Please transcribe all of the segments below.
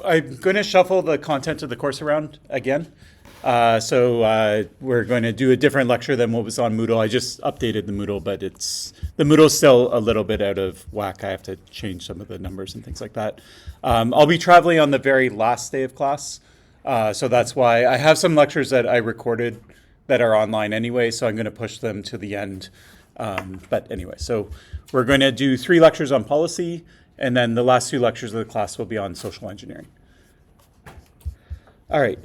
I'm going to shuffle the content of the course around again. So we're going to do a different lecture than what was on Moodle. I just updated the Moodle, but the Moodle's still a little bit out of whack. I have to change some of the numbers and things like that. I'll be traveling on the very last day of class. So that's why I have some lectures that I recorded that are online anyway, so I'm going to push them to the end. But anyway, so we're going to do 3 lectures on policy, and then the last 2 lectures of the class will be on social engineering. All right.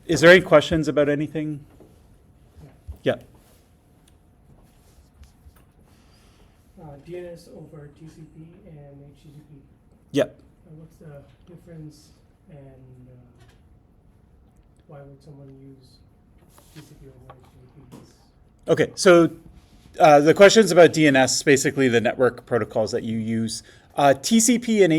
Is there any questions about anything? Yeah. DNS over TCP and HTTP. Yep. What's the difference, and why would someone use TCP over HTTP? Okay, so the questions about DNS, basically the network protocols that you use. TCP and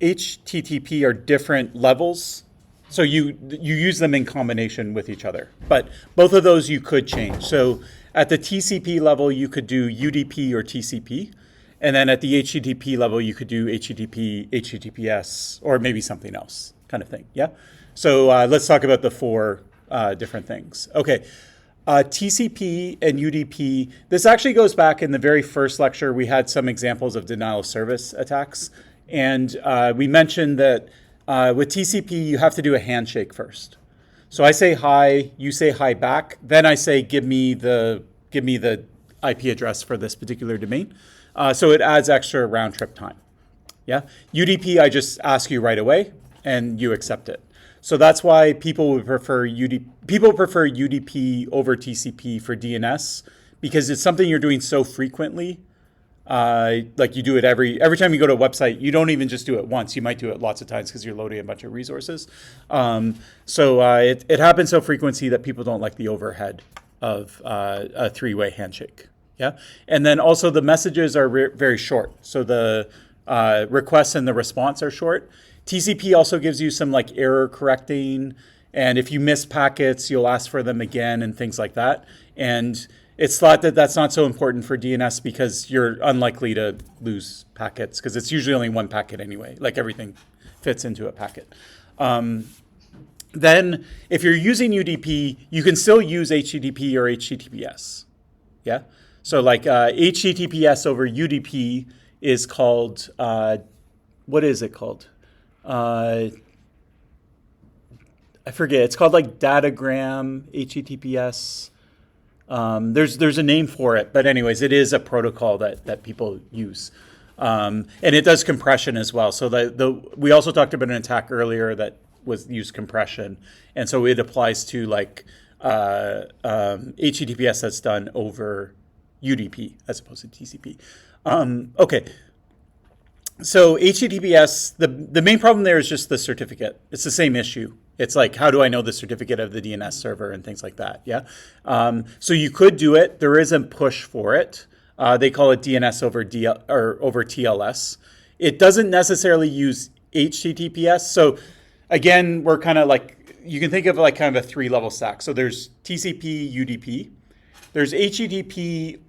HTTP are different levels, so you use them in combination with each other. But both of those you could change. So at the TCP level, you could do UDP or TCP. And then at the HTTP level, you could do HTTP, HTTPS, or maybe something else kind of thing, yeah? So let's talk about the 4 different things. Okay. TCP and UDP, this actually goes back in the very first lecture. We had some examples of denial of service attacks. And we mentioned that with TCP, you have to do a handshake first. So I say hi, you say hi back. Then I say, give me the IP address for this particular domain. So it adds extra round trip time. Yeah. UDP, I just ask you right away and you accept it. So that's why people would prefer UDP. People prefer UDP over TCP for DNS because it's something you're doing so frequently. Like you do it every time you go to a website. You don't even just do it once. You might do it lots of times because you're loading a bunch of resources. So it happens so frequently that people don't like the overhead of a 3-way handshake. Yeah, and then also the messages are very short. So the requests and the response are short. TCP also gives you some like error correcting, and if you miss packets, you'll ask for them again and things like that. And it's thought that that's not so important for DNS because you're unlikely to lose packets because it's usually only one packet anyway. Like everything fits into a packet. Then if you're using UDP, you can still use HTTP or HTTPS. Yeah. So like HTTPS over UDP is called, what is it called? I forget. It's called like datagram HTTPS. There's a name for it, but anyways, it is a protocol that people use, and it does compression as well. So we also talked about an attack earlier that was used compression, and so it applies to like HTTPS that's done over UDP as opposed to TCP. Okay. So HTTPS, the main problem there is just the certificate. It's the same issue. It's like, how do I know the certificate of the DNS server and things like that, yeah? So you could do it. There is a push for it. They call it DNS over TLS. It doesn't necessarily use HTTPS. So again, we're kind of like, you can think of like kind of a 3-level stack. So there's TCP, UDP. There's HTTP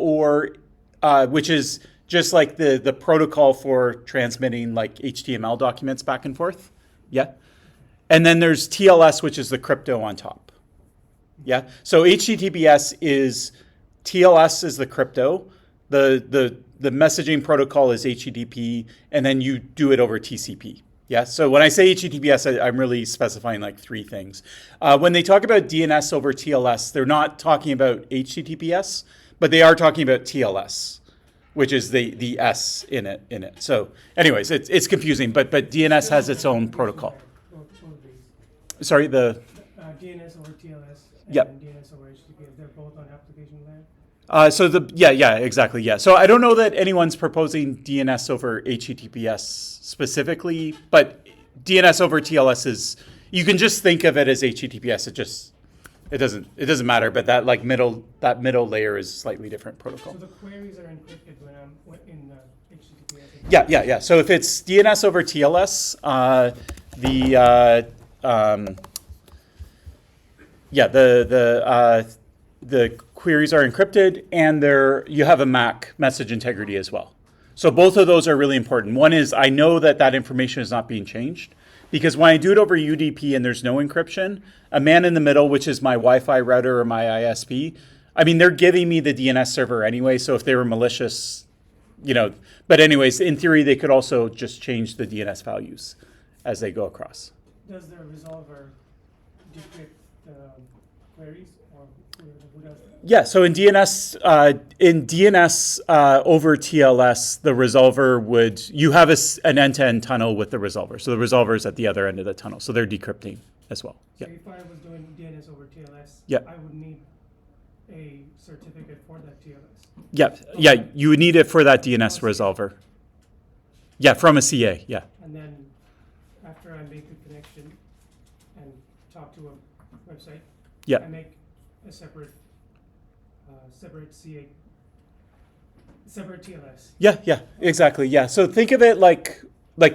which is just like the protocol for transmitting like HTML documents back and forth. Yeah. And then there's TLS, which is the crypto on top. Yeah. So HTTPS is TLS is the crypto. The messaging protocol is HTTP, and then you do it over TCP. Yeah. So when I say HTTPS, I'm really specifying like 3 things. When they talk about DNS over TLS, they're not talking about HTTPS, but they are talking about TLS, which is the S in it. So anyways, it's confusing, but DNS has its own protocol. Sorry, the DNS over TLS and yep. DNS over HTTPS, they're both on application layer? So yeah, exactly, yeah. So I don't know that anyone's proposing DNS over HTTPS specifically, but DNS over TLS is, you can just think of it as HTTPS. It doesn't matter, but that like middle layer is slightly different protocol. So the queries are encrypted when I'm in the HTTPS? Yeah. So if it's DNS over TLS, the queries are encrypted, and you have a MAC, message integrity, as well. So both of those are really important. One is I know that that information is not being changed, because when I do it over UDP and there's no encryption, a man in the middle, which is my Wi-Fi router or my ISP, I mean, they're giving me the DNS server anyway. So if they were malicious, but anyways, in theory, they could also just change the DNS values as they go across. Does the resolver decrypt the queries, or who does that? Yeah, so in DNS, over TLS, the resolver you have an end-to-end tunnel with the resolver. So the resolver is at the other end of the tunnel. So they're decrypting as well. So Yeah. if I was doing DNS over TLS, Yeah. I would need a certificate for that TLS. Yeah, yeah, you would need it for that DNS resolver. Yeah, from a CA, yeah. And then after I make the connection and talk to a website, Yeah. I make a separate CA, separate TLS. Yeah, yeah, exactly. Yeah. So think of it like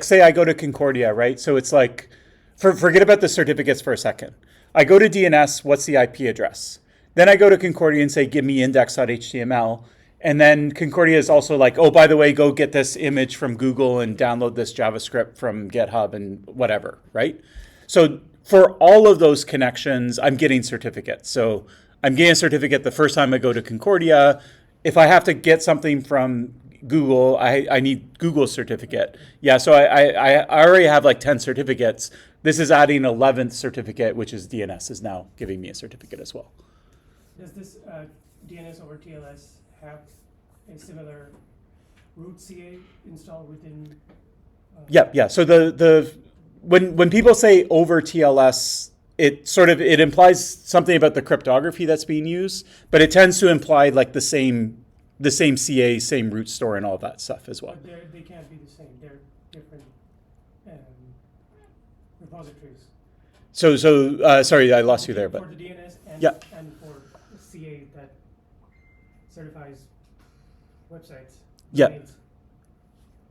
say I go to Concordia, right? So it's like, forget about the certificates for a second. I go to DNS, what's the IP address? Then I go to Concordia and say, give me index.html. And then Concordia is also like, oh, by the way, go get this image from Google and download this JavaScript from GitHub and whatever, right? So for all of those connections, I'm getting certificates. So I'm getting a certificate the first time I go to Concordia. If I have to get something from Google, I need Google's certificate. Yeah, so I already have like 10 certificates. This is adding 11th certificate, which is DNS is now giving me a certificate as well. Does this DNS over TLS have a similar root CA installed within? Yeah. So when people say over TLS, it implies something about the cryptography that's being used, but it tends to imply like the same CA, same root store, and all that stuff as well. But they can't be the same. They're different repositories. So sorry, I lost you there, but for the DNS and for CA that certifies websites. Yeah. domains.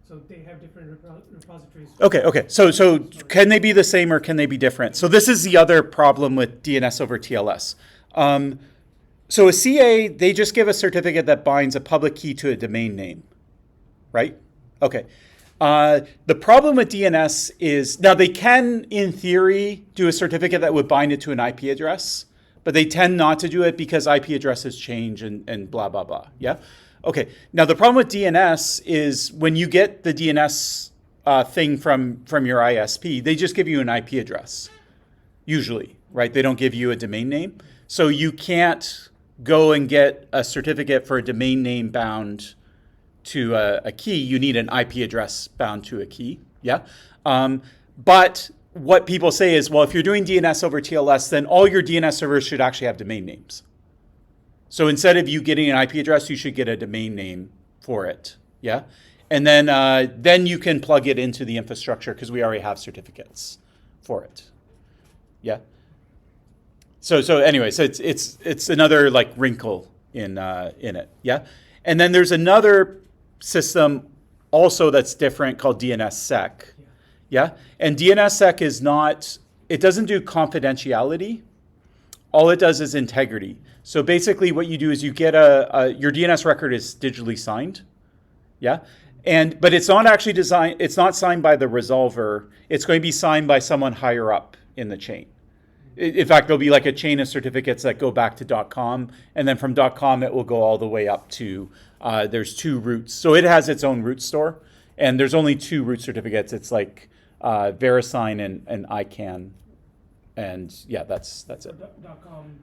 So they have different repositories. Okay. So can they be the same or can they be different? So this is the other problem with DNS over TLS. So a CA, they just give a certificate that binds a public key to a domain name, right? Okay. The problem with DNS is, now they can, in theory, do a certificate that would bind it to an IP address, but they tend not to do it because IP addresses change and blah, blah, blah, yeah? Okay, now the problem with DNS is when you get the DNS thing from your ISP, they just give you an IP address, usually, right? They don't give you a domain name. So you can't go and get a certificate for a domain name bound to a key. You need an IP address bound to a key, yeah? But what people say is, well, if you're doing DNS over TLS, then all your DNS servers should actually have domain names. So instead of you getting an IP address, you should get a domain name for it, yeah? And then you can plug it into the infrastructure because we already have certificates for it, yeah? So anyways, it's another like wrinkle in it, yeah? And then there's another system also that's different called DNSSEC, yeah? And DNSSEC is not, it doesn't do confidentiality. All it does is integrity. So basically what you do is you get your DNS record is digitally signed, yeah? But it's not actually it's not signed by the resolver. It's going to be signed by someone higher up in the chain. In fact, there'll be like a chain of certificates that go back to .com, and then from .com it will go all the way up to, there's 2 roots. So it has its own root store, and there's only 2 root certificates. It's like VeriSign and ICANN, and yeah, that's it. .com.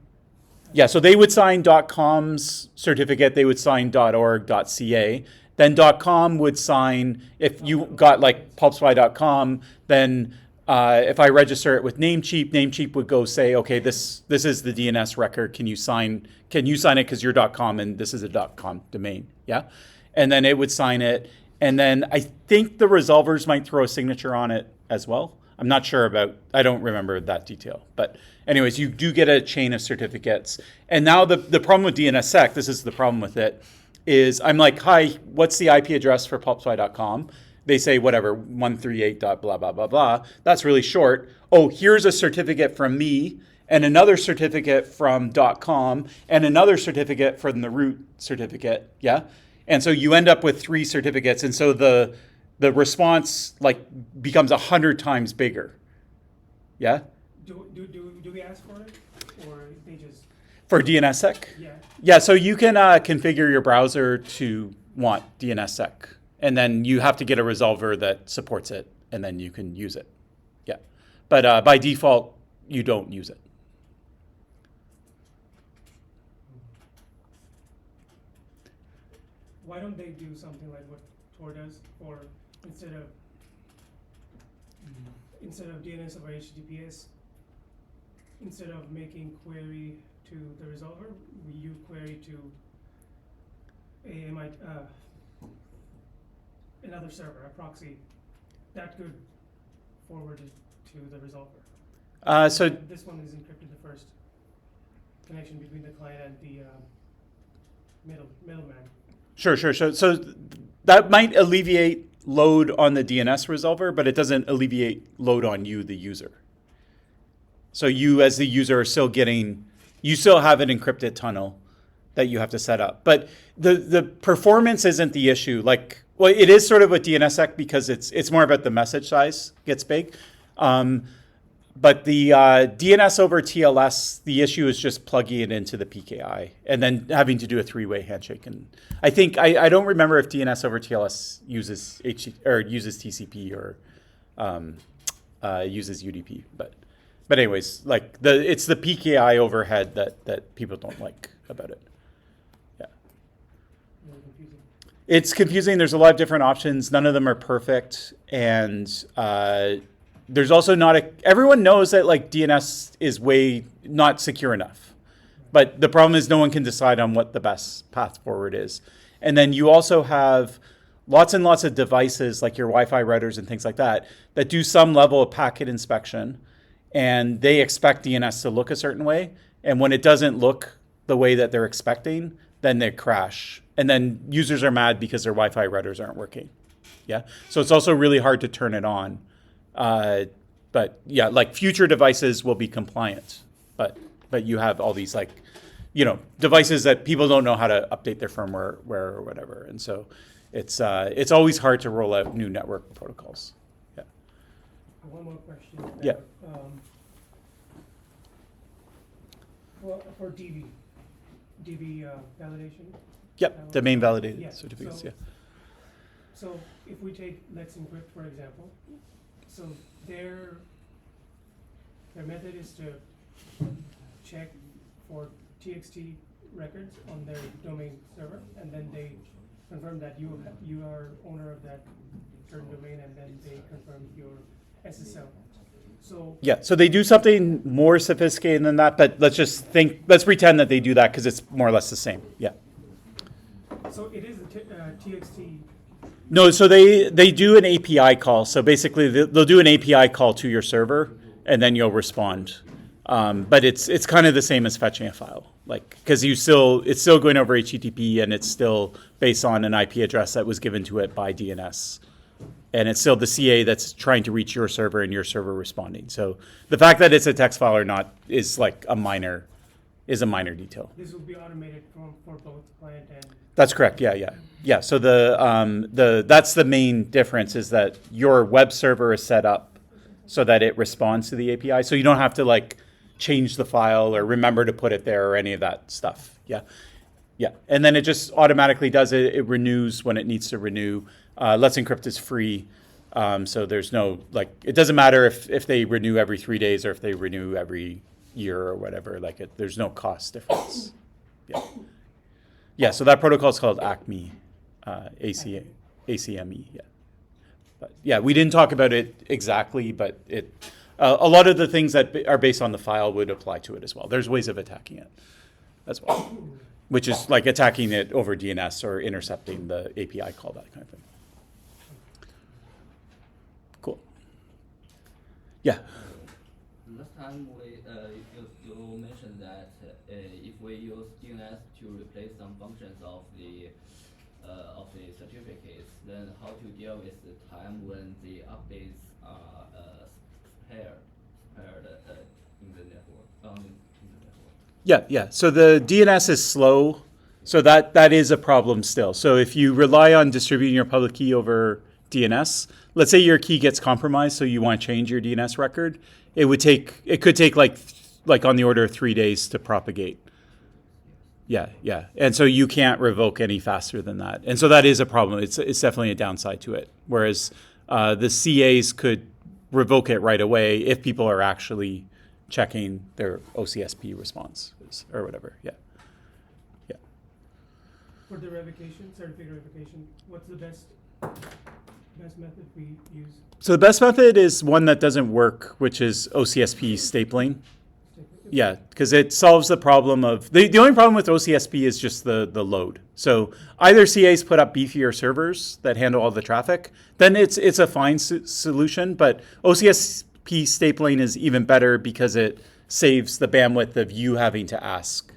Yeah, so they would sign .com's certificate, they would sign .org, .ca. Then .com would sign, if you got like pulpspy.com, then if I register it with Namecheap, Namecheap would go say, okay, this is the DNS record. Can you sign it because you're .com and this is a .com domain, yeah? And then it would sign it. And then I think the resolvers might throw a signature on it as well. I'm not sure I don't remember that detail. But anyways, you do get a chain of certificates. And now the problem with DNSSEC, this is the problem with it, is I'm like, hi, what's the IP address for pulpspy.com? They say whatever, 138. Blah, blah, blah, blah. That's really short. Oh, here's a certificate from me and another certificate from .com and another certificate from the root certificate, yeah? And so you end up with 3 certificates, and so the response like becomes 100 times bigger. Yeah? Do we ask for it, or they just, For DNSSEC? yeah? Yeah, so you can configure your browser to want DNSSEC, and then you have to get a resolver that supports it, and then you can use it. Yeah, but by default, you don't use it. Why don't they do something like what Tor does, or instead of DNS over HTTPS, instead of making query to the resolver, you query to another server, a proxy, that could forward it to the resolver. So And this one is encrypted, the first connection between the client and the middleman. Sure. So that might alleviate load on the DNS resolver, but it doesn't alleviate load on you, the user. So you, as the user, are still you still have an encrypted tunnel that you have to set up. But the performance isn't the issue. Like, well, it is sort of with DNSSEC because it's more about the message size gets big. But the DNS over TLS, the issue is just plugging it into the PKI and then having to do a 3-way handshake. And I think I don't remember if DNS over TLS uses uses TCP or uses UDP. But anyways, like it's the PKI overhead that people don't like about it. Yeah, Really confusing. it's confusing. There's a lot of different options. None of them are perfect, and there's also everyone knows that like DNS is way not secure enough. But the problem is no one can decide on what the best path forward is. And then you also have lots and lots of devices like your Wi-Fi routers and things like that do some level of packet inspection, and they expect DNS to look a certain way. And when it doesn't look the way that they're expecting, then they crash. And then users are mad because their Wi-Fi routers aren't working. Yeah. So it's also really hard to turn it on. But yeah, like future devices will be compliant, but you have all these like, devices that people don't know how to update their firmware or whatever. And so it's always hard to roll out new network protocols. Yeah. One more question. Yeah. For DB validation. Yep. Domain validated Yeah, certificates. so- Yeah. So if we take Let's Encrypt, for example, so their method is to check for TXT records on their domain server, and then they confirm that you are owner of that certain domain, and then they confirm your SSL. So Yeah, so they do something more sophisticated than that, but let's pretend that they do that because it's more or less the same. Yeah. so it is a TXT. No, so they do an API call. So basically, they'll do an API call to your server, and then you'll respond. But it's kind of the same as fetching a file, like because it's still going over HTTP, and it's still based on an IP address that was given to it by DNS, and it's still the CA that's trying to reach your server and your server responding. So the fact that it's a text file or not is like a minor detail. This will be automated for both client and. That's correct. Yeah. So that's the main difference is that your web server is set up so that it responds to the API. So you don't have to like change the file or remember to put it there or any of that stuff. Yeah. And then it just automatically does it. It renews when it needs to renew. Let's Encrypt is free. So there's no it doesn't matter if they renew every 3 days or if they renew every year or whatever. There's no cost difference. Yeah. Yeah, so that protocol is called ACME, ACME. Yeah, but yeah, we didn't talk about it exactly, but a lot of the things that are based on the file would apply to it as well. There's ways of attacking it as well, which is like attacking it over DNS or intercepting the API call, that kind of thing. Cool. Yeah. Last time you mentioned that if we use DNS to replace some functions of the certificates, then how to deal with the time when the updates are spared in the network. Yeah. So the DNS is slow So that is a problem still. So if you rely on distributing your public key over DNS, let's say your key gets compromised, so you want to change your DNS record, it could take like on the order of 3 days to propagate. Yeah. And so you can't revoke any faster than that. And so that is a problem. It's definitely a downside to it. Whereas the CAs could revoke it right away if people are actually checking their OCSP response or whatever. Yeah. For the revocation, certificate revocation, what's the best method we use? So the best method is one that doesn't work, which is OCSP stapling. Yeah, because it solves the problem of the only problem with OCSP is just the load. So either CAs put up beefier servers that handle all the traffic, then it's a fine solution. But OCSP stapling is even better because it saves the bandwidth of you having to ask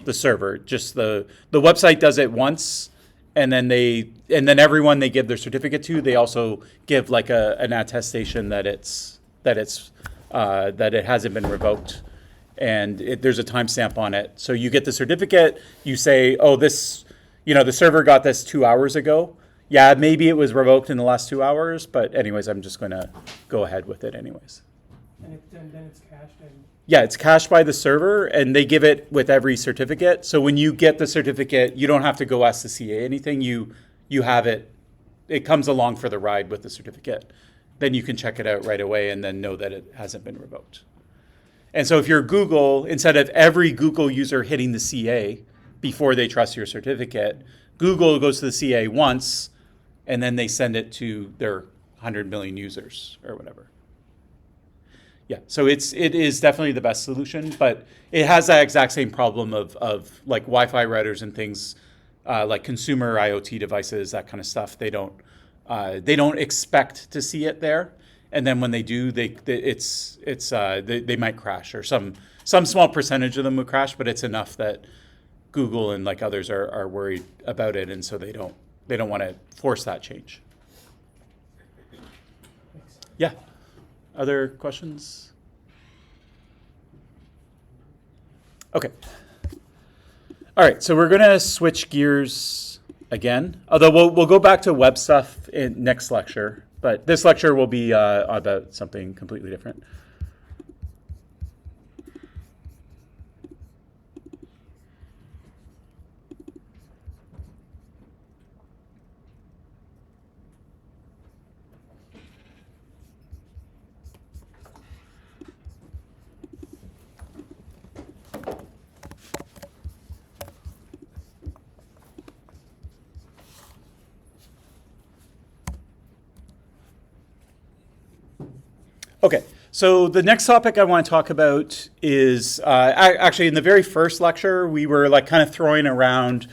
the server. Just the website does it once, and then everyone they give their certificate to, they also give like an attestation that it hasn't been revoked, and there's a timestamp on it. So you get the certificate, you say, oh, this, the server got this 2 hours ago. Yeah, maybe it was revoked in the last 2 hours, but anyways, I'm just going to go ahead with it anyways. And then it's cached and. Yeah, it's cached by the server, and they give it with every certificate. So when you get the certificate, you don't have to go ask the CA anything. You have it. It comes along for the ride with the certificate. Then you can check it out right away and then know that it hasn't been revoked. And so if you're Google, instead of every Google user hitting the CA before they trust your certificate, Google goes to the CA once, and then they send it to their 100 million users or whatever. Yeah, so it is definitely the best solution, but it has that exact same problem of like Wi-Fi routers and things like consumer IoT devices, that kind of stuff. They don't expect to see it there, and then when they do, they might crash, or some small percentage of them would crash, but it's enough that Google and like others are worried about it, and so they don't want to force that change. Yeah. Other questions? Okay. All right, so we're going to switch gears again, although we'll go back to web stuff in next lecture, but this lecture will be about something completely different. Okay, so the next topic I want to talk about is actually in the very first lecture, we were like kind of throwing around,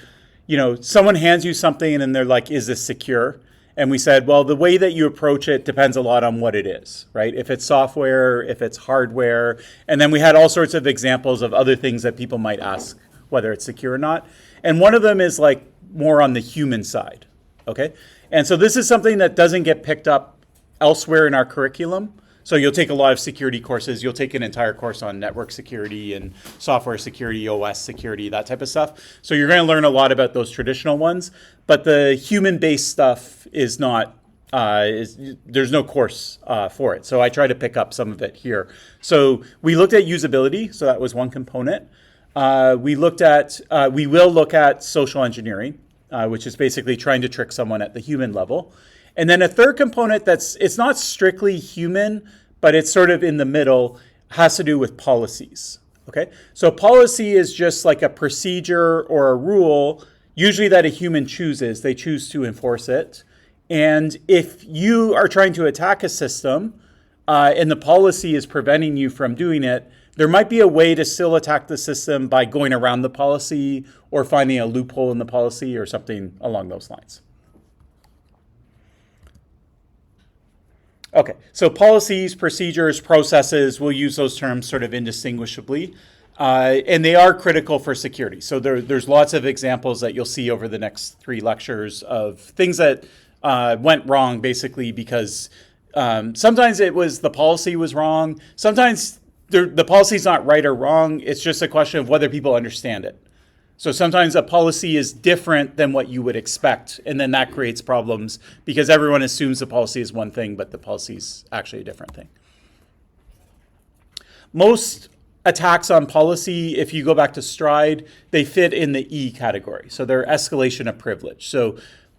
someone hands you something and they're like, is this secure? And we said, well, the way that you approach it depends a lot on what it is, right? If it's software, if it's hardware, and then we had all sorts of examples of other things that people might ask whether it's secure or not. And one of them is like more on the human side, okay? And so this is something that doesn't get picked up elsewhere in our curriculum. So you'll take a lot of security courses. You'll take an entire course on network security and software security, OS security, that type of stuff. So you're going to learn a lot about those traditional ones. But the human-based stuff is not, there's no course for it. So I try to pick up some of it here. So we looked at usability. So that was one component. We will look at social engineering, which is basically trying to trick someone at the human level. And then a third component it's not strictly human, but it's sort of in the middle, has to do with policies, okay? So policy is just like a procedure or a rule, usually that a human chooses. They choose to enforce it. And if you are trying to attack a system and the policy is preventing you from doing it, there might be a way to still attack the system by going around the policy or finding a loophole in the policy or something along those lines. Okay, so policies, procedures, processes, we'll use those terms sort of indistinguishably, and they are critical for security. So there's lots of examples that you'll see over the next 3 lectures of things that went wrong basically because sometimes the policy was wrong. Sometimes the policy's not right or wrong. It's just a question of whether people understand it. So sometimes a policy is different than what you would expect, and then that creates problems because everyone assumes the policy is one thing, but the policy is actually a different thing. Most attacks on policy, if you go back to Stride, they fit in the E category. So they're escalation of privilege. So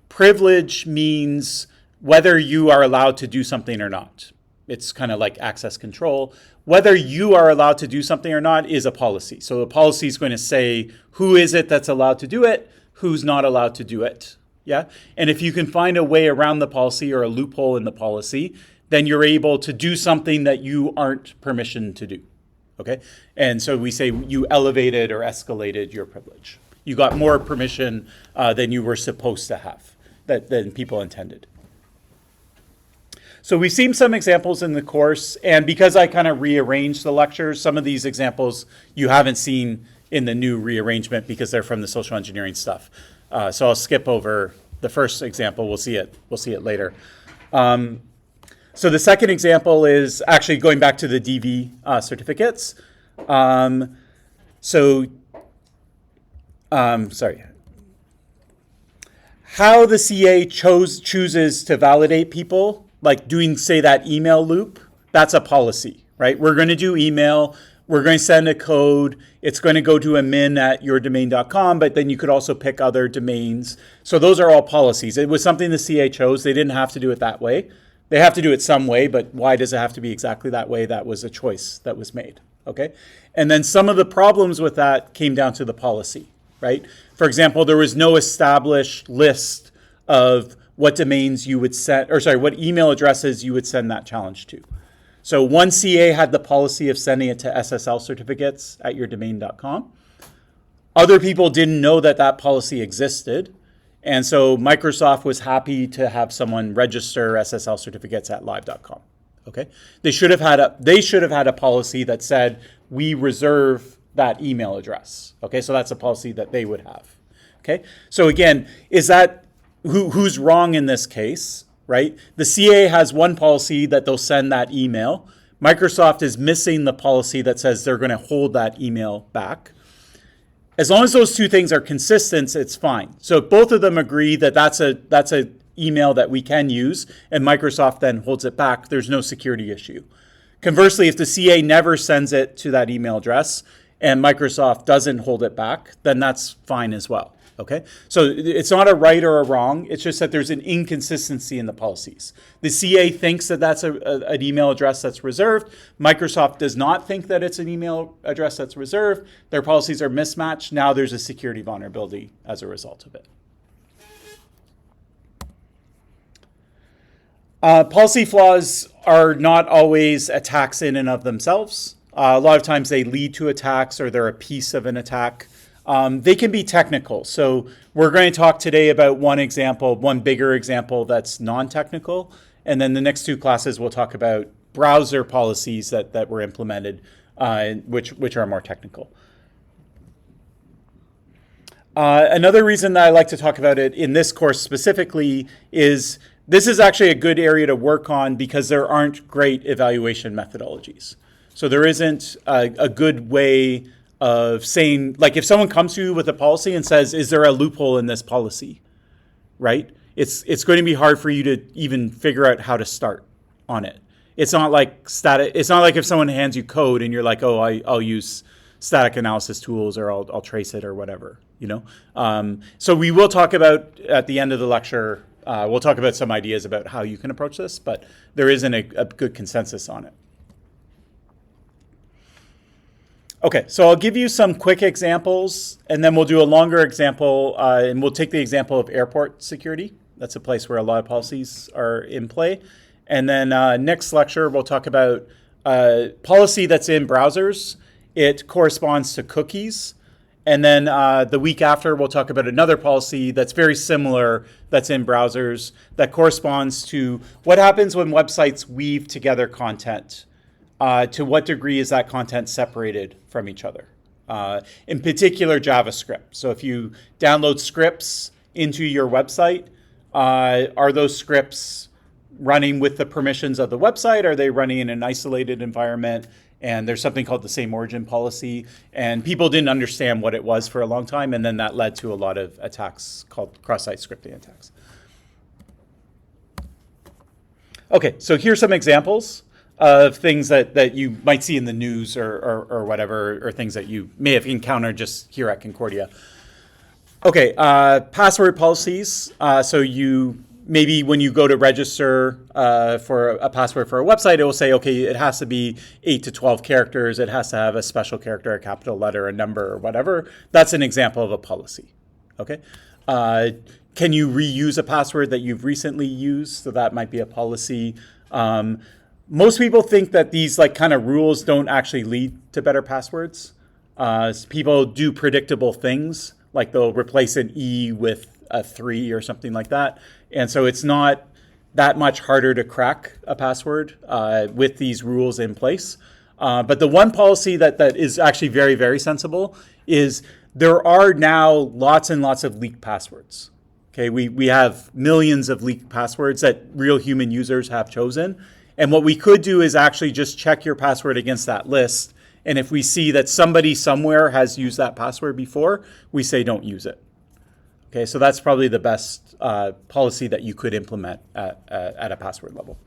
privilege means whether you are allowed to do something or not. It's kind of like access control. Whether you are allowed to do something or not is a policy. So the policy is going to say who is it that's allowed to do it, who's not allowed to do it. Yeah. And if you can find a way around the policy or a loophole in the policy, then you're able to do something that you aren't permissioned to do. Okay. And so we say you elevated or escalated your privilege. You got more permission than you were supposed to have, than people intended. So we've seen some examples in the course, and because I kind of rearranged the lectures, some of these examples you haven't seen in the new rearrangement because they're from the social engineering stuff. So I'll skip over the first example. We'll see it later. So the second example is actually going back to the DV certificates. Sorry. How the CA chooses to validate people, like doing, say, that email loop, that's a policy, right? We're going to do email. We're going to send a code. It's going to go to admin@yourdomain.com, but then you could also pick other domains. So those are all policies. It was something the CA chose. They didn't have to do it that way. They have to do it some way, but why does it have to be exactly that way? That was a choice that was made, okay? And then some of the problems with that came down to the policy, right? For example, there was no established list of what domains you would send, what email addresses you would send that challenge to. So one CA had the policy of sending it to SSL certificates at yourdomain.com. Other people didn't know that that policy existed. And so Microsoft was happy to have someone register SSL certificates at live.com. Okay. They should have had a policy that said we reserve that email address. Okay. So that's a policy that they would have. Okay. So again, is that who's wrong in this case, right? The CA has one policy that they'll send that email. Microsoft is missing the policy that says they're going to hold that email back. As long as those two things are consistent, it's fine. So if both of them agree that that's a email that we can use and Microsoft then holds it back, there's no security issue. Conversely, if the CA never sends it to that email address and Microsoft doesn't hold it back, then that's fine as well. Okay, so it's not a right or a wrong. It's just that there's an inconsistency in the policies. The CA thinks that that's an email address that's reserved. Microsoft does not think that it's an email address that's reserved. Their policies are mismatched. Now there's a security vulnerability as a result of it. Policy flaws are not always attacks in and of themselves. A lot of times they lead to attacks or they're a piece of an attack. They can be technical. So we're going to talk today about one bigger example that's non-technical. And then the next two classes we'll talk about browser policies that were implemented, which are more technical. Another reason that I like to talk about it in this course specifically is this is actually a good area to work on because there aren't great evaluation methodologies. So there isn't a good way of saying, like if someone comes to you with a policy and says, is there a loophole in this policy, right? It's going to be hard for you to even figure out how to start on it. It's not like it's not like if someone hands you code and you're like, oh, I'll use static analysis tools or I'll trace it or whatever, you know? So we will talk about, at the end of the lecture, we'll talk about some ideas about how you can approach this, but there isn't a good consensus on it. Okay, so I'll give you some quick examples, and then we'll do a longer example, and we'll take the example of airport security. That's a place where a lot of policies are in play. And then next lecture, we'll talk about policy that's in browsers. It corresponds to cookies. And then the week after, we'll talk about another policy that's very similar that's in browsers that corresponds to what happens when websites weave together content. To what degree is that content separated from each other? In particular, JavaScript. So if you download scripts into your website, are those scripts running with the permissions of the website? Are they running in an isolated environment? And there's something called the same origin policy. And people didn't understand what it was for a long time. And then that led to a lot of attacks called cross-site scripting attacks. Okay, so here's some examples of things that you might see in the news or whatever, or things that you may have encountered just here at Concordia. Okay, password policies. So you maybe when you go to register for a password for a website, it will say, okay, it has to be 8 to 12 characters. It has to have a special character, a capital letter, a number, or whatever. That's an example of a policy. Okay. Can you reuse a password that you've recently used? So that might be a policy. Most people think that these like kind of rules don't actually lead to better passwords. People do predictable things, like they'll replace an E with a 3 or something like that. And so it's not that much harder to crack a password with these rules in place. But the one policy that is actually very, very sensible is there are now lots and lots of leaked passwords. Okay, we have millions of leaked passwords that real human users have chosen. And what we could do is actually just check your password against that list. And if we see that somebody somewhere has used that password before, we say don't use it. Okay, so that's probably the best policy that you could implement at a password level.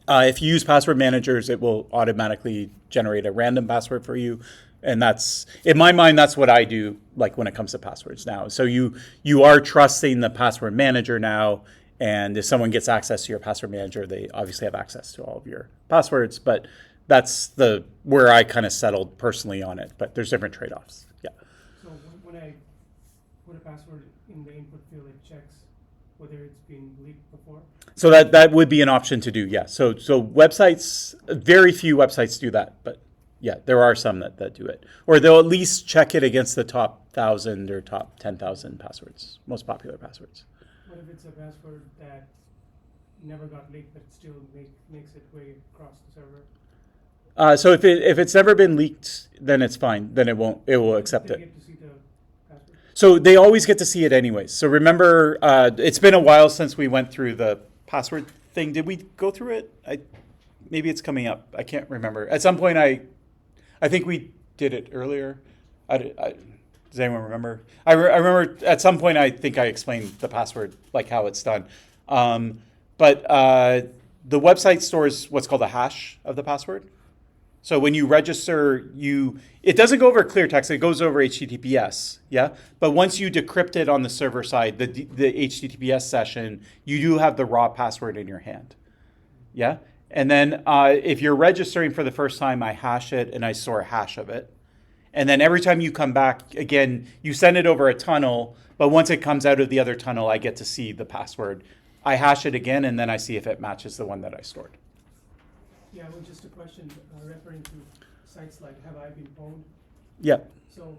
If you use password managers, it will automatically generate a random password for you. And that's, in my mind, that's what I do like when it comes to passwords now. So you are trusting the password manager now. And if someone gets access to your password manager, they obviously have access to all of your passwords. But that's where I kind of settled personally on it. But there's different trade-offs. Yeah. So when I put a password in the input field, it checks whether it's been leaked before? So that would be an option to do, yeah. So websites, very few websites do that, but yeah, there are some that do it. Or they'll at least check it against the top 1,000 or top 10,000 passwords, most popular passwords. What if it's a password that never got leaked but still makes its way across the server? So if it's never been leaked, then it's fine. Then it will accept They it. get to see the password? So they always get to see it anyways. So remember, it's been a while since we went through the password thing. Did we go through it? Maybe it's coming up. I can't remember. At some point, I think we did it earlier. Does anyone remember? I remember at some point I think I explained the password, like how it's done. But the website stores what's called a hash of the password. So when you register, it doesn't go over clear text, it goes over HTTPS, yeah? But once you decrypt it on the server side, the HTTPS session, you do have the raw password in your hand, yeah? And then if you're registering for the first time, I hash it and I store a hash of it. And then every time you come back, again, you send it over a tunnel, but once it comes out of the other tunnel, I get to see the password. I hash it again, and then I see if it matches the one that I stored. Yeah, well, just a question referring to sites like Have I Been Pwned? Yeah. So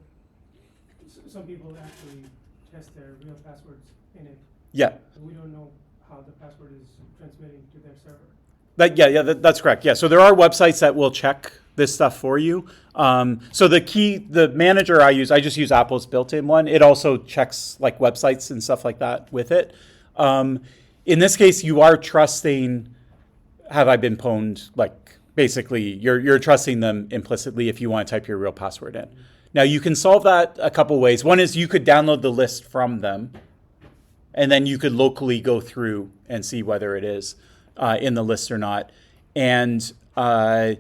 some people actually test their real passwords in it. Yeah. And we don't know how the password is transmitting to their server. That's correct. Yeah, so there are websites that will check this stuff for you. So the manager I just use Apple's built-in one. It also checks like websites and stuff like that with it. In this case, you are trusting Have I Been Pwned? Like basically, you're trusting them implicitly if you want to type your real password in. Now you can solve that a couple ways. One is you could download the list from them, and then you could locally go through and see whether it is in the list or not. And I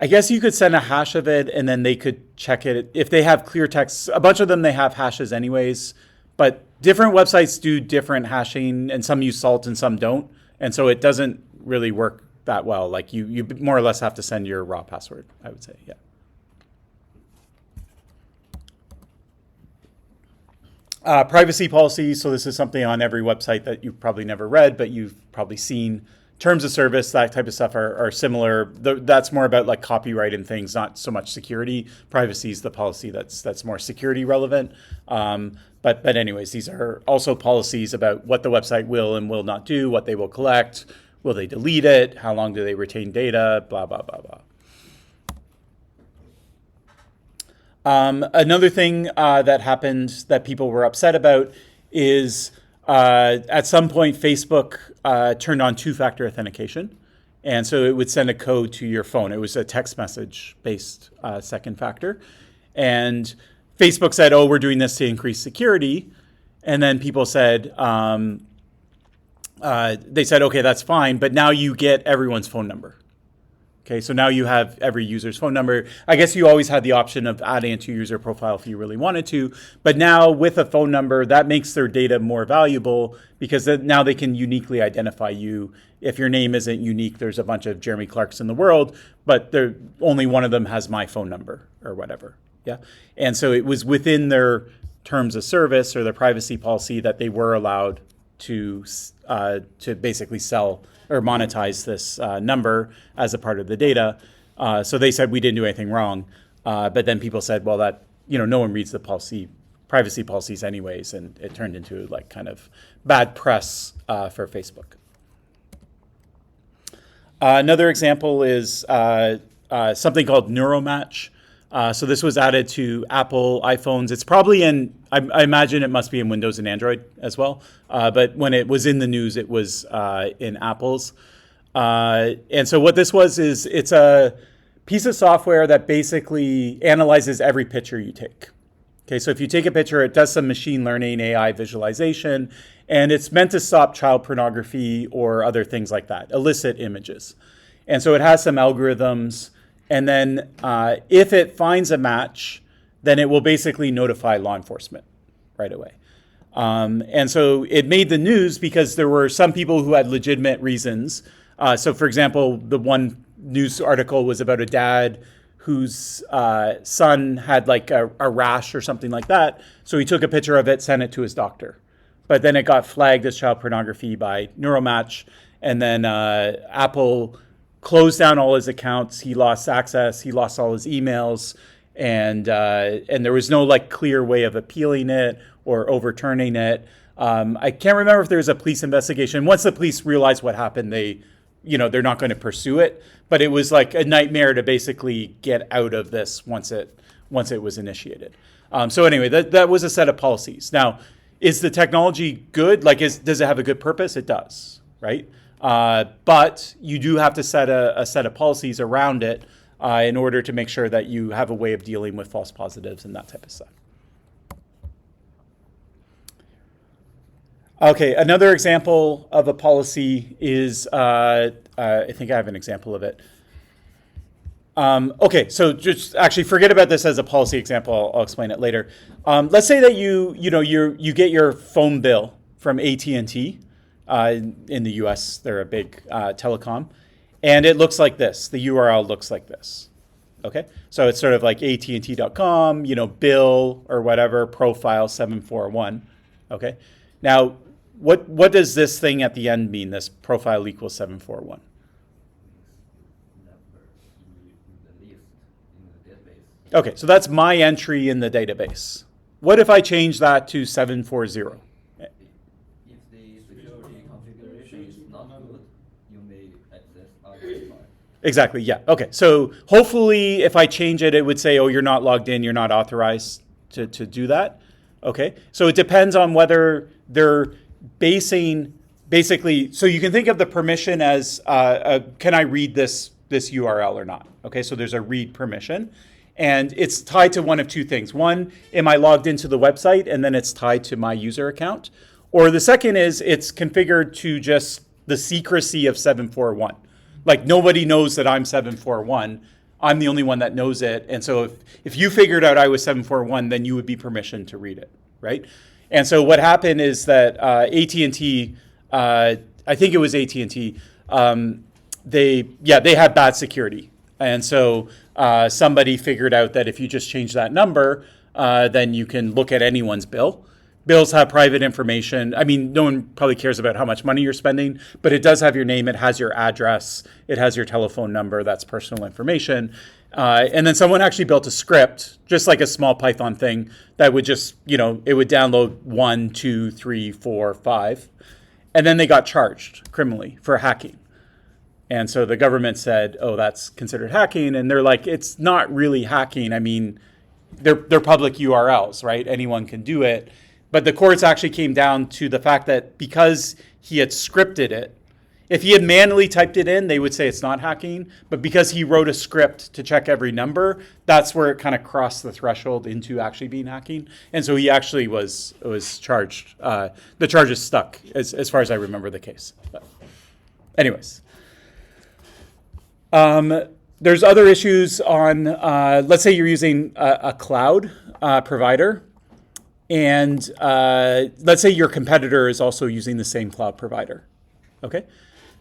guess you could send a hash of it, and then they could check it if they have clear text. A bunch of them they have hashes anyways, but different websites do different hashing, and some use salt and some don't. And so it doesn't really work that well. Like you more or less have to send your raw password, I would say, yeah. Privacy policy. So this is something on every website that you've probably never read, but you've probably seen. Terms of service, that type of stuff are similar. That's more about like copyright and things, not so much security. Privacy is the policy that's more security relevant. But anyways, these are also policies about what the website will and will not do, what they will collect, will they delete it, how long do they retain data, blah, blah, blah, blah. Another thing that happened that people were upset about is at some point, Facebook turned on two-factor authentication. And so it would send a code to your phone. It was a text message-based second factor. And Facebook said, oh, we're doing this to increase security. And then people said, they said, okay, that's fine, but now you get everyone's phone number. Okay, so now you have every user's phone number. I guess you always had the option of adding it to your user profile if you really wanted to, but now with a phone number, that makes their data more valuable because now they can uniquely identify you. If your name isn't unique, there's a bunch of Jeremy Clarks in the world, but only one of them has my phone number or whatever. Yeah, and so it was within their terms of service or their privacy policy that they were allowed to basically sell or monetize this number as a part of the data. So they said we didn't do anything wrong, but then people said, well, that no one reads the privacy policies anyways, and it turned into like kind of bad press for Facebook. Another example is something called Neuromatch. So this was added to Apple iPhones. It's probably I imagine it must be in Windows and Android as well. But when it was in the news, it was in Apple's. And so what this was is it's a piece of software that basically analyzes every picture you take. Okay, so if you take a picture, it does some machine learning, AI visualization, and it's meant to stop child pornography or other things like that, illicit images. And so it has some algorithms. And then if it finds a match, then it will basically notify law enforcement right away. And so it made the news because there were some people who had legitimate reasons. So for example, the one news article was about a dad whose son had like a rash or something like that. So he took a picture of it, sent it to his doctor. But then it got flagged as child pornography by Neuromatch. And then Apple closed down all his accounts. He lost access. He lost all his emails, and there was no like clear way of appealing it or overturning it. I can't remember if there was a police investigation. Once the police realized what happened, they're not going to pursue it. But it was like a nightmare to basically get out of this once it was initiated. So anyway, that was a set of policies. Now, is the technology good? Like, does it have a good purpose? It does, right? But you do have to set a set of policies around it in order to make sure that you have a way of dealing with false positives and that type of stuff. Okay, another example of a policy is, I think I have an example of it. Okay, so just actually forget about this as a policy example. I'll explain it later. Let's say that you get your phone bill from AT&T. In the US, they're a big telecom. And it looks like this. The URL looks like this. Okay? So it's sort of like AT&T.com, bill or whatever, profile 741. Okay? Now, what does this thing at the end mean, this profile equals 741? Okay, so that's my entry in the database. What if I change that to 740? Exactly, yeah. Okay, so hopefully if I change it, it would say, oh, you're not logged in, you're not authorized to do that. Okay, so it depends on whether they're basically, so you can think of the permission as, can I read this URL or not? Okay, so there's a read permission. And it's tied to one of two things. One, am I logged into the website? And then it's tied to my user account. Or the second is it's configured to just the secrecy of 741. Like nobody knows that I'm 741. I'm the only one that knows it. And so if you figured out I was 741, then you would be permissioned to read it, right? And so what happened is that AT&T, I think it was AT&T, they had bad security. And so somebody figured out that if you just change that number, then you can look at anyone's bill. Bills have private information. I mean, no one probably cares about how much money you're spending, but it does have your name. It has your address. It has your telephone number. That's personal information. And then someone actually built a script, just like a small Python thing, that would just, it would download 1, 2, 3, 4, 5. And then they got charged criminally for hacking. And so the government said, oh, that's considered hacking. And they're like, it's not really hacking. I mean, they're public URLs, right? Anyone can do it. But the courts actually came down to the fact that because he had scripted it, if he had manually typed it in, they would say it's not hacking. But because he wrote a script to check every number, that's where it kind of crossed the threshold into actually being hacking. And so he actually was charged. The charges stuck, as far as I remember the case. But anyways. There's other issues on, let's say you're using a cloud provider. And let's say your competitor is also using the same cloud provider. Okay?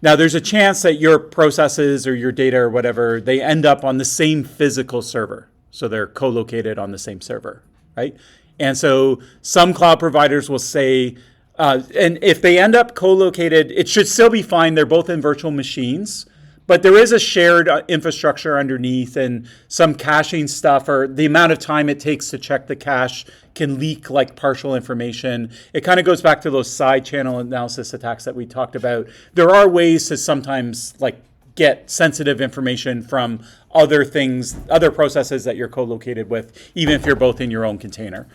Now, there's a chance that your processes or your data or whatever, they end up on the same physical server. So they're co-located on the same server, right? And so some cloud providers will say, and if they end up co-located, it should still be fine. They're both in virtual machines. But there is a shared infrastructure underneath, and some caching stuff, or the amount of time it takes to check the cache can leak like partial information. It kind of goes back to those side channel analysis attacks that we talked about. There are ways to sometimes like get sensitive information from other things, other processes that you're co-located with, even if you're both in your own container.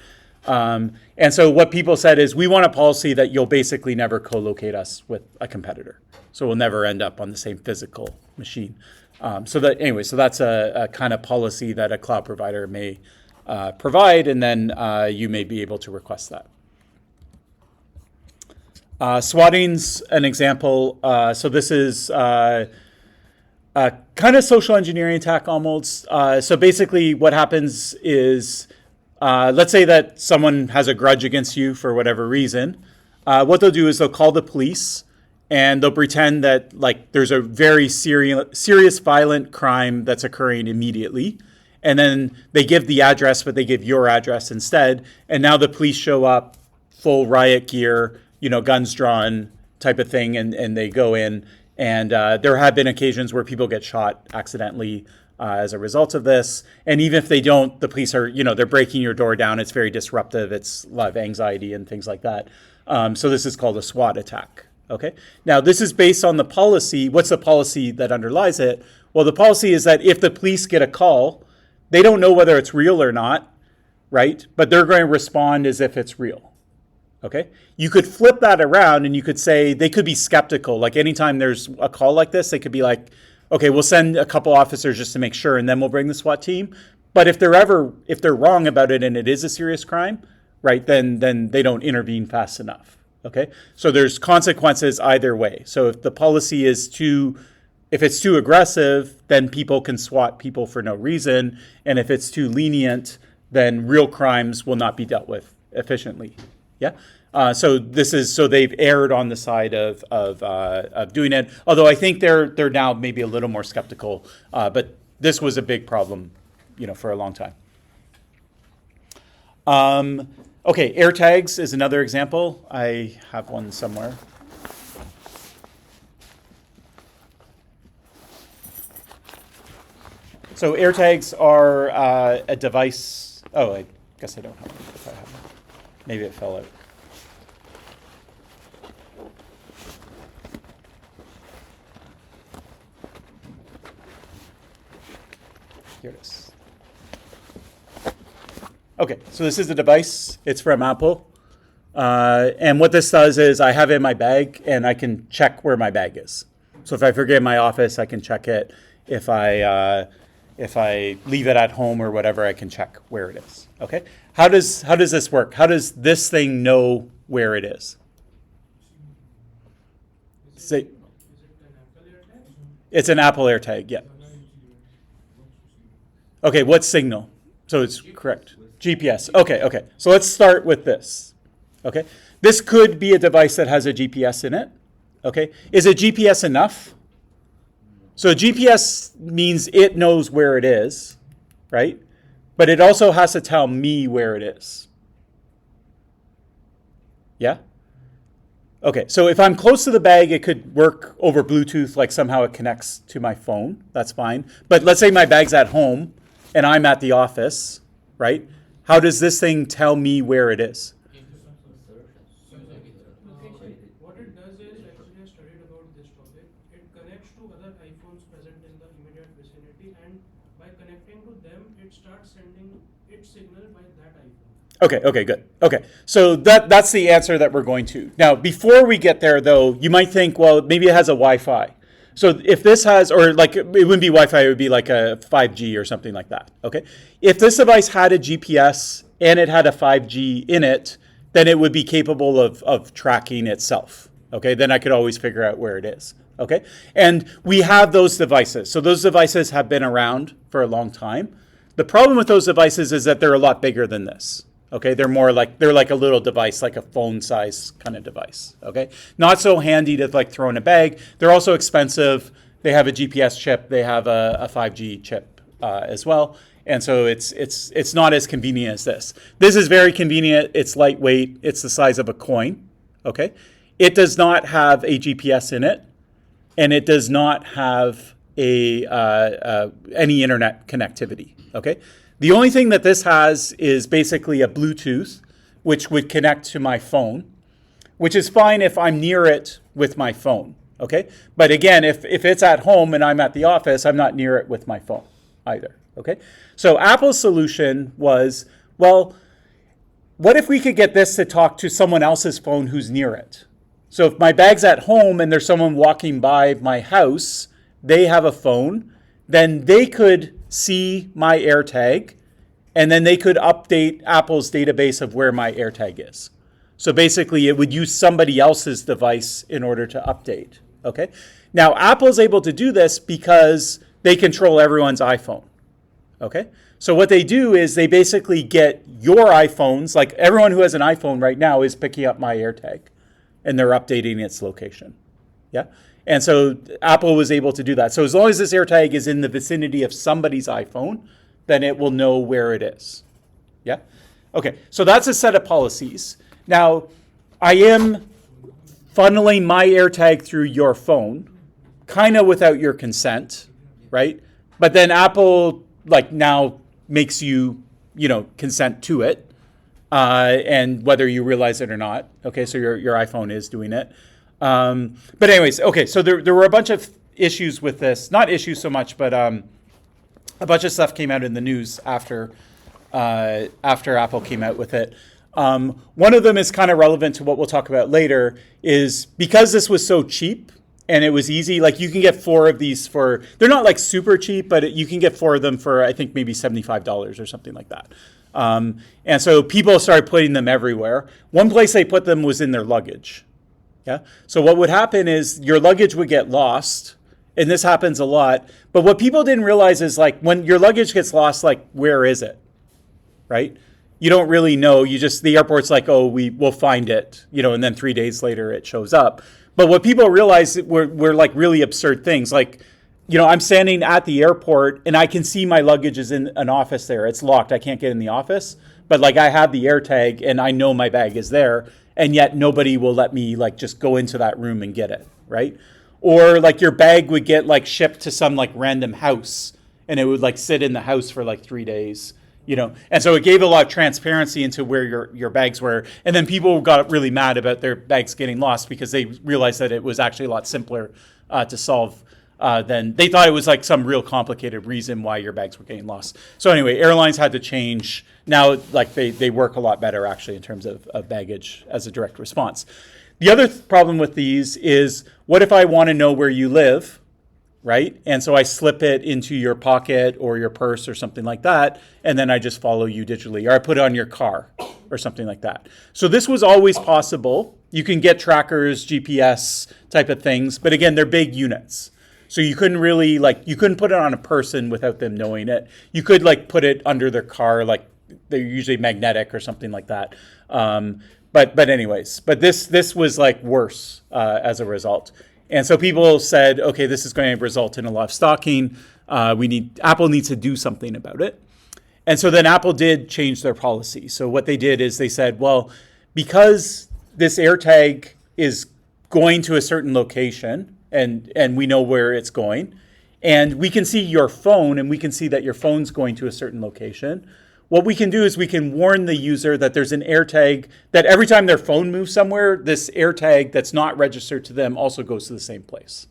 And so what people said is, we want a policy that you'll basically never co-locate us with a competitor. So we'll never end up on the same physical machine. So that's a kind of policy that a cloud provider may provide, and then you may be able to request that. Swatting's an example. So this is a kind of social engineering attack almost. So basically what happens is, let's say that someone has a grudge against you for whatever reason. What they'll do is they'll call the police, and they'll pretend that like there's a very serious violent crime that's occurring immediately. And then they give the address, but they give your address instead. And now the police show up, full riot gear, guns drawn type of thing, and they go in. And there have been occasions where people get shot accidentally as a result of this. And even if they don't, the police are, they're breaking your door down. It's very disruptive. It's a lot of anxiety and things like that. So this is called a SWAT attack. Okay. Now, this is based on the policy. What's the policy that underlies it? Well, the policy is that if the police get a call, they don't know whether it's real or not, right? But they're going to respond as if it's real. Okay. You could flip that around, and you could say they could be skeptical. Like anytime there's a call like this, they could be like, okay, we'll send a couple officers just to make sure, and then we'll bring the SWAT team. But if they're wrong about it and it is a serious crime, right, then they don't intervene fast enough. Okay, so there's consequences either way. So if the policy is if it's too aggressive, then people can SWAT people for no reason, and if it's too lenient, then real crimes will not be dealt with efficiently. Yeah. So they've erred on the side of doing it. Although I think they're now maybe a little more skeptical. But this was a big problem, for a long time. Okay, AirTags is another example. I have one somewhere. So AirTags are a device. Oh, I guess I don't have it if I have it. Maybe it fell out. Here it is. Okay, so this is the device. It's from Apple. And what this does is I have it in my bag, and I can check where my bag is. So if I forget in my office, I can check it. If I leave it at home or whatever, I can check where it is. Okay? How does this work? How does this thing know where it is? It's an Apple AirTag, yeah. Okay, what signal? So it's correct. GPS. Okay. So let's start with this. Okay. This could be a device that has a GPS in it. Okay. Is a GPS enough? So GPS means it knows where it is, right? But it also has to tell me where it is. Yeah? Okay, so if I'm close to the bag, it could work over Bluetooth, like somehow it connects to my phone. That's fine. But let's say my bag's at home and I'm at the office, right? How does this thing tell me where it is? What it does is, actually I studied about this topic, it connects to other iPhones present in the immediate vicinity, and by connecting to them, it starts sending its signal by that iPhone. Okay, good. Okay, so that's the answer that we're going to. Now, before we get there, though, you might think, well, maybe it has a Wi-Fi. So if this has, or like, it wouldn't be Wi-Fi, it would be like a 5G or something like that, okay? If this device had a GPS and it had a 5G in it, then it would be capable of tracking itself, okay? Then I could always figure out where it is, okay? And we have those devices. So those devices have been around for a long time. The problem with those devices is that they're a lot bigger than this. Okay, they're like a little device, like a phone size kind of device. Okay, not so handy to like throw in a bag. They're also expensive. They have a GPS chip. They have a 5G chip as well, and so it's not as convenient as this. This is very convenient. It's lightweight. It's the size of a coin. Okay, it does not have a GPS in it, and it does not have any internet connectivity. Okay. The only thing that this has is basically a Bluetooth, which would connect to my phone, which is fine if I'm near it with my phone, okay? But again, if it's at home and I'm at the office, I'm not near it with my phone either, okay? So Apple's solution was, well, what if we could get this to talk to someone else's phone who's near it? So if my bag's at home and there's someone walking by my house, they have a phone, then they could see my AirTag, and then they could update Apple's database of where my AirTag is. So basically, it would use somebody else's device in order to update, okay? Now, Apple's able to do this because they control everyone's iPhone, okay? So what they do is they basically get your iPhones, like everyone who has an iPhone right now is picking up my AirTag, and they're updating its location, yeah? And so Apple was able to do that. So as long as this AirTag is in the vicinity of somebody's iPhone, then it will know where it is. Yeah? Okay, so that's a set of policies. Now, I am funneling my AirTag through your phone, kind of without your consent, right? But then Apple, like, now makes you, consent to it, and whether you realize it or not. Okay, so your iPhone is doing it. But anyways, okay, so there were a bunch of issues with this. Not issues so much, but a bunch of stuff came out in the news after Apple came out with it. One of them is kind of relevant to what we'll talk about later, is because this was so cheap and it was easy, like you can get 4 of these for, they're not like super cheap, but you can get 4 of them for, I think, maybe $75 or something like that. And so people started putting them everywhere. One place they put them was in their luggage. Yeah. So what would happen is your luggage would get lost, and this happens a lot. But what people didn't realize is, like, when your luggage gets lost, like, where is it? Right? You don't really know. The airport's like, oh, we'll find it, and then 3 days later it shows up. But what people realize were like really absurd things. Like, I'm standing at the airport and I can see my luggage is in an office there. It's locked. I can't get in the office. But like I have the AirTag and I know my bag is there. And yet nobody will let me like just go into that room and get it, right? Or like your bag would get like shipped to some like random house and it would like sit in the house for like 3 days, And so it gave a lot of transparency into where your bags were. And then people got really mad about their bags getting lost because they realized that it was actually a lot simpler to solve than they thought. It was like some real complicated reason why your bags were getting lost. So anyway, airlines had to change. Now, like they work a lot better actually in terms of baggage as a direct response. The other problem with these is, what if I want to know where you live, right? And so I slip it into your pocket or your purse or something like that, and then I just follow you digitally, or I put it on your car or something like that. So this was always possible. You can get trackers, GPS type of things, but again, they're big units. So you couldn't really you couldn't put it on a person without them knowing it. You could like put it under their car, like they're usually magnetic or something like that. But anyways, this was like worse as a result. And so people said, okay, this is going to result in a lot of stalking. Apple needs to do something about it. And so then Apple did change their policy. So what they did is they said, well, because this AirTag is going to a certain location, and we know where it's going, and we can see your phone, and we can see that your phone's going to a certain location, what we can do is we can warn the user that there's an AirTag, that every time their phone moves somewhere, this AirTag that's not registered to them also goes to the same place.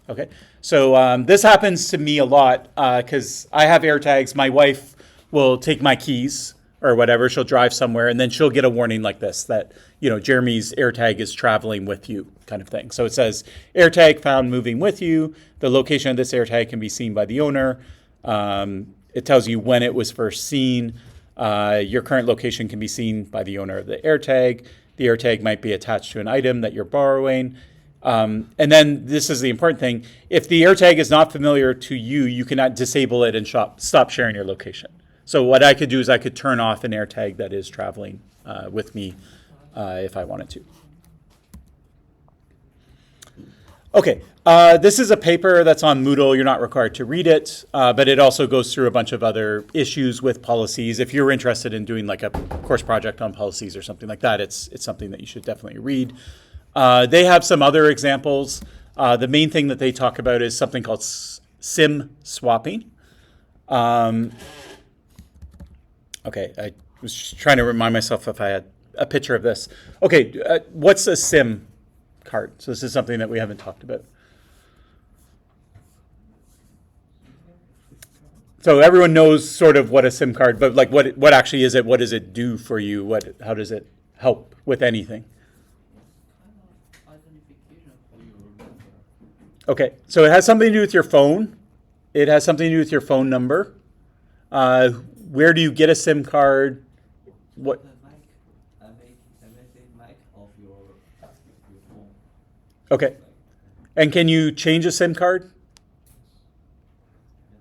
Okay, so this happens to me a lot because I have AirTags. My wife will take my keys or whatever. She'll drive somewhere, and then she'll get a warning like this that, Jeremy's AirTag is traveling with you, kind of thing. So it says, AirTag found moving with you. The location of this AirTag can be seen by the owner. It tells you when it was first seen. Your current location can be seen by the owner of the AirTag. The AirTag might be attached to an item that you're borrowing. And then this is the important thing. If the AirTag is not familiar to you, you cannot disable it and stop sharing your location. So what I could do is I could turn off an AirTag that is traveling with me if I wanted to. Okay, this is a paper that's on Moodle. You're not required to read it, but it also goes through a bunch of other issues with policies. If you're interested in doing like a course project on policies or something like that, it's something that you should definitely read. They have some other examples. The main thing that they talk about is something called SIM swapping. Okay, I was just trying to remind myself if I had a picture of this. Okay, what's a SIM card? So this is something that we haven't talked about. So everyone knows sort of what a SIM card, but like what actually is it? What does it do for you? How does it help with anything? Okay, so it has something to do with your phone. It has something to do with your phone number. Where do you get a SIM card? What? Okay, and can you change a SIM card?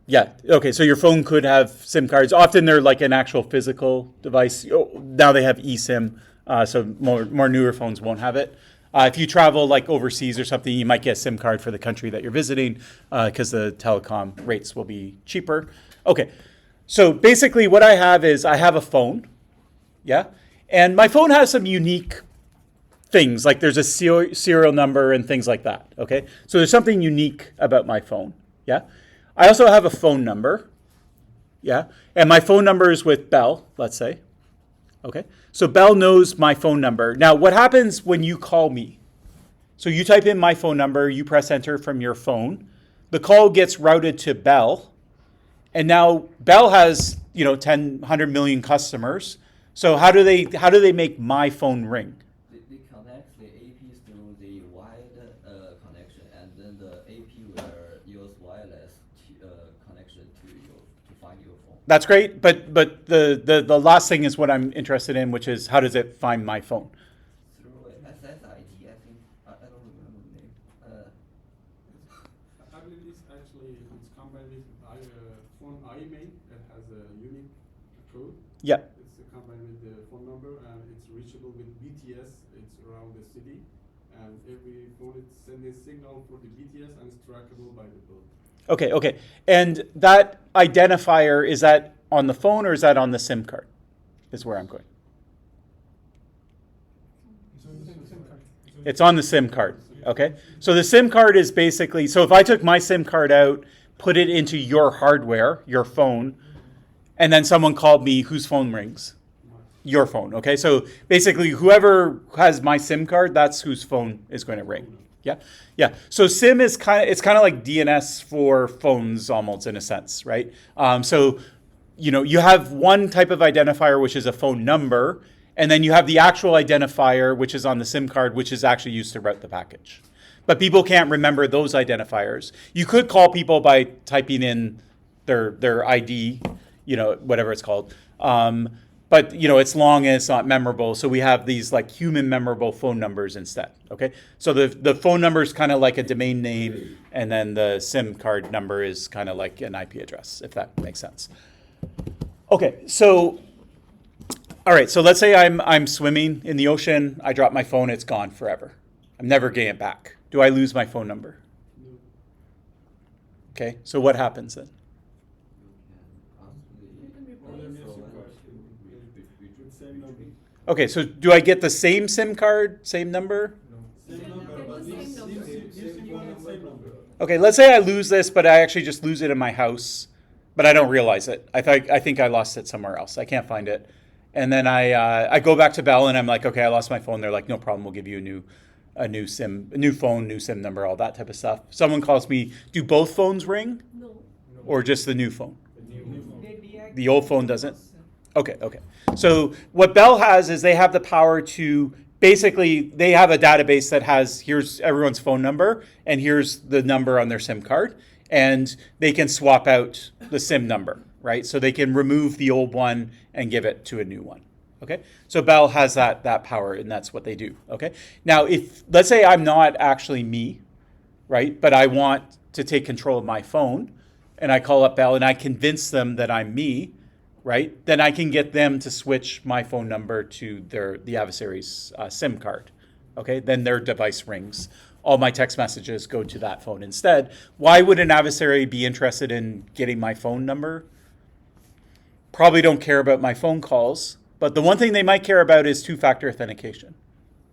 Yeah. Okay, so your phone could have SIM cards. Often they're like an actual physical device. Now they have eSIM, so more newer phones won't have it. If you travel like overseas or something, you might get a SIM card for the country that you're visiting because the telecom rates will be cheaper. Okay, so basically what I have is I have a phone, yeah? And my phone has some unique things, like there's a serial number and things like that, okay? So there's something unique about my phone, yeah? I also have a phone number, yeah? And my phone number is with Bell, let's say, okay? So Bell knows my phone number. Now, what happens when you call me? So you type in my phone number, you press enter from your phone. The call gets routed to Bell. And now Bell has, 10, 100 million customers. So how do they make my phone ring? They connect the APs through the wired connection, and then the AP will use wireless connection to find your phone. That's great, but the last thing is what I'm interested in, which is how does it find my phone? Through SSID, I think. I don't remember the name. I believe it's combined with phone IMEI that has a unique code. Yeah. It's combined with the phone number, and it's reachable with BTS. It's around the city, and every phone is sending a signal for the BTS, and it's trackable by the phone. Okay. And that identifier, is that on the phone or is that on the SIM card? Is where I'm going. It's on the SIM card. Okay. So the SIM card is basically, so if I took my SIM card out, put it into your hardware, your phone, and then someone called me, whose phone rings? Your phone. Okay. So basically whoever has my SIM card, that's whose phone is going to ring. Yeah. So SIM is kind of like DNS for phones, almost in a sense, right? So you have one type of identifier, which is a phone number, and then you have the actual identifier, which is on the SIM card, which is actually used to route the package. But people can't remember those identifiers. You could call people by typing in their ID, whatever it's called. But it's long and it's not memorable, so we have these like human memorable phone numbers instead. Okay, so the phone number is kind of like a domain name, and then the SIM card number is kind of like an IP address, if that makes sense. Okay, so all right, so let's say I'm swimming in the ocean. I drop my phone; it's gone forever. I'm never getting it back. Do I lose my phone number? No. Okay, so what happens then? Okay, so do I get the same SIM card, same number? Same number, but same number. Okay, let's say I lose this, but I actually just lose it in my house, but I don't realize it. I think I lost it somewhere else. I can't find it. And then I go back to Bell and I'm like, okay, I lost my phone. They're like, no problem, we'll give you a new phone, new SIM number, all that type of stuff. Someone calls me, do both phones ring? No. Or just the new phone? The new phone. They deactivate The old phone doesn't? Okay, okay. So what Bell has is they have the power to basically, they have a database that has, here's everyone's phone number, and here's the number on their SIM card, and they can swap out the SIM number, right? So they can remove the old one and give it to a new one. Okay, so Bell has that power, and that's what they do. Okay, now if let's say I'm not actually me, right, but I want to take control of my phone, and I call up Bell and I convince them that I'm me, right? Then I can get them to switch my phone number to the adversary's SIM card. Okay, then their device rings. All my text messages go to that phone instead. Why would an adversary be interested in getting my phone number? Probably don't care about my phone calls. But the one thing they might care about is two-factor authentication,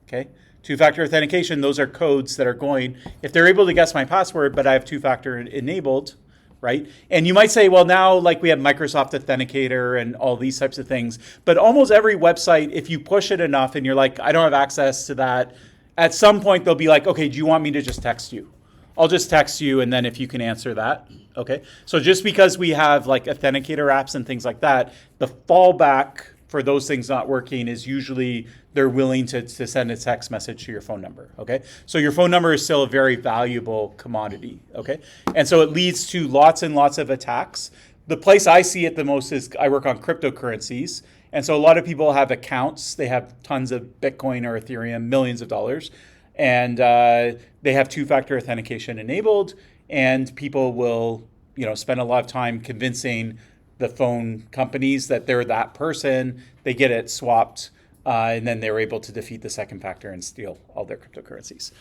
okay? Two-factor authentication, those are codes that are going, if they're able to guess my password, but I have two-factor enabled, right? And you might say, well, now like we have Microsoft Authenticator and all these types of things, but almost every website, if you push it enough and you're like, I don't have access to that, at some point they'll be like, okay, do you want me to just text you? I'll just text you, and then if you can answer that, okay? So just because we have like Authenticator apps and things like that, the fallback for those things not working is usually they're willing to send a text message to your phone number, okay? So your phone number is still a very valuable commodity, okay? And so it leads to lots and lots of attacks. The place I see it the most is I work on cryptocurrencies. And so a lot of people have accounts. They have tons of Bitcoin or Ethereum, millions of dollars. And they have two-factor authentication enabled. And people will, spend a lot of time convincing the phone companies that they're that person. They get it swapped, and then they're able to defeat the second factor and steal all their cryptocurrencies.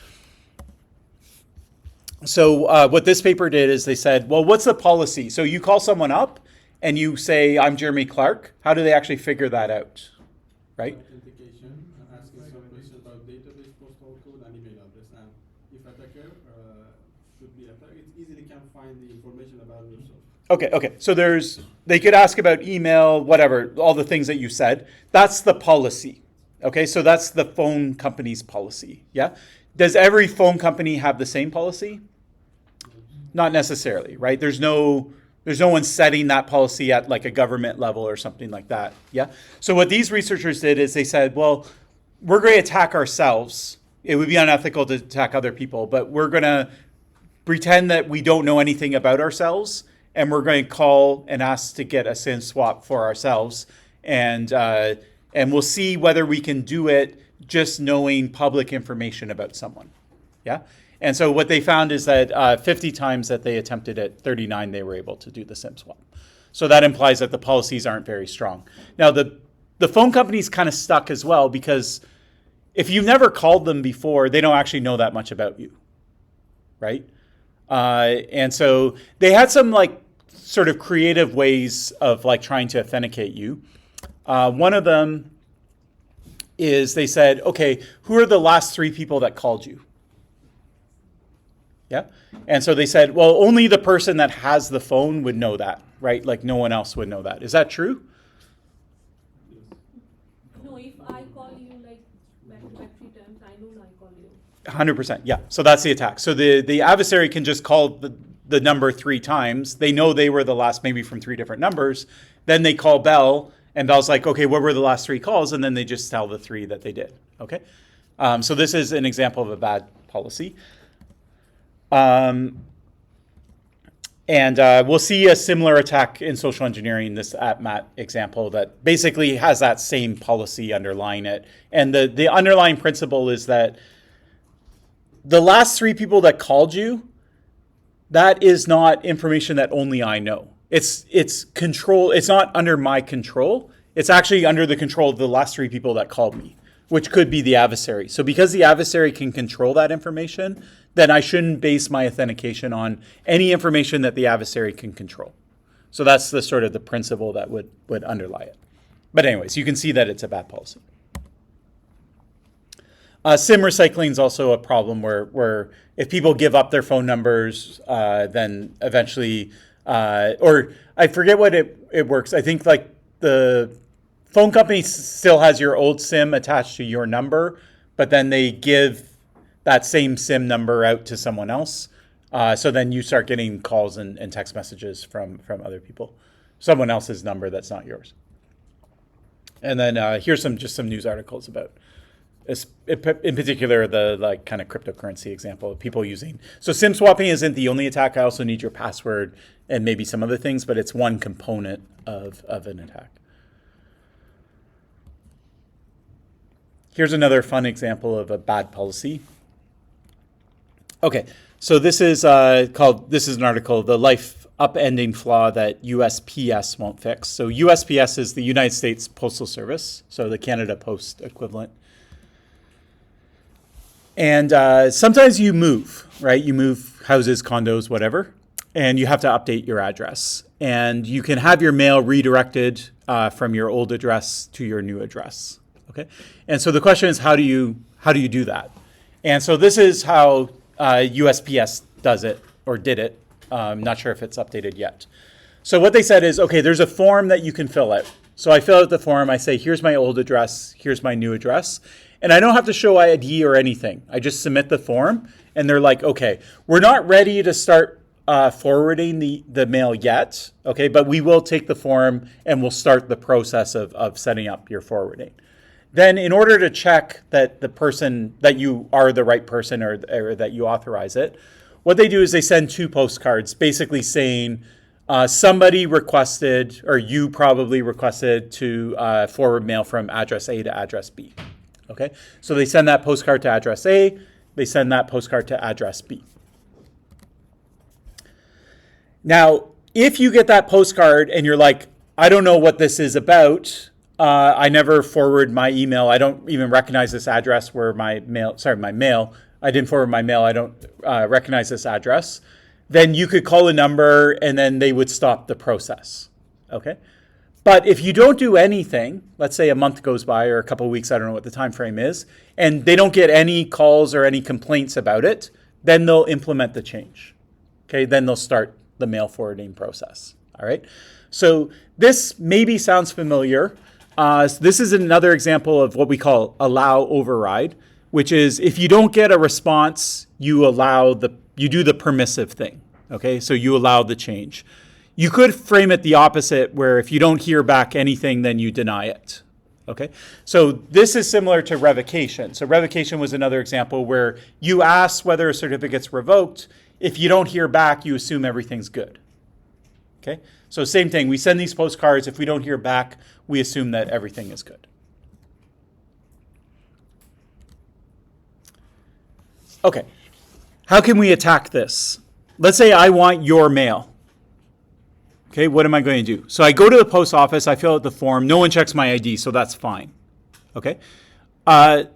So what this paper did is they said, well, what's the policy? So you call someone up and you say, I'm Jeremy Clark. How do they actually figure that out, right? Authentication, asking some questions about database, postal code, and email address. And if attacker should be attacked, it easily can find the information about yourself. Okay. So they could ask about email, whatever, all the things that you said. That's the policy. Okay, so that's the phone company's policy. Yeah. Does every phone company have the same policy? Not necessarily, right? There's no one setting that policy at like a government level or something like that. Yeah. So what these researchers did is they said, well, we're going to attack ourselves. It would be unethical to attack other people, but we're going to pretend that we don't know anything about ourselves, and we're going to call and ask to get a SIM swap for ourselves, and we'll see whether we can do it just knowing public information about someone. Yeah. And so what they found is that 50 times that they attempted it, 39 they were able to do the SIM swap. So that implies that the policies aren't very strong. Now the phone company's kind of stuck as well, because if you've never called them before, they don't actually know that much about you, right? And so they had some like sort of creative ways of like trying to authenticate you. One of them is they said, okay, who are the last 3 people that called you? Yeah. And so they said, well, only the person that has the phone would know that, right? Like no one else would know that. Is that true? No, if I call you like back to back 3 times, I know I call you. 100%. Yeah. So that's the attack. So the adversary can just call the number 3 times. They know they were the last, maybe from 3 different numbers. Then they call Bell, and Bell's like, okay, what were the last 3 calls? And then they just tell the 3 that they did. Okay. So this is an example of a bad policy. And we'll see a similar attack in social engineering, this AppMat example that basically has that same policy underlying it. And the underlying principle is that the last 3 people that called you, that is not information that only I know. It's control. It's not under my control. It's actually under the control of the last 3 people that called me, which could be the adversary. So because the adversary can control that information, then I shouldn't base my authentication on any information that the adversary can control. So that's the sort of the principle that would underlie it. But anyways, you can see that it's a bad policy. SIM recycling is also a problem where if people give up their phone numbers, then eventually, or I forget what it works. I think like the phone company still has your old SIM attached to your number, but then they give that same SIM number out to someone else. So then you start getting calls and text messages from other people, someone else's number that's not yours. And then here's just some news articles about, in particular, the like kind of cryptocurrency example of people using. So SIM swapping isn't the only attack. I also need your password and maybe some other things, but it's one component of an attack. Here's another fun example of a bad policy. Okay, so this is an article, The Life Upending Flaw That USPS Won't Fix. So USPS is the United States Postal Service, so the Canada Post equivalent. And sometimes you move, right? You move houses, condos, whatever, and you have to update your address. And you can have your mail redirected from your old address to your new address, okay? And so the question is, how do you do that? And so this is how USPS does it, or did it. I'm not sure if it's updated yet. So what they said is, okay, there's a form that you can fill out. So I fill out the form, I say, here's my old address, here's my new address. And I don't have to show ID or anything. I just submit the form, and they're like, okay, we're not ready to start forwarding the mail yet, okay, but we will take the form and we'll start the process of setting up your forwarding. Then in order to check that that you are the right person or that you authorize it, what they do is they send 2 postcards basically saying somebody requested, or you probably requested, to forward mail from address A to address B. Okay, so they send that postcard to address A, they send that postcard to address B. Now, if you get that postcard and you're like, I don't know what this is about, I never forward my email, I don't even recognize this address where I didn't forward my mail, I don't recognize this address, then you could call a number and then they would stop the process, okay? But if you don't do anything, let's say a month goes by or a couple of weeks, I don't know what the time frame is, and they don't get any calls or any complaints about it, then they'll implement the change. Okay, then they'll start the mail forwarding process. All right. So this maybe sounds familiar. This is another example of what we call allow override, which is if you don't get a response, you do the permissive thing. Okay, so you allow the change. You could frame it the opposite, where if you don't hear back anything, then you deny it. Okay, so this is similar to revocation. So revocation was another example where you ask whether a certificate's revoked. If you don't hear back, you assume everything's good. Okay, so same thing. We send these postcards. If we don't hear back, we assume that everything is good. Okay, how can we attack this? Let's say I want your mail. Okay, what am I going to do? So I go to the post office, I fill out the form, no one checks my ID, so that's fine. Okay,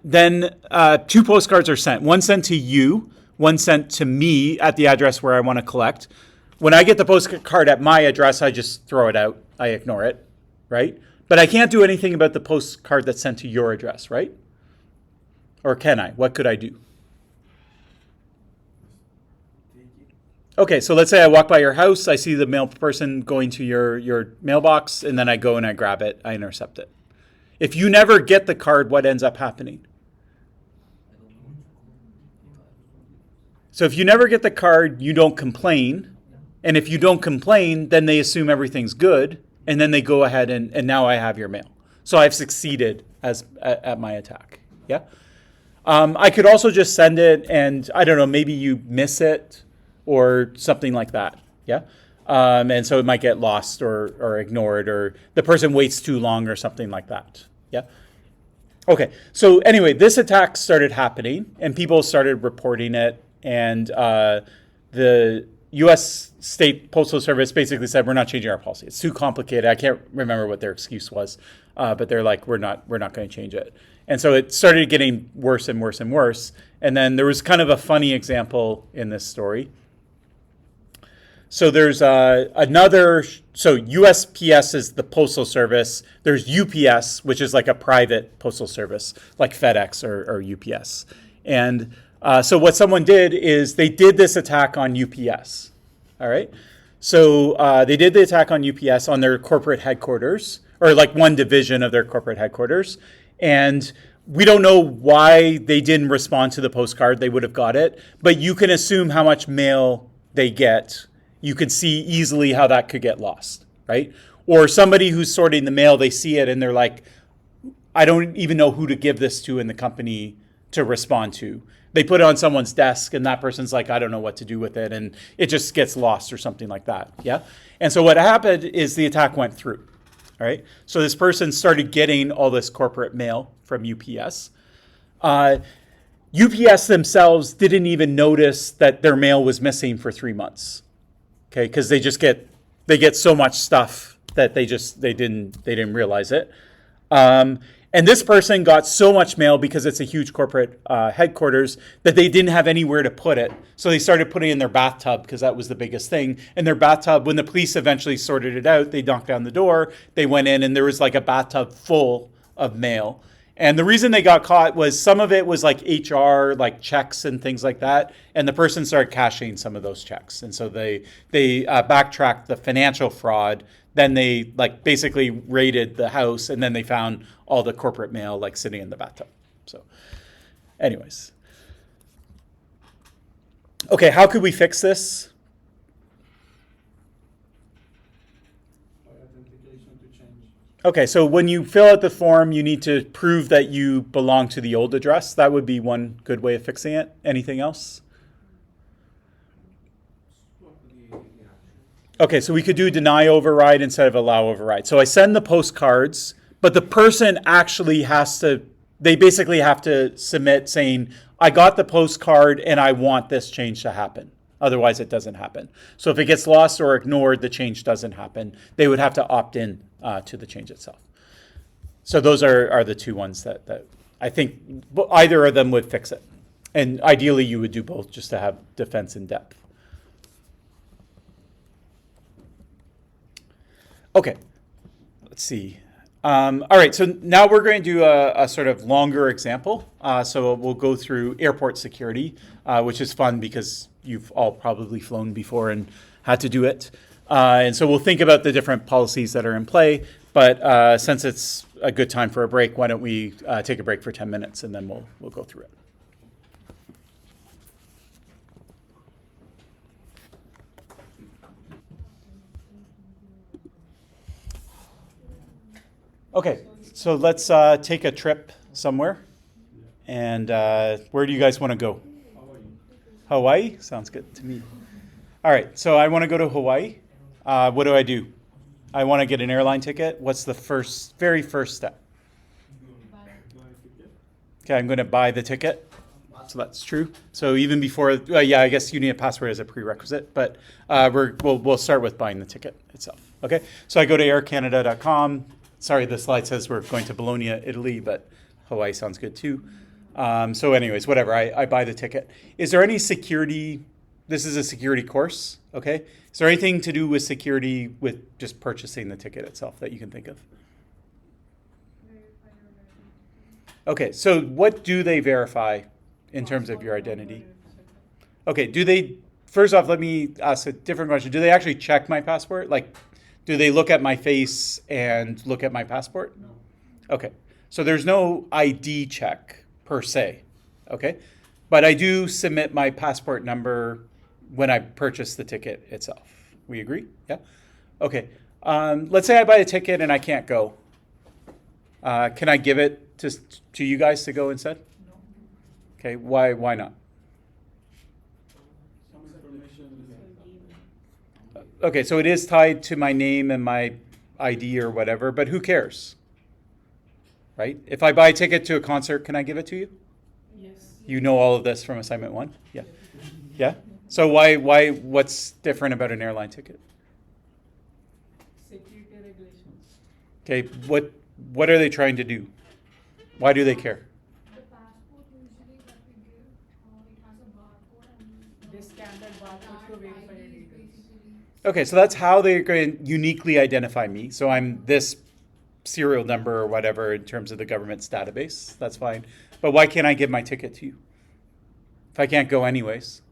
then 2 postcards are sent. One sent to you, one sent to me at the address where I want to collect. When I get the postcard at my address, I just throw it out. I ignore it, right? But I can't do anything about the postcard that's sent to your address, right? Or can I? What could I do? Okay, so let's say I walk by your house, I see the mail person going to your mailbox, and then I go and I grab it, I intercept it. If you never get the card, what ends up happening? So if you never get the card, you don't complain. And if you don't complain, then they assume everything's good, and then they go ahead and now I have your mail. So I've succeeded at my attack. Yeah. I could also just send it, and I don't know, maybe you miss it or something like that. Yeah. And so it might get lost or ignored, or the person waits too long or something like that. Yeah. Okay. So anyway, this attack started happening, and people started reporting it, and the U.S. State Postal Service basically said, we're not changing our policy. It's too complicated. I can't remember what their excuse was, but they're like, we're not going to change it. And so it started getting worse and worse and worse. And then there was kind of a funny example in this story. So there's so USPS is the postal service. There's UPS, which is like a private postal service, like FedEx or UPS. And so what someone did is they did this attack on UPS. All right. So they did the attack on UPS on their corporate headquarters, or like one division of their corporate headquarters. And we don't know why they didn't respond to the postcard. They would have got it. But you can assume how much mail they get. You could see easily how that could get lost, right? Or somebody who's sorting the mail, they see it and they're like, I don't even know who to give this to in the company to respond to. They put it on someone's desk and that person's like, I don't know what to do with it. And it just gets lost or something like that. Yeah. And so what happened is the attack went through. All right. So this person started getting all this corporate mail from UPS. UPS themselves didn't even notice that their mail was missing for 3 months. Okay. Because they get so much stuff that they didn't realize it. And this person got so much mail because it's a huge corporate headquarters that they didn't have anywhere to put it. So they started putting it in their bathtub because that was the biggest thing. And their bathtub, when the police eventually sorted it out, they knocked down the door, they went in, and there was like a bathtub full of mail. And the reason they got caught was some of it was like HR, like checks and things like that. And the person started cashing some of those checks. And so they backtracked the financial fraud. Then they like basically raided the house, and then they found all the corporate mail like sitting in the bathtub. So anyways. Okay, how could we fix this? By authentication to change. Okay, so when you fill out the form, you need to prove that you belong to the old address. That would be one good way of fixing it. Anything else? Okay, so we could do deny override instead of allow override. So I send the postcards, but the person actually they basically have to submit saying, I got the postcard and I want this change to happen. Otherwise, it doesn't happen. So if it gets lost or ignored, the change doesn't happen. They would have to opt in to the change itself. So those are the two ones that I think either of them would fix it. And ideally, you would do both just to have defense in depth. Okay, let's see. All right, so now we're going to do a sort of longer example. So we'll go through airport security, which is fun because you've all probably flown before and had to do it. And so we'll think about the different policies that are in play. But since it's a good time for a break, why don't we take a break for 10 minutes and then we'll go through it. Okay, so let's take a trip somewhere. And where do you guys want to go? Hawaii? Sounds good to me. All right, so I want to go to Hawaii. What do? I want to get an airline ticket. What's the very first step? Okay, I'm going to buy the ticket. So that's true. So even before, yeah, I guess you need a passport as a prerequisite, but we'll start with buying the ticket itself. Okay, so I go to aircanada.com. Sorry, the slide says we're going to Bologna, Italy, but Hawaii sounds good too. So anyways, whatever, I buy the ticket. Is there any security? This is a security course, okay? Is there anything to do with security with just purchasing the ticket itself that you can think of? Okay, so what do they verify in terms of your identity? Okay, first off, let me ask a different question. Do they actually check my passport? Like, do they look at my face and look at my passport? No. Okay, so there's no ID check per se, okay? But I do submit my passport number when I purchase the ticket itself. We agree? Yeah? Okay, let's say I buy a ticket and I can't go. Can I give it to you guys to go instead? No. Okay, why not? Some information is Okay, so it is tied to my name and my ID or whatever, but who cares? Right? If I buy a ticket to a concert, can I give it to you? Yes. You know all of this from assignment 1? Yeah. Yeah? So what's different about an airline ticket? Security regulations. Okay, what are they trying to do? Why do they care? The passport usually that we give, it has a barcode and. They scan that barcode to verify your details. Basically. Okay, so that's how they're going to uniquely identify me. So I'm this serial number or whatever in terms of the government's database. That's fine. But why can't I give my ticket to you? If I can't go anyways.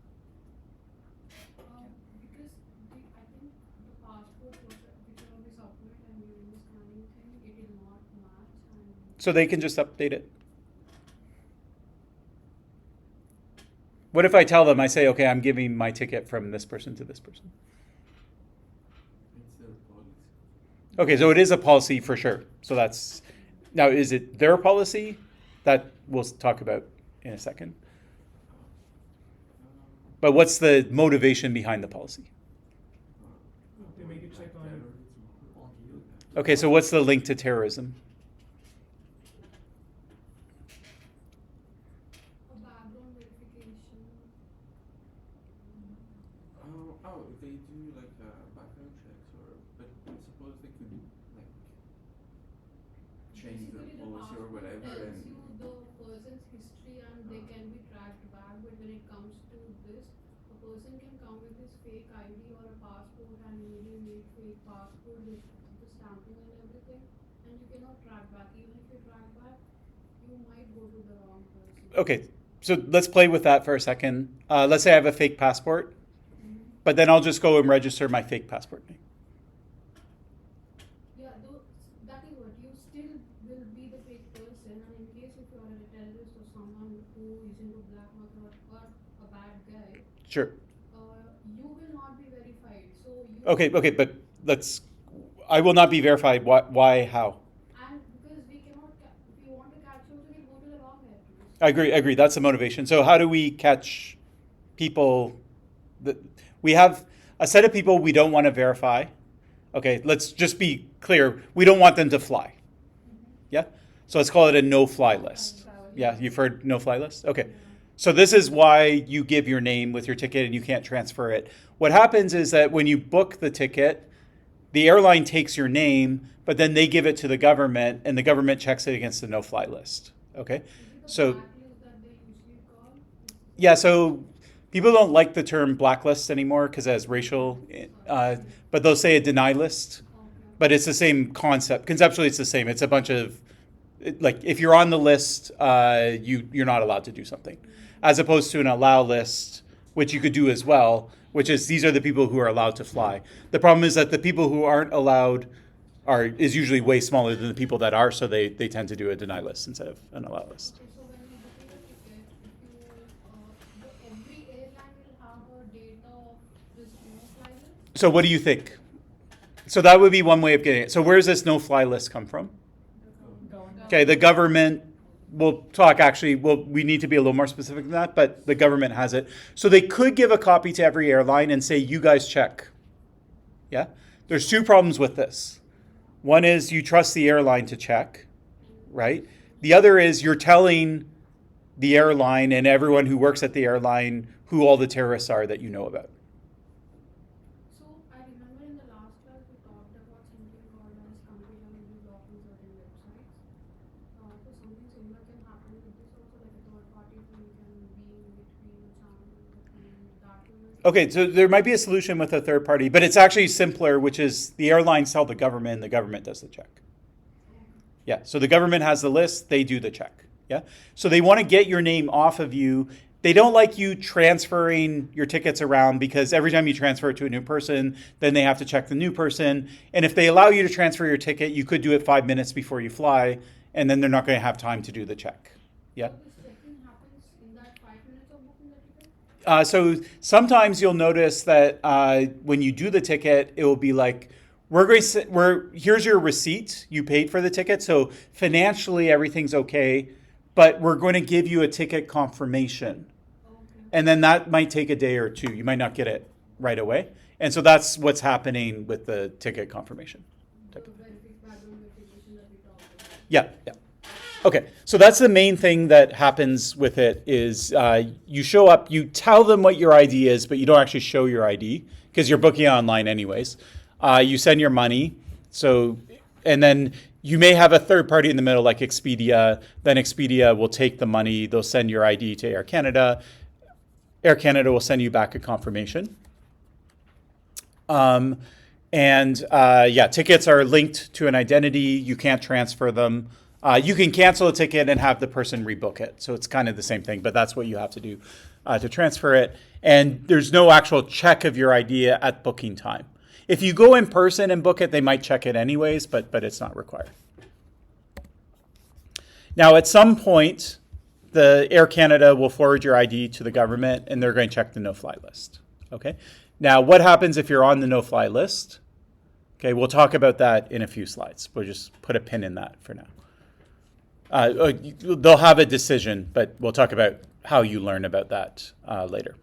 Because I think the passport whichever we submit and we use scanning thing, it will not match and. So they can just update it. What if I tell them, I say, okay, I'm giving my ticket from this person to this person? it's a policy. Okay, so it is a policy for sure. So that's Now, is it their policy? That we'll talk about in a second. But what's the motivation behind the policy? They make a check on Okay, so what's the link to terrorism? a background verification. They do like background checks, but I suppose they could like change the Basically, policy or passport whatever tells and. you the person's history and they can be tracked back. But when it comes to this, a person can come with his fake ID or a passport and maybe make fake passport with the stamping and everything, and you cannot track back. Even if you track back, you might go to the wrong person. Okay, so let's play with that for a second. Let's say I have a fake passport, but then I'll just go and register my fake passport name. Yeah, though, that is what you still will be the fake person, and in case if you are a terrorist or someone who is into black market or a bad guy, Sure. you will not be verified. So you Okay, but I will not be verified. Why, how? and because we cannot if we want to catch you, we go to the wrong address. I agree. That's the motivation. So how do we catch people that we have a set of people we don't want to verify? Okay, let's just be clear. We don't want them to fly. Yeah? So let's call it a no-fly list. Yeah, you've heard no-fly list? Okay. So this is why you give your name with your ticket and you can't transfer it. What happens is that when you book the ticket, the airline takes your name, but then they give it to the government and the government checks it against the no-fly list. Okay? Is it the So blacklist that they usually call? yeah, so people don't like the term blacklist anymore because it has racial, but they'll say a deny list. Okay. But it's the same concept. Conceptually, it's the same. It's a bunch of, like, if you're on the list, you're not allowed to do something, as opposed to an allow list, which you could do as well, which is these are the people who are allowed to fly. The problem is that the people who aren't allowed is usually way smaller than the people that are, so they tend to do a deny list instead of an allow list. Okay, so when you book a ticket, if you every airline will have a data of this no-fly list. So what do you think? So that would be one way of getting it. So where does this no-fly list come from? Okay, the government, we'll talk actually, we need to be a little more specific than that, but the government has it. So they could give a copy to every airline and say, you guys check. Yeah? There's two problems with this. One is you trust the airline to check, right? The other is you're telling the airline and everyone who works at the airline who all the terrorists are that you know about. So I remember in the last class we talked about something called as computer will be blocking certain websites. So something similar can happen with this also, like a third party thing can be in between the channel and that will. Okay, so there might be a solution with a third party, but it's actually simpler, which is the airlines tell the government and the government does the check. Yeah, so the government has the list, they do the check. Yeah, so they want to get your name off of you. They don't like you transferring your tickets around because every time you transfer it to a new person, then they have to check the new person. And if they allow you to transfer your ticket, you could do it 5 minutes before you fly, and then they're not going to have time to do the check. Yeah. So this checking happens in that 5 minutes of booking the ticket? So sometimes you'll notice that when you do the ticket, it will be like, here's your receipt. You paid for the ticket, so financially everything's okay, but we're going to give you a ticket confirmation, Okay. and then that might take a day or two. You might not get it right away, and so that's what's happening with the ticket confirmation. The background verification that we talked about. Yeah. Okay, so that's the main thing that happens with it is you show up, you tell them what your ID is, but you don't actually show your ID because you're booking online anyways. You send your money, and then you may have a third party in the middle like Expedia. Then Expedia will take the money, they'll send your ID to Air Canada. Air Canada will send you back a confirmation. Tickets are linked to an identity. You can't transfer them. You can cancel a ticket and have the person rebook it. So it's kind of the same thing, but that's what you have to do to transfer it. And there's no actual check of your ID at booking time. If you go in person and book it, they might check it anyways, but it's not required. Now, at some point, the Air Canada will forward your ID to the government, and they're going to check the no-fly list. Okay. Now, what happens if you're on the no-fly list? Okay, we'll talk about that in a few slides. We'll just put a pin in that for now. They'll have a decision, but we'll talk about how you learn about that later.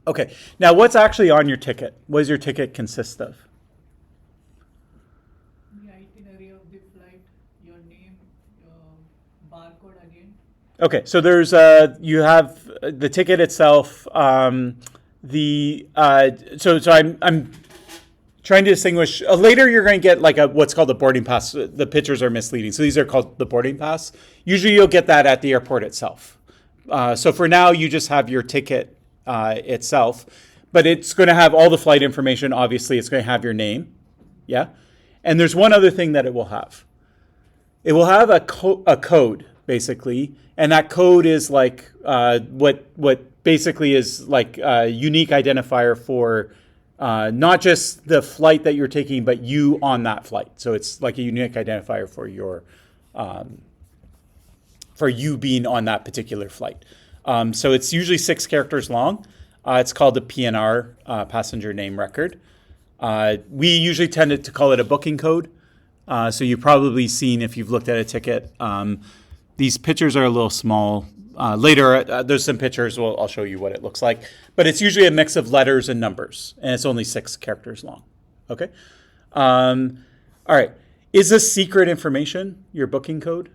Okay, now what's actually on your ticket? What does your ticket consist of? The itinerary of the flight, your name, your barcode again. Okay, so there's you have the ticket itself. So I'm trying to distinguish. Later, you're going to get like what's called a boarding pass. The pictures are misleading, so these are called the boarding pass. Usually, you'll get that at the airport itself. So for now, you just have your ticket itself, but it's going to have all the flight information. Obviously, it's going to have your name, yeah. And there's one other thing that it will have. It will have a code basically, and that code is like what basically is like a unique identifier for not just the flight that you're taking, but you on that flight. So it's like a unique identifier for your for you being on that particular flight. So it's usually 6 characters long. It's called the PNR, passenger name record. We usually tend to call it a booking code. So you've probably seen, if you've looked at a ticket, these pictures are a little small. Later, there's some pictures. I'll show you what it looks like. But it's usually a mix of letters and numbers, and it's only 6 characters long. Okay? All right. Is this secret information, your booking code?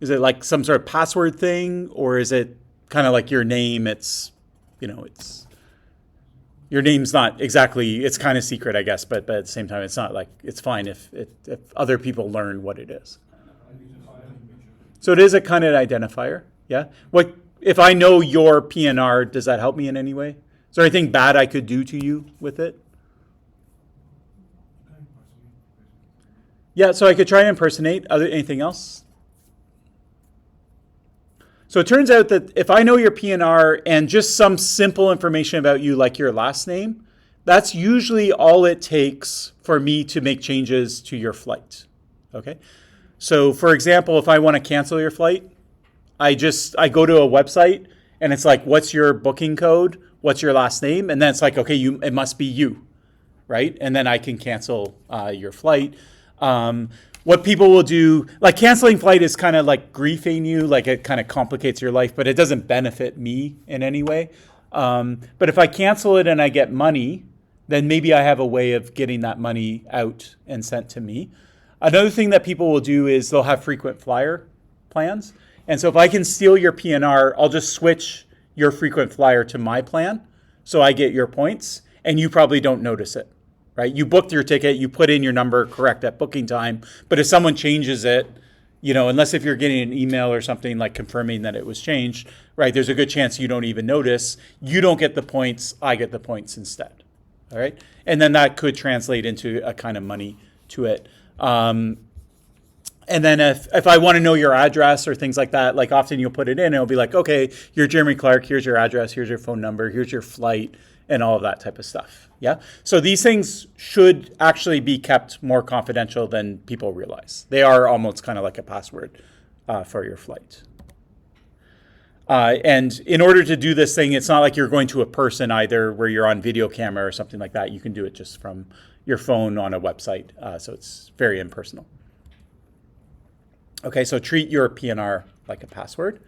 Is it like some sort of password thing, or is it kind of like your name? It's, it's your name's not exactly. It's kind of secret, I guess, but at the same time, it's not like it's fine if other people learn what it is. So it is a kind of identifier, yeah. What if I know your PNR? Does that help me in any way? Is there anything bad I could do to you with it? Yeah, so I could try and impersonate. Anything else? So it turns out that if I know your PNR and just some simple information about you, like your last name, that's usually all it takes for me to make changes to your flight. Okay? So for example, if I want to cancel your flight, I go to a website and it's like, what's your booking code? What's your last name? And then it's like, okay, it must be you, right? And then I can cancel your flight. What people will do, like canceling flight is kind of like griefing you, like it kind of complicates your life, but it doesn't benefit me in any way. But if I cancel it and I get money, then maybe I have a way of getting that money out and sent to me. Another thing that people will do is they'll have frequent flyer plans. And so if I can steal your PNR, I'll just switch your frequent flyer to my plan. So I get your points and you probably don't notice it. Right? You booked your ticket, you put in your number correct at booking time, but if someone changes it, unless if you're getting an email or something like confirming that it was changed, right, there's a good chance you don't even notice. You don't get the points, I get the points instead. All right? And then that could translate into a kind of money to it. And then if I want to know your address or things like that, like often you'll put it in and it'll be like, okay, you're Jeremy Clark, here's your address, here's your phone number, here's your flight, and all of that type of stuff. Yeah. So these things should actually be kept more confidential than people realize. They are almost kind of like a password for your flight. And in order to do this thing, it's not like you're going to a person either where you're on video camera or something like that. You can do it just from your phone on a website. So it's very impersonal. Okay, so treat your PNR like a password.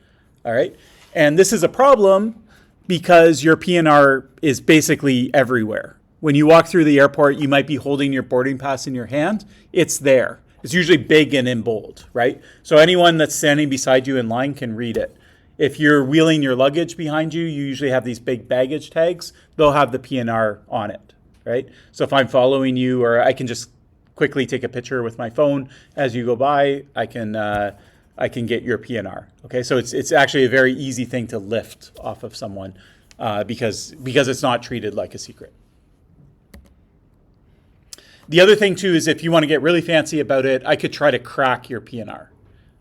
All right. And this is a problem because your PNR is basically everywhere. When you walk through the airport, you might be holding your boarding pass in your hand. It's there. It's usually big and in bold, right? So anyone that's standing beside you in line can read it. If you're wheeling your luggage behind you, you usually have these big baggage tags. They'll have the PNR on it, right? So if I'm following you, or I can just quickly take a picture with my phone as you go by, I can get your PNR. Okay, so it's actually a very easy thing to lift off of someone because it's not treated like a secret. The other thing too is if you want to get really fancy about it, I could try to crack your PNR.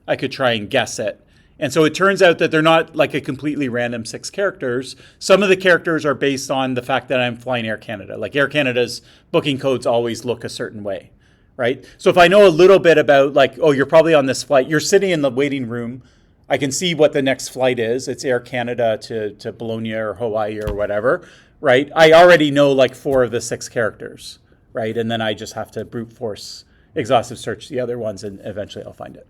I could try and guess it. And so it turns out that they're not like a completely random 6 characters. Some of the characters are based on the fact that I'm flying Air Canada. Like Air Canada's booking codes always look a certain way. Right? So if I know a little bit about like, oh, you're probably on this flight, you're sitting in the waiting room, I can see what the next flight is. It's Air Canada to Bologna or Hawaii or whatever, right? I already know like 4 of the 6 characters, right? And then I just have to brute force exhaustive search the other ones, and eventually I'll find it.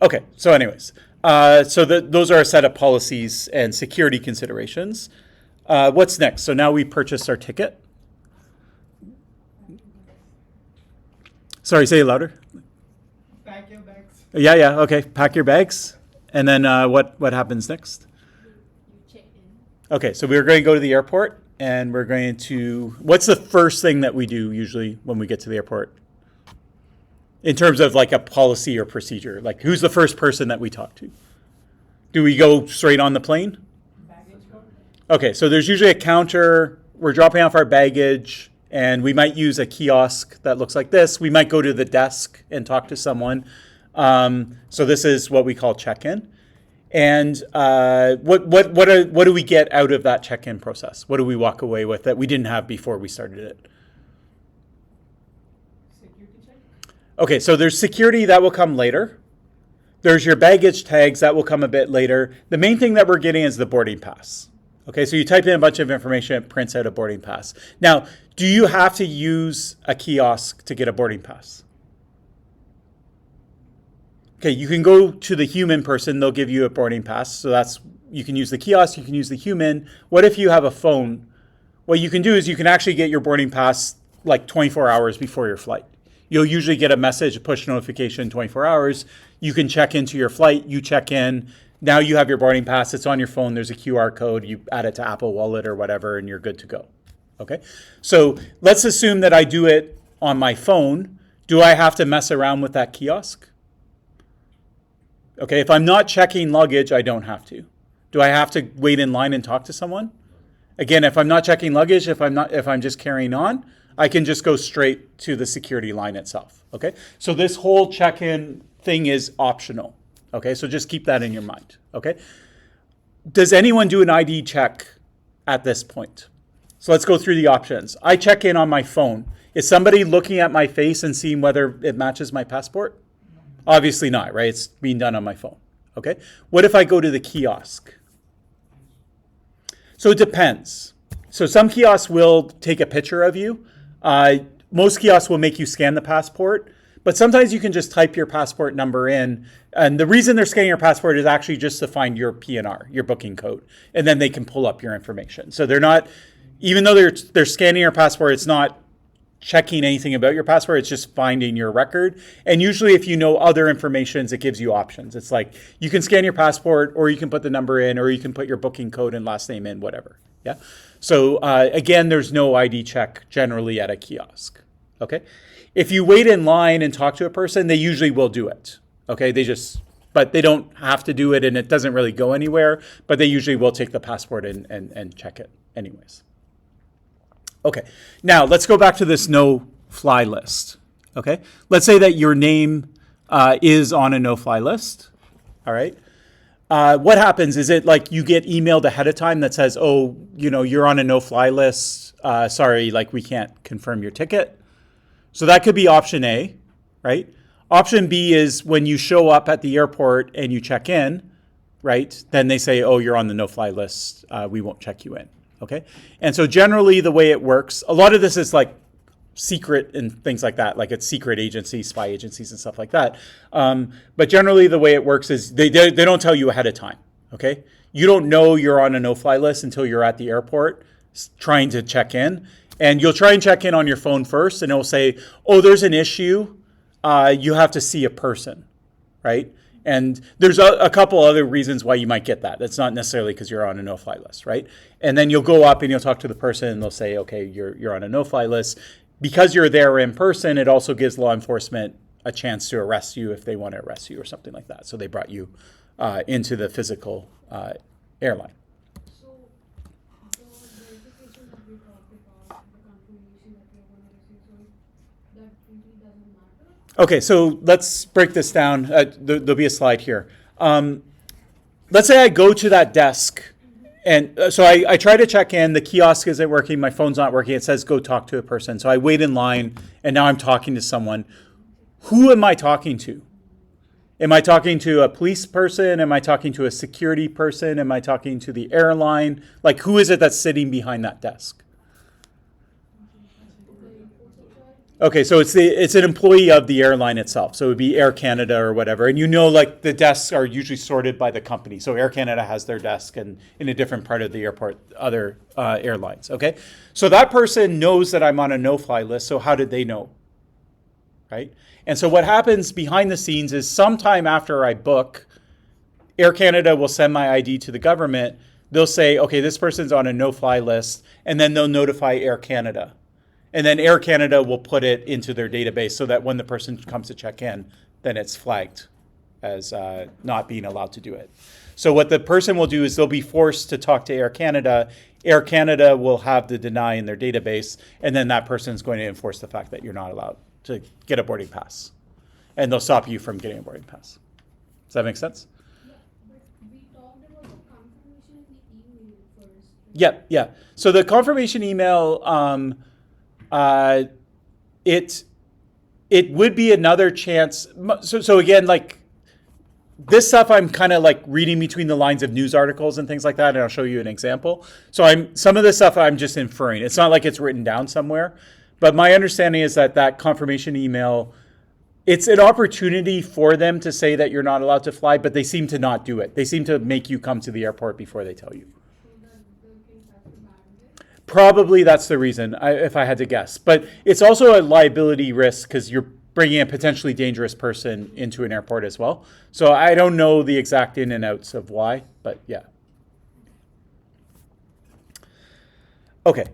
Okay, so anyways, those are a set of policies and security considerations. What's next? So now we purchased our ticket. Sorry, say it louder. Pack your bags. Yeah, okay. Pack your bags. And then what happens next? You check in. Okay, so we're going to go to the airport, and we're going to, what's the first thing that we do usually when we get to the airport? In terms of like a policy or procedure, like who's the first person that we talk to? Do we go straight on the plane? Baggage code. Okay, so there's usually a counter. We're dropping off our baggage, and we might use a kiosk that looks like this. We might go to the desk and talk to someone. So this is what we call check-in. And what do we get out of that check-in process? What do we walk away with that we didn't have before we started it? Security check. Okay, so there's security that will come later. There's your baggage tags that will come a bit later. The main thing that we're getting is the boarding pass. Okay, so you type in a bunch of information, it prints out a boarding pass. Now, do you have to use a kiosk to get a boarding pass? Okay, you can go to the human person, they'll give you a boarding pass. So you can use the kiosk, you can use the human. What if you have a phone? What you can do is you can actually get your boarding pass like 24 hours before your flight. You'll usually get a message, a push notification 24 hours. You can check into your flight, you check in. Now you have your boarding pass, it's on your phone, there's a QR code, you add it to Apple Wallet or whatever, and you're good to go. Okay, so let's assume that I do it on my phone. Do I have to mess around with that kiosk? Okay, if I'm not checking luggage, I don't have to. Do I have to wait in line and talk to someone? Again, if I'm not checking luggage, if I'm just carrying on, I can just go straight to the security line itself. Okay, so this whole check-in thing is optional. Okay, so just keep that in your mind. Okay, does anyone do an ID check at this point? So let's go through the options. I check in on my phone. Is somebody looking at my face and seeing whether it matches my passport? Obviously not, right? It's being done on my phone. Okay, what if I go to the kiosk? So it depends. So some kiosks will take a picture of you. Most kiosks will make you scan the passport, but sometimes you can just type your passport number in. And the reason they're scanning your passport is actually just to find your PNR, your booking code, and then they can pull up your information. So they're not, even though they're scanning your passport, it's not checking anything about your passport, it's just finding your record. And usually if you know other information, it gives you options. It's like you can scan your passport, or you can put the number in, or you can put your booking code and last name in, whatever. Yeah. So again, there's no ID check generally at a kiosk. Okay. If you wait in line and talk to a person, they usually will do it. Okay. But they don't have to do it, and it doesn't really go anywhere, but they usually will take the passport and check it anyways. Okay, now let's go back to this no-fly list. Okay, let's say that your name is on a no-fly list. All right, what happens? Is it like you get emailed ahead of time that says, "Oh, you're on a no-fly list. Sorry, like we can't confirm your ticket." So that could be option A, right? Option B is when you show up at the airport and you check in, right? Then they say, "Oh, you're on the no-fly list. We won't check you in." Okay, and so generally the way it works, a lot of this is like secret and things like that, like it's secret agencies, spy agencies and stuff like that. But generally the way it works is they don't tell you ahead of time, okay? You don't know you're on a no-fly list until you're at the airport trying to check in. And you'll try and check in on your phone first, and it'll say, oh, there's an issue. You have to see a person, right? And there's a couple other reasons why you might get that. That's not necessarily because you're on a no-fly list, right? And then you'll go up and you'll talk to the person, and they'll say, okay, you're on a no-fly list. Because you're there in person, it also gives law enforcement a chance to arrest you if they want to arrest you or something like that. So they brought you into the physical airline. So the verification that we talked about, the confirmation that we're going to receive, so that really doesn't matter? Okay, so let's break this down. There'll be a slide here. Let's say I go to that desk, and so I try to check in. The kiosk isn't working. My phone's not working. It says go talk to a person. So I wait in line, and now I'm talking to someone. Who am I talking to? Am I talking to a police person? Am I talking to a security person? Am I talking to the airline? Like, who is it that's sitting behind that desk? The infrastructure Okay, so it's an employee of the airline itself. So it would be Air Canada or whatever. And you know, like the desks are usually sorted by the company. So Air Canada has their desk and in a different part of the airport, other airlines. Okay, so that person knows that I'm on a no-fly list. So how did they know? Right? And so what happens behind the scenes is sometime after I book, Air Canada will send my ID to the government. They'll say, okay, this person's on a no-fly list, and then they'll notify Air Canada. And then Air Canada will put it into their database so that when the person comes to check in, then it's flagged as not being allowed to do it. So what the person will do is they'll be forced to talk to Air Canada. Air Canada will have the deny in their database, and then that person's going to enforce the fact that you're not allowed to get a boarding pass. And they'll stop you from getting a boarding pass. Does that make sense? Yeah, but we talked about the confirmation in the email first. Yeah. So the confirmation email, it would be another chance. So again, like this stuff, I'm kind of like reading between the lines of news articles and things like that, and I'll show you an example. So some of this stuff I'm just inferring. It's not like it's written down somewhere, but my understanding is that confirmation email, it's an opportunity for them to say that you're not allowed to fly, but they seem to not do it. They seem to make you come to the airport before they tell you. So that they can have to ban it. Probably that's the reason, if I had to guess. But it's also a liability risk because you're bringing a potentially dangerous person into an airport as well. So I don't know the exact in and outs of why, but yeah. Okay.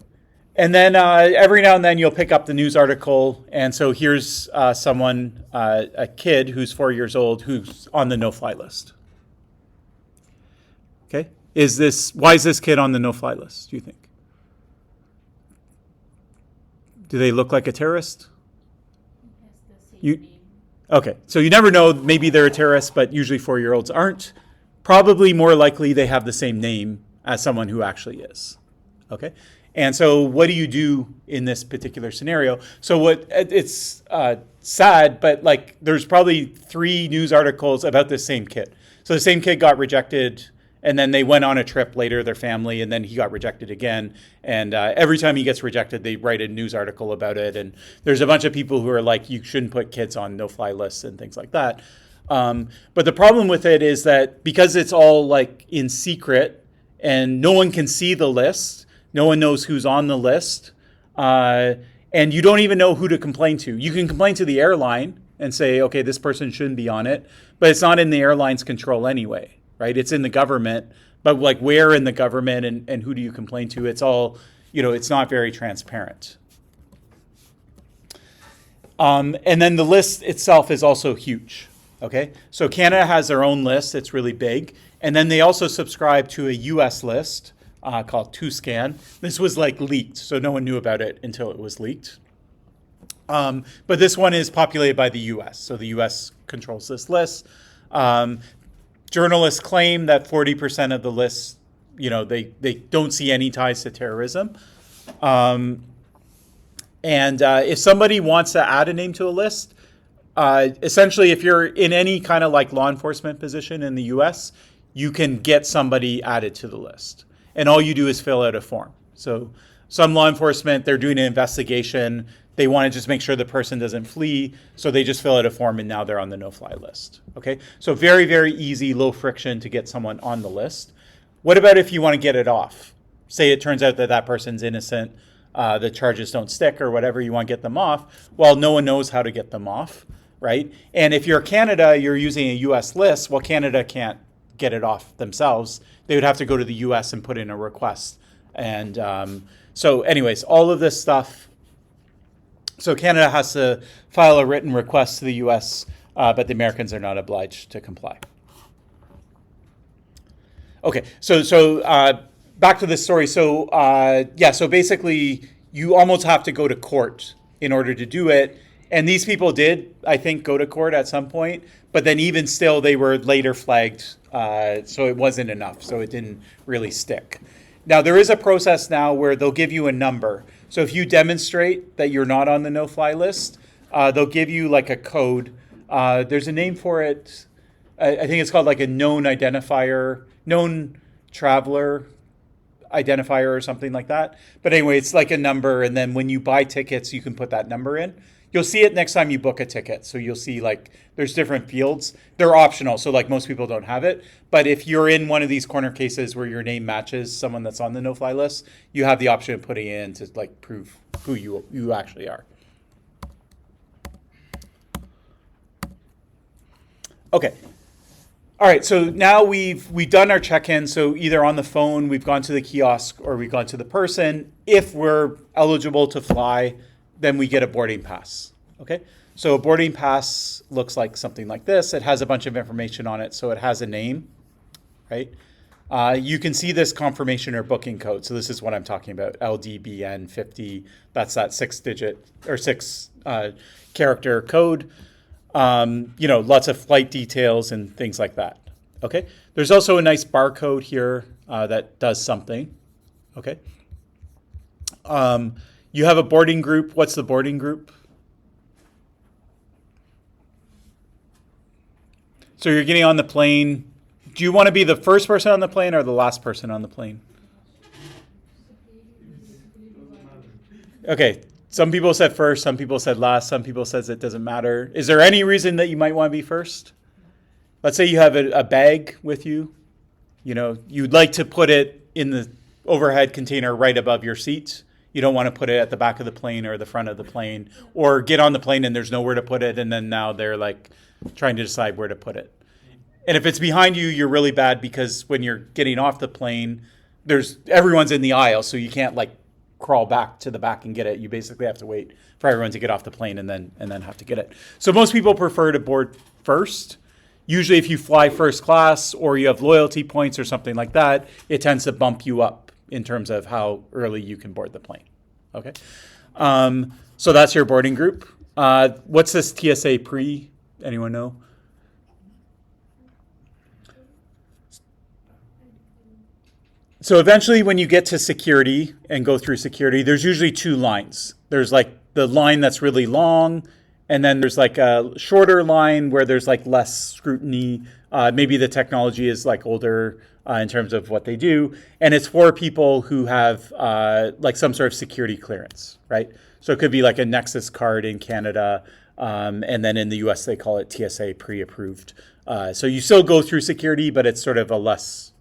And then every now and then you'll pick up the news article. And so here's someone, a kid who's 4 years old, who's on the no-fly list. Okay. Why is this kid on the no-fly list, do you think? Do they look like a terrorist? Okay, so you never know. Maybe they're a terrorist, but usually 4-year-olds aren't. Probably more likely they have the same name as someone who actually is. Okay, and so what do you do in this particular scenario? So it's sad, but like there's probably 3 news articles about this same kid. So the same kid got rejected, and then they went on a trip later, their family, and then he got rejected again. And every time he gets rejected, they write a news article about it. And there's a bunch of people who are like, you shouldn't put kids on no-fly lists and things like that. But the problem with it is that because it's all like in secret and no one can see the list, no one knows who's on the list, and you don't even know who to complain to. You can complain to the airline and say, okay, this person shouldn't be on it, but it's not in the airline's control anyway. Right, it's in the government, but like where in the government and who do you complain to? It's all, it's not very transparent. And then the list itself is also huge. Okay, so Canada has their own list; it's really big, and then they also subscribe to a U.S. list called TwoScan. This was like leaked, so no one knew about it until it was leaked. But this one is populated by the U.S., so the U.S. controls this list. Journalists claim that 40% of the list, they don't see any ties to terrorism. And if somebody wants to add a name to a list, essentially if you're in any kind of like law enforcement position in the US, you can get somebody added to the list. And all you do is fill out a form. So some law enforcement, they're doing an investigation. They want to just make sure the person doesn't flee, so they just fill out a form and now they're on the no-fly list. Okay, so very, very easy, low friction to get someone on the list. What about if you want to get it off? Say it turns out that person's innocent, the charges don't stick or whatever, you want to get them off. Well, no one knows how to get them off, right? And if you're Canada, you're using a US list, well, Canada can't get it off themselves. They would have to go to the US and put in a request. And so anyways, all of this stuff, so Canada has to file a written request to the U.S., but the Americans are not obliged to comply. Okay, so back to this story. So so basically you almost have to go to court in order to do it. And these people did, I think, go to court at some point, but then even still they were later flagged, so it wasn't enough, so it didn't really stick. Now, there is a process now where they'll give you a number. So if you demonstrate that you're not on the no-fly list, they'll give you like a code. There's a name for it. I think it's called like a known traveler identifier or something like that. But anyway, it's like a number. And then when you buy tickets, you can put that number in. You'll see it next time you book a ticket. So you'll see like there's different fields. They're optional, so like most people don't have it. But if you're in one of these corner cases where your name matches someone that's on the no-fly list, you have the option of putting it in to like prove who you actually are. Okay. All right, so now we've done our check-in. So either on the phone, we've gone to the kiosk, or we've gone to the person. If we're eligible to fly, then we get a boarding pass. Okay, so a boarding pass looks like something like this. It has a bunch of information on it, so it has a name, right? You can see this confirmation or booking code. So this is what I'm talking about, LDBN 50. That's that 6-digit or 6 character code. Lots of flight details and things like that. Okay. There's also a nice barcode here that does something. Okay. You have a boarding group. What's the boarding group? So you're getting on the plane. Do you want to be the first person on the plane or the last person on the plane? Okay. Some people said first, some people said last, some people says it doesn't matter. Is there any reason that you might want to be first? Let's say you have a bag with you. You'd like to put it in the overhead container right above your seat. You don't want to put it at the back of the plane or the front of the plane, or get on the plane and there's nowhere to put it, and then now they're like trying to decide where to put it. And if it's behind you, you're really bad, because when you're getting off the plane, everyone's in the aisle, so you can't like crawl back to the back and get it. You basically have to wait for everyone to get off the plane and then have to get it. So most people prefer to board first. Usually if you fly first class or you have loyalty points or something like that, it tends to bump you up in terms of how early you can board the plane. Okay. So that's your boarding group. What's this TSA pre? Anyone know? So eventually when you get to security and go through security, there's usually 2 lines. There's like the line that's really long, and then there's like a shorter line where there's like less scrutiny. Maybe the technology is like older in terms of what they do. And it's for people who have like some sort of security clearance, right? So it could be like a Nexus card in Canada. And then in the US, they call it TSA pre-approved. So you still go through security, but it's sort of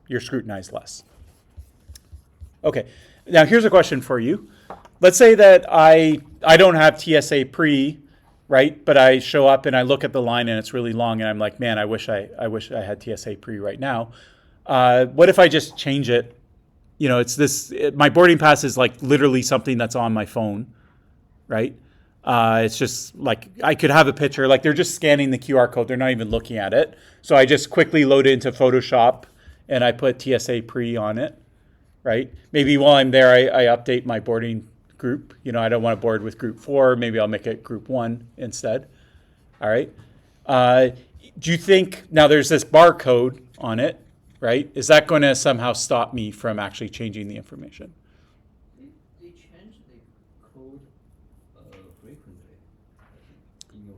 you're scrutinized less. Okay, now here's a question for you. Let's say that I don't have TSA pre, right? But I show up and I look at the line and it's really long, and I'm like, man, I wish I had TSA pre right now. What if I just change it? My boarding pass is like literally something that's on my phone, right? It's just like I could have a picture, like they're just scanning the QR code. They're not even looking at it. So I just quickly load it into Photoshop and I put TSA pre on it. Right? Maybe while I'm there, I update my boarding group. I don't want to board with group 4. Maybe I'll make it group 1 instead. All right. Do you think, now there's this barcode on it, right? Is that going to somehow stop me from actually changing the information? They change the code frequently in your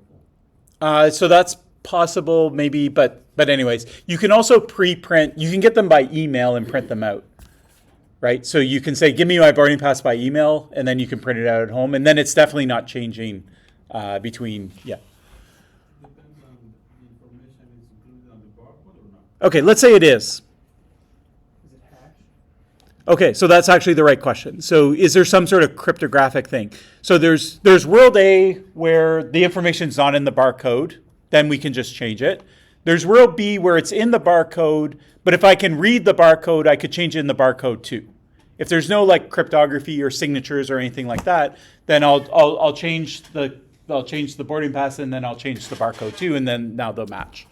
phone. So that's possible, maybe, but anyways, you can also pre-print. You can get them by email and print them out. Right, so you can say, give me my boarding pass by email, and then you can print it out at home, and then it's definitely not changing between, yeah. Depends on the information is included on the barcode or not. Okay, let's say it is. Is it hashed? Okay, so that's actually the right question. So is there some sort of cryptographic thing? So there's world A where the information's not in the barcode, then we can just change it. There's world B where it's in the barcode, but if I can read the barcode, I could change it in the barcode too. If there's no like cryptography or signatures or anything like that, then I'll change the boarding pass, and then I'll change the barcode too, and then now they'll match.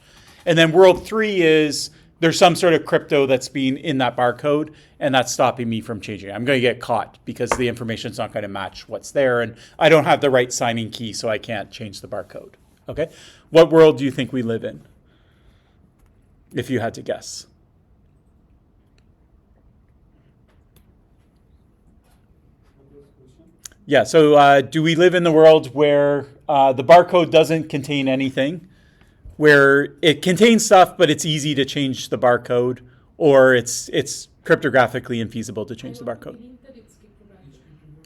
And then world 3 is there's some sort of crypto that's being in that barcode, and that's stopping me from changing it. I'm going to get caught because the information's not going to match what's there, and I don't have the right signing key, so I can't change the barcode. Okay? What world do you think we live in? If you had to guess. Yeah, so do we live in the world where the barcode doesn't contain anything, where it contains stuff, but it's easy to change the barcode, or it's cryptographically infeasible to change the barcode?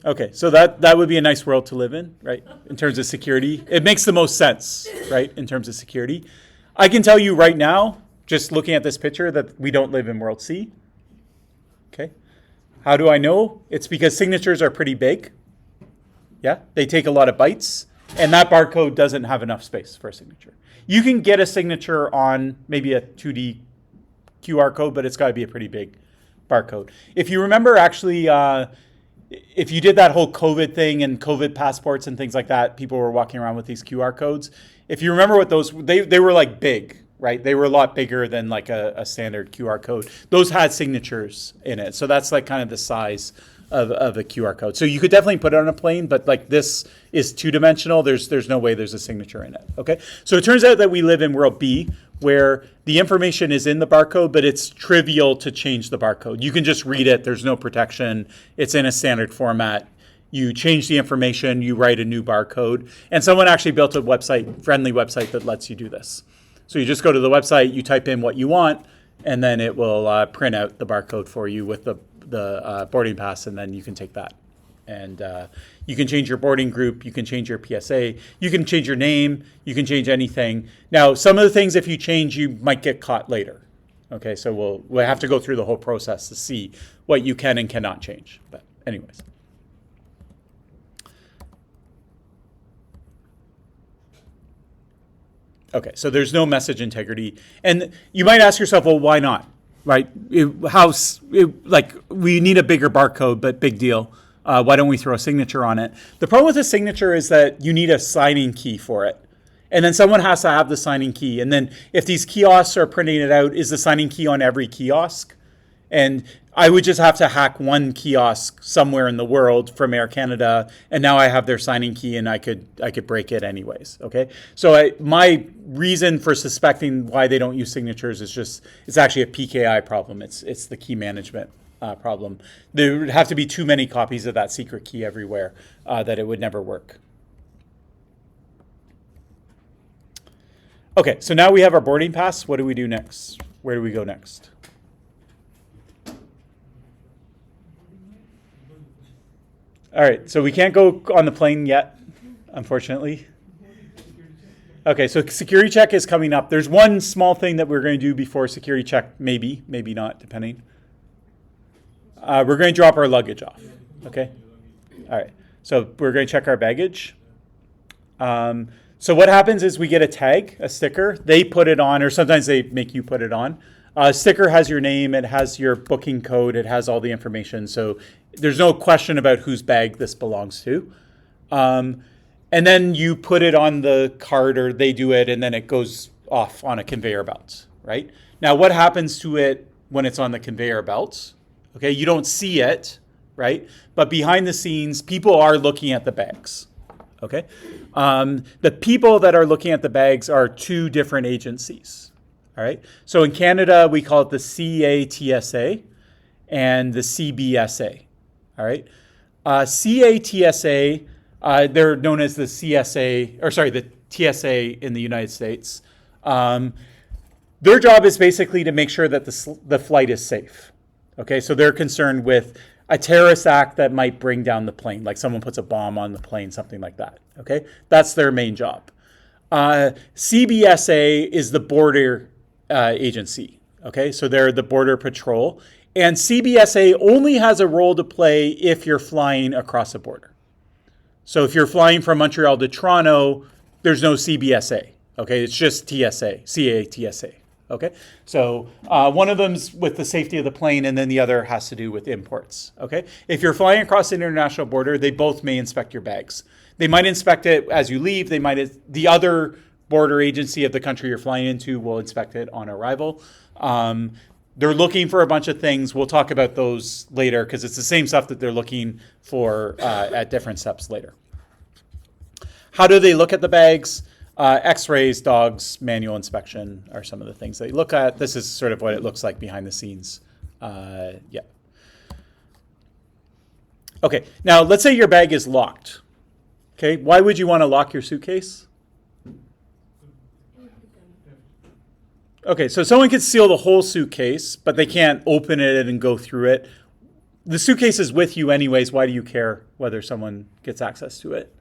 Okay, so that would be a nice world to live in, right? In terms of security. It makes the most sense, right, in terms of security. I can tell you right now, just looking at this picture, that we don't live in World C. Okay. How do I know? It's because signatures are pretty big. Yeah, they take a lot of bytes, and that barcode doesn't have enough space for a signature. You can get a signature on maybe a 2D QR code, but it's got to be a pretty big barcode. If you remember, actually, if you did that whole COVID thing and COVID passports and things like that, people were walking around with these QR codes. If you remember what those, they were like big, right? They were a lot bigger than like a standard QR code. Those had signatures in it. So that's like kind of the size of a QR code. So you could definitely put it on a plane, but like this is two-dimensional. There's no way there's a signature in it, okay? So it turns out that we live in world B, where the information is in the barcode, but it's trivial to change the barcode. You can just read it. There's no protection. It's in a standard format. You change the information, you write a new barcode, and someone actually built a website, friendly website that lets you do this. So you just go to the website, you type in what you want, and then it will print out the barcode for you with the boarding pass, and then you can take that. And you can change your boarding group, you can change your PSA, you can change your name, you can change anything. Now, some of the things, if you change, you might get caught later. Okay, so we'll have to go through the whole process to see what you can and cannot change. But anyways. Okay, so there's no message integrity. And you might ask yourself, well, why not? Right? Like, we need a bigger barcode, but big deal. Why don't we throw a signature on it? The problem with a signature is that you need a signing key for it. And then someone has to have the signing key. And then if these kiosks are printing it out, is the signing key on every kiosk? And I would just have to hack one kiosk somewhere in the world from Air Canada, and now I have their signing key, and I could break it anyways. Okay, so my reason for suspecting why they don't use signatures is just it's actually a PKI problem. It's the key management problem. There would have to be too many copies of that secret key everywhere that it would never work. Okay, so now we have our boarding pass. What do we do next? Where do we go next? All right, so we can't go on the plane yet, unfortunately. Okay, so security check is coming up. There's one small thing that we're going to do before security check, maybe not, depending. We're going to drop our luggage off, okay? All right, so we're going to check our baggage. So what happens is we get a tag, a sticker. They put it on, or sometimes they make you put it on. Sticker has your name, it has your booking code, it has all the information. So there's no question about whose bag this belongs to. And then you put it on the cart, or they do it, and then it goes off on a conveyor belt, right? Now, what happens to it when it's on the conveyor belt? Okay, you don't see it, right? But behind the scenes, people are looking at the bags, okay? The people that are looking at the bags are two different agencies. All right. So in Canada, we call it the CATSA and the CBSA. All right. CATSA, they're known as the the TSA in the United States. Their job is basically to make sure that the flight is safe. Okay. So they're concerned with a terrorist act that might bring down the plane, like someone puts a bomb on the plane, something like that. Okay. That's their main job. CBSA is the border agency, okay? So they're the Border Patrol. And CBSA only has a role to play if you're flying across a border. So if you're flying from Montreal to Toronto, there's no CBSA, okay? It's just TSA, CATSA, okay? So one of them's with the safety of the plane, and then the other has to do with imports, okay? If you're flying across the international border, they both may inspect your bags. They might inspect it as you leave. The other border agency of the country you're flying into will inspect it on arrival. They're looking for a bunch of things. We'll talk about those later because it's the same stuff that they're looking for at different steps later. How do they look at the bags? X-rays, dogs, manual inspection are some of the things they look at. This is sort of what it looks like behind the scenes. Yeah. Okay, now let's say your bag is locked. Okay, why would you want to lock your suitcase? Okay, so someone could steal the whole suitcase, but they can't open it and go through it. the suitcase is with you anyways. Why do you care whether someone gets access to it?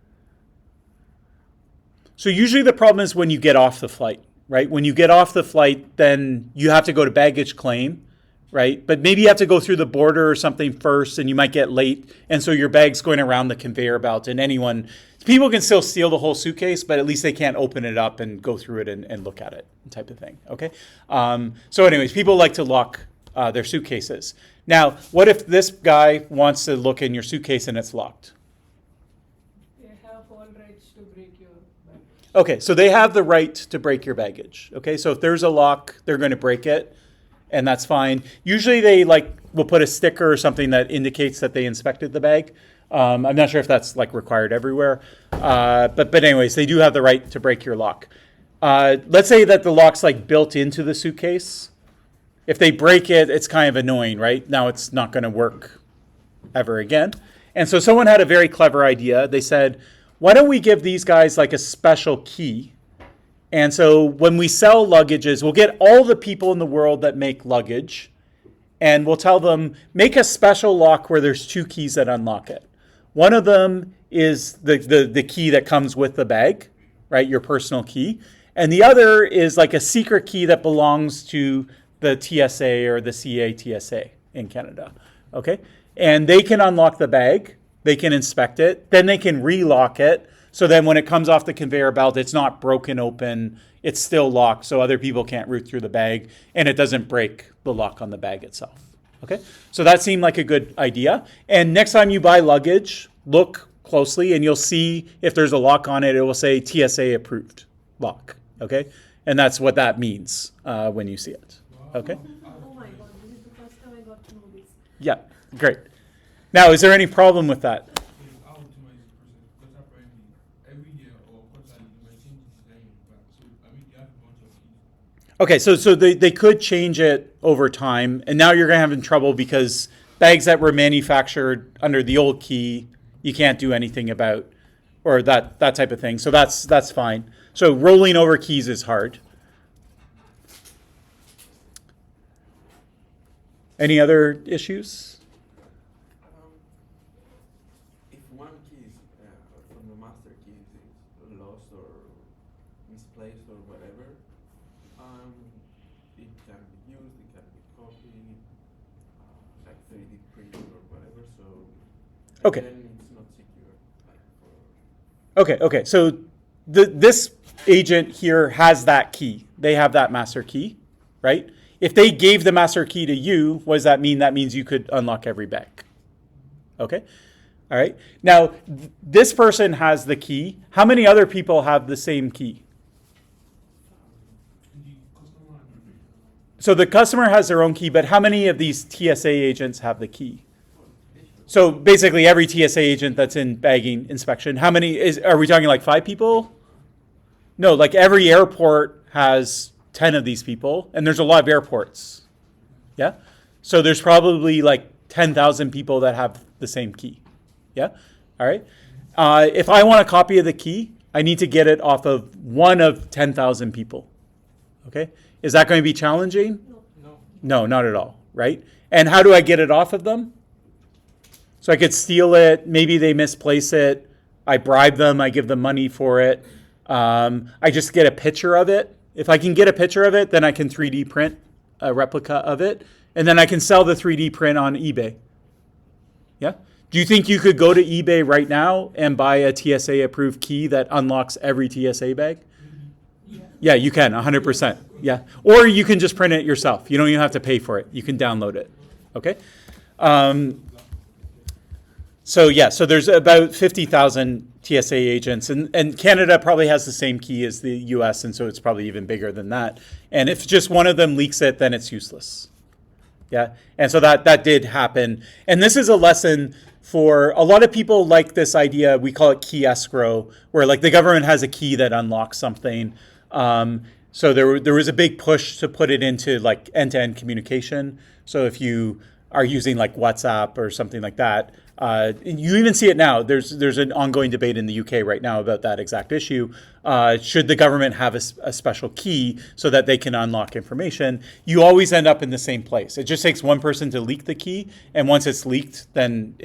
So usually the problem is when you get off the flight, right? When you get off the flight, then you have to go to baggage claim, right? But maybe you have to go through the border or something first, and you might get late, and so your bag's going around the conveyor belt, and people can still steal the whole suitcase, but at least they can't open it up and go through it and look at it, type of thing, okay? So anyways, people like to lock their suitcases. Now, what if this guy wants to look in your suitcase and it's locked? They have all rights to break your bag. Okay, so they have the right to break your baggage. Okay, so if there's a lock, they're going to break it, and that's fine. Usually they will put a sticker or something that indicates that they inspected the bag. I'm not sure if that's required everywhere, but anyways, they do have the right to break your lock. Let's say that the lock's built into the suitcase. If they break it, it's kind of annoying, right? Now it's not going to work ever again. And so someone had a very clever idea. They said, why don't we give these guys a special key? And so when we sell luggages, we'll get all the people in the world that make luggage, and we'll tell them, make a special lock where there's 2 keys that unlock it. One of them is the key that comes with the bag, right? Your personal key. And the other is a secret key that belongs to the TSA or the CA TSA in Canada, okay? And they can unlock the bag, they can inspect it, then they can relock it, so then when it comes off the conveyor belt, it's not broken open, it's still locked, so other people can't root through the bag, and it doesn't break the lock on the bag itself, okay? So that seemed like a good idea. And next time you buy luggage, look closely, and you'll see if there's a lock on it, it will say TSA approved lock, okay? And that's what that means when you see it. Okay. Oh my god, this is the first time I got to know this. Yeah, great. Now, is there any problem with that? How to manage the process? Because apparently every year or quarterly you might change the design of the bag. So you have a bunch of keys. Okay, so they could change it over time, and now you're going to have trouble because bags that were manufactured under the old key, you can't do anything about, or that type of thing. So that's fine. So rolling over keys is hard. Any other issues? If one key is from the master key is lost or misplaced or whatever, it can be used, it can be copied, 3D printed or whatever. So Okay. then it's not secure. Okay. So this agent here has that key. They have that master key, right? If they gave the master key to you, what does that mean? That means you could unlock every bag. Okay? All right. Now, this person has the key. How many other people have the same key? So the customer has their own key, but how many of these TSA agents have the key? So basically every TSA agent that's in bagging inspection, how many are we talking 5 people? No, every airport has 10 of these people, and there's a lot of airports. Yeah? So there's probably 10,000 people that have the same key. Yeah? All right? If I want a copy of the key, I need to get it off of one of 10,000 people. Okay? Is that going to be challenging? No, not at all, right? And how do I get it off of them? So I could steal it, maybe they misplace it, I bribe them, I give them money for it, I just get a picture of it. If I can get a picture of it, then I can 3D print a replica of it, and then I can sell the 3D print on eBay. Yeah? Do you think you could go to eBay right now and buy a TSA approved key that unlocks every TSA bag? Yeah, you can, 100%. Yeah. Or you can just print it yourself. You don't even have to pay for it. You can download it. Okay? So there's about 50,000 TSA agents, and Canada probably has the same key as the US, and so it's probably even bigger than that. And if just one of them leaks it, then it's useless. Yeah, and so that did happen. And this is a lesson for a lot of people like this idea, we call it key escrow, where the government has a key that unlocks something. So there was a big push to put it into end-to-end communication. So if you are using WhatsApp or something like that, You even see it now. There's an ongoing debate in the UK right now about that exact issue. Should the government have a special key so that they can unlock information? You always end up in the same place. It just takes one person to leak the key, and once it's leaked, then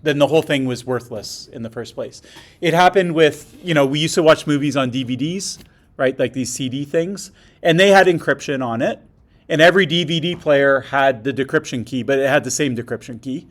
the whole thing was worthless in the first place. It happened with, we used to watch movies on DVDs, right? Like these CD things, and they had encryption on it, and every DVD player had the decryption key, but it had the same decryption key.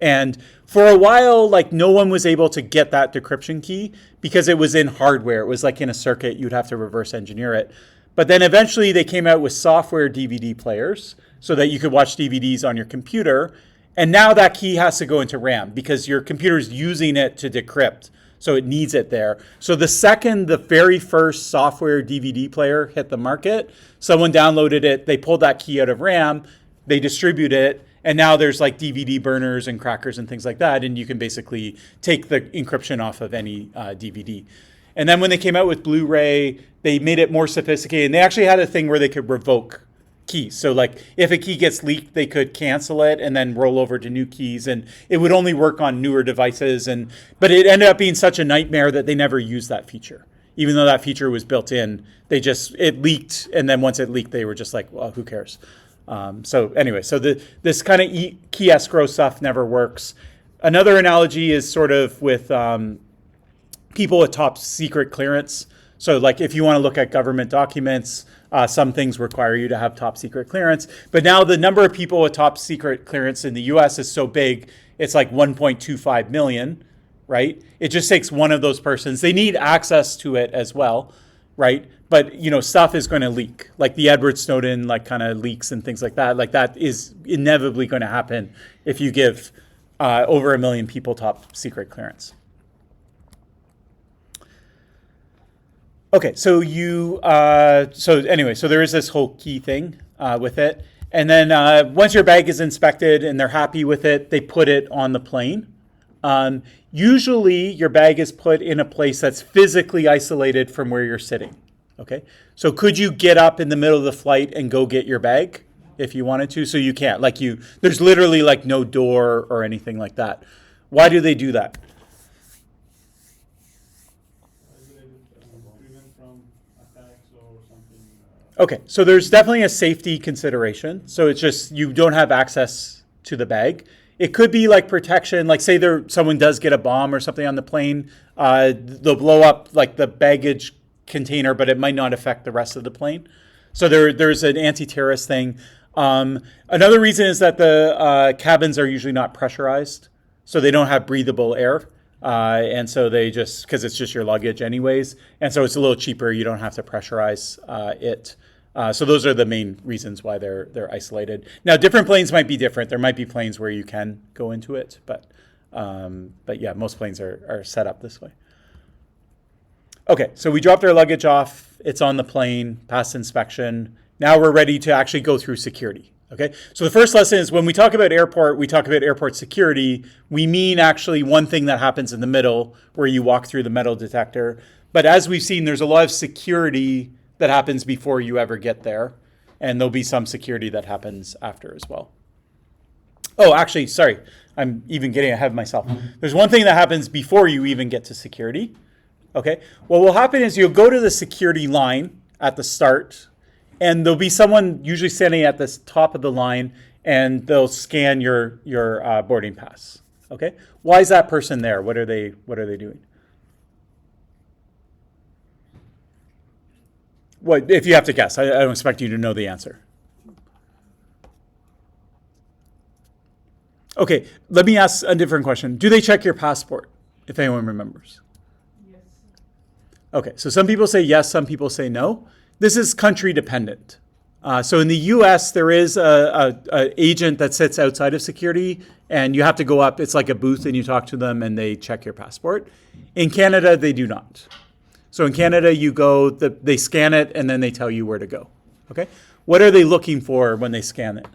And for a while, like no one was able to get that decryption key because it was in hardware. It was like in a circuit, you'd have to reverse engineer it. But then eventually they came out with software DVD players so that you could watch DVDs on your computer. And now that key has to go into RAM because your computer's using it to decrypt. So it needs it there. So the second the very first software DVD player hit the market, someone downloaded it, they pulled that key out of RAM, they distribute it, and now there's like DVD burners and crackers and things like that, and you can basically take the encryption off of any DVD. And then when they came out with Blu-ray, they made it more sophisticated, and they actually had a thing where they could revoke keys. So like if a key gets leaked, they could cancel it and then roll over to new keys, and it would only work on newer devices. But it ended up being such a nightmare that they never used that feature. Even though that feature was built in, it leaked, and then once it leaked, they were just like, well, who cares? So this kind of key escrow stuff never works. Another analogy is sort of with people with top secret clearance. So like if you want to look at government documents, some things require you to have top secret clearance. But now the number of people with top secret clearance in the US is so big, it's like 1.25 million, right? It just takes one of those persons. They need access to it as well, right? But stuff is going to leak, like the Edward Snowden kind of leaks and things like that. Like that is inevitably going to happen if you give over 1 million people top secret clearance. Okay, so there is this whole key thing with it, and then once your bag is inspected and they're happy with it, they put it on the plane. Usually, your bag is put in a place that's physically isolated from where you're sitting. Okay, so could you get up in the middle of the flight and go get your bag if you wanted to? So you can't. There's literally no door or anything like that. Why do they do that? Prevent from attacks or something. Okay, so there's definitely a safety consideration. So it's just you don't have access to the bag. It could be like protection, like say someone does get a bomb or something on the plane, they'll blow up the baggage container, but it might not affect the rest of the plane. So there's an anti-terrorist thing. Another reason is that the cabins are usually not pressurized, so they don't have breathable air. And so because it's just your luggage anyways, and so it's a little cheaper, you don't have to pressurize it. So those are the main reasons why they're isolated. Now, different planes might be different. There might be planes where you can go into it, but yeah, most planes are set up this way. Okay, so we dropped our luggage off. It's on the plane, passed inspection. Now we're ready to actually go through security. Okay, so the first lesson is when we talk about airport, we talk about airport security. We mean actually one thing that happens in the middle where you walk through the metal detector. But as we've seen, there's a lot of security that happens before you ever get there. And there'll be some security that happens after as well. Oh, actually, sorry. I'm even getting ahead of myself. There's one thing that happens before you even get to security. Okay, what will happen is you'll go to the security line at the start, and there'll be someone usually standing at the top of the line, and they'll scan your boarding pass. Okay, why is that person there? What are they doing? What if you have to guess? I don't expect you to know the answer. Okay, let me ask a different question. Do they check your passport, if anyone remembers? Yes. Okay, so some people say yes, some people say no. This is country dependent. So in the US, there is a agent that sits outside of security, and you have to go up. It's like a booth, and you talk to them, and they check your passport. In Canada, they do not. So in Canada, you go, they scan it, and then they tell you where to go. Okay, what are they looking for when they scan it?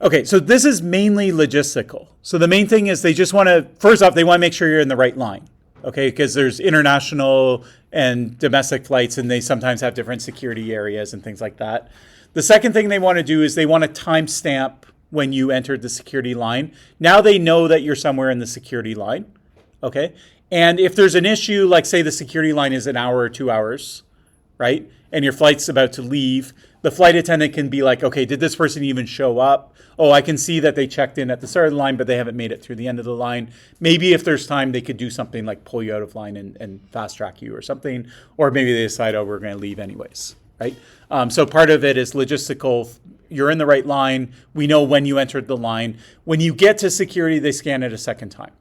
Okay, so this is mainly logistical. So the main thing is they just want to, first off, they want to make sure you're in the right line. Okay, because there's international and domestic flights, and they sometimes have different security areas and things like that. The second thing they want to do is they want to timestamp when you entered the security line. Now they know that you're somewhere in the security line, okay? And if there's an issue, like say the security line is an hour or 2 hours, right? And your flight's about to leave, the flight attendant can be like, okay, did this person even show up? Oh, I can see that they checked in at the start of the line, but they haven't made it through the end of the line. Maybe if there's time, they could do something like pull you out of line and fast track you or something. Or maybe they decide, oh, we're going to leave anyways, right? So part of it is logistical. You're in the right line. We know when you entered the line. When you get to security, they scan it a second time.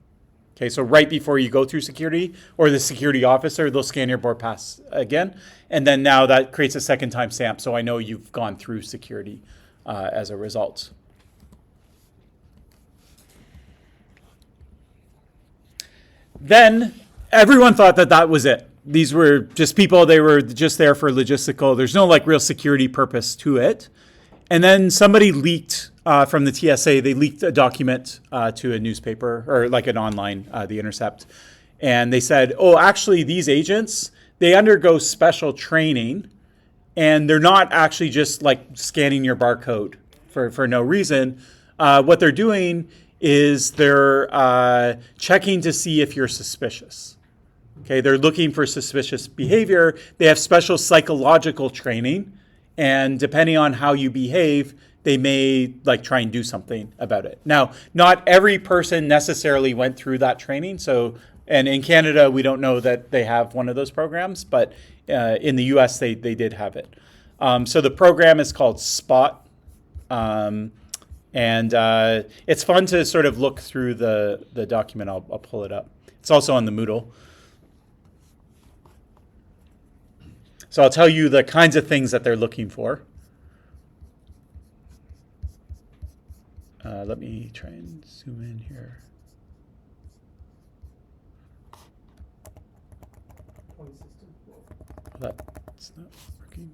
Okay, so right before you go through security, or the security officer, they'll scan your board pass again. And then now that creates a second time stamp, so I know you've gone through security as a result. Then everyone thought that that was it. These were just people, they were just there for logistical. There's no like real security purpose to it. And then somebody leaked from the TSA, they leaked a document to a newspaper or like an online, The Intercept. And they said, oh, actually these agents, they undergo special training and they're not actually just like scanning your barcode for no reason. What they're doing is they're checking to see if you're suspicious. Okay, they're looking for suspicious behavior. They have special psychological training. And depending on how you behave, they may like try and do something about it. Now, not every person necessarily went through that training. So, and in Canada, we don't know that they have one of those programs, but in the US, they did have it. So the program is called SPOT. And it's fun to sort of look through the document. I'll pull it up. It's also on the Moodle. So I'll tell you the kinds of things that they're looking for. Let me try and zoom in here. Point system. That's not working.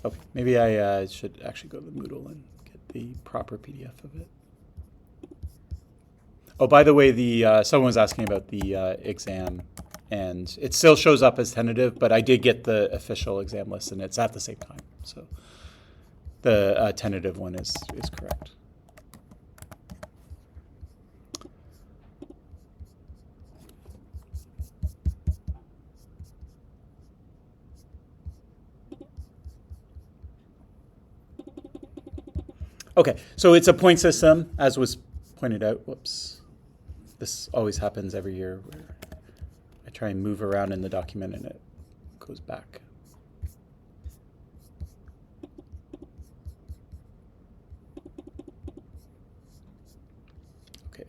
Okay, maybe I should actually go to the Moodle and get the proper PDF of it. Oh, by the way, someone was asking about the exam, and it still shows up as tentative, but I did get the official exam list, and it's at the same time. So the tentative one is correct. Okay, so it's a point system, as was pointed out. Whoops. This always happens every year where I try and move around in the document and it goes back. Okay.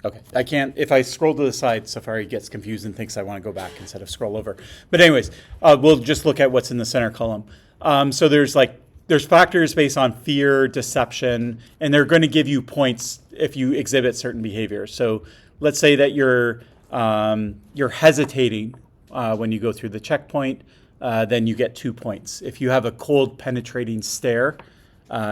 Okay, I can't, if I scroll to the side, Safari gets confused and thinks I want to go back instead of scroll over. But anyways, we'll just look at what's in the center column. So there's factors based on fear, deception, and they're going to give you points if you exhibit certain behaviors. So let's say that you're hesitating when you go through the checkpoint, then you get 2 points. If you have a cold, penetrating stare,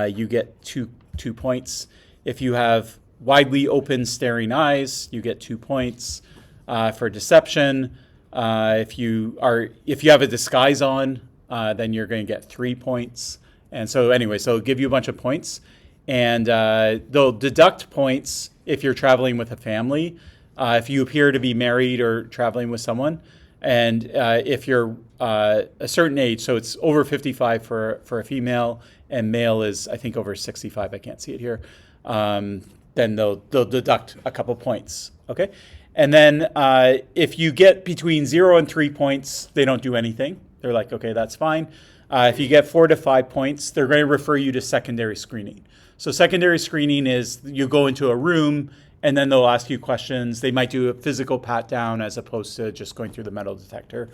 you get two points. If you have widely open staring eyes, you get 2 points. For deception, if you have a disguise on, then you're going to get 3 points. And so anyway, so it'll give you a bunch of points, and they'll deduct points if you're traveling with a family, if you appear to be married or traveling with someone, and if you're a certain age, so it's over 55 for a female, and male is I think over 65. I can't see it here. Then they'll deduct a couple points, okay? And then if you get between 0 and 3 points, they don't do anything. They're like, okay, that's fine. If you get 4 to 5 points, they're going to refer you to secondary screening. So secondary screening is you go into a room and then they'll ask you questions. They might do a physical pat down as opposed to just going through the metal detector.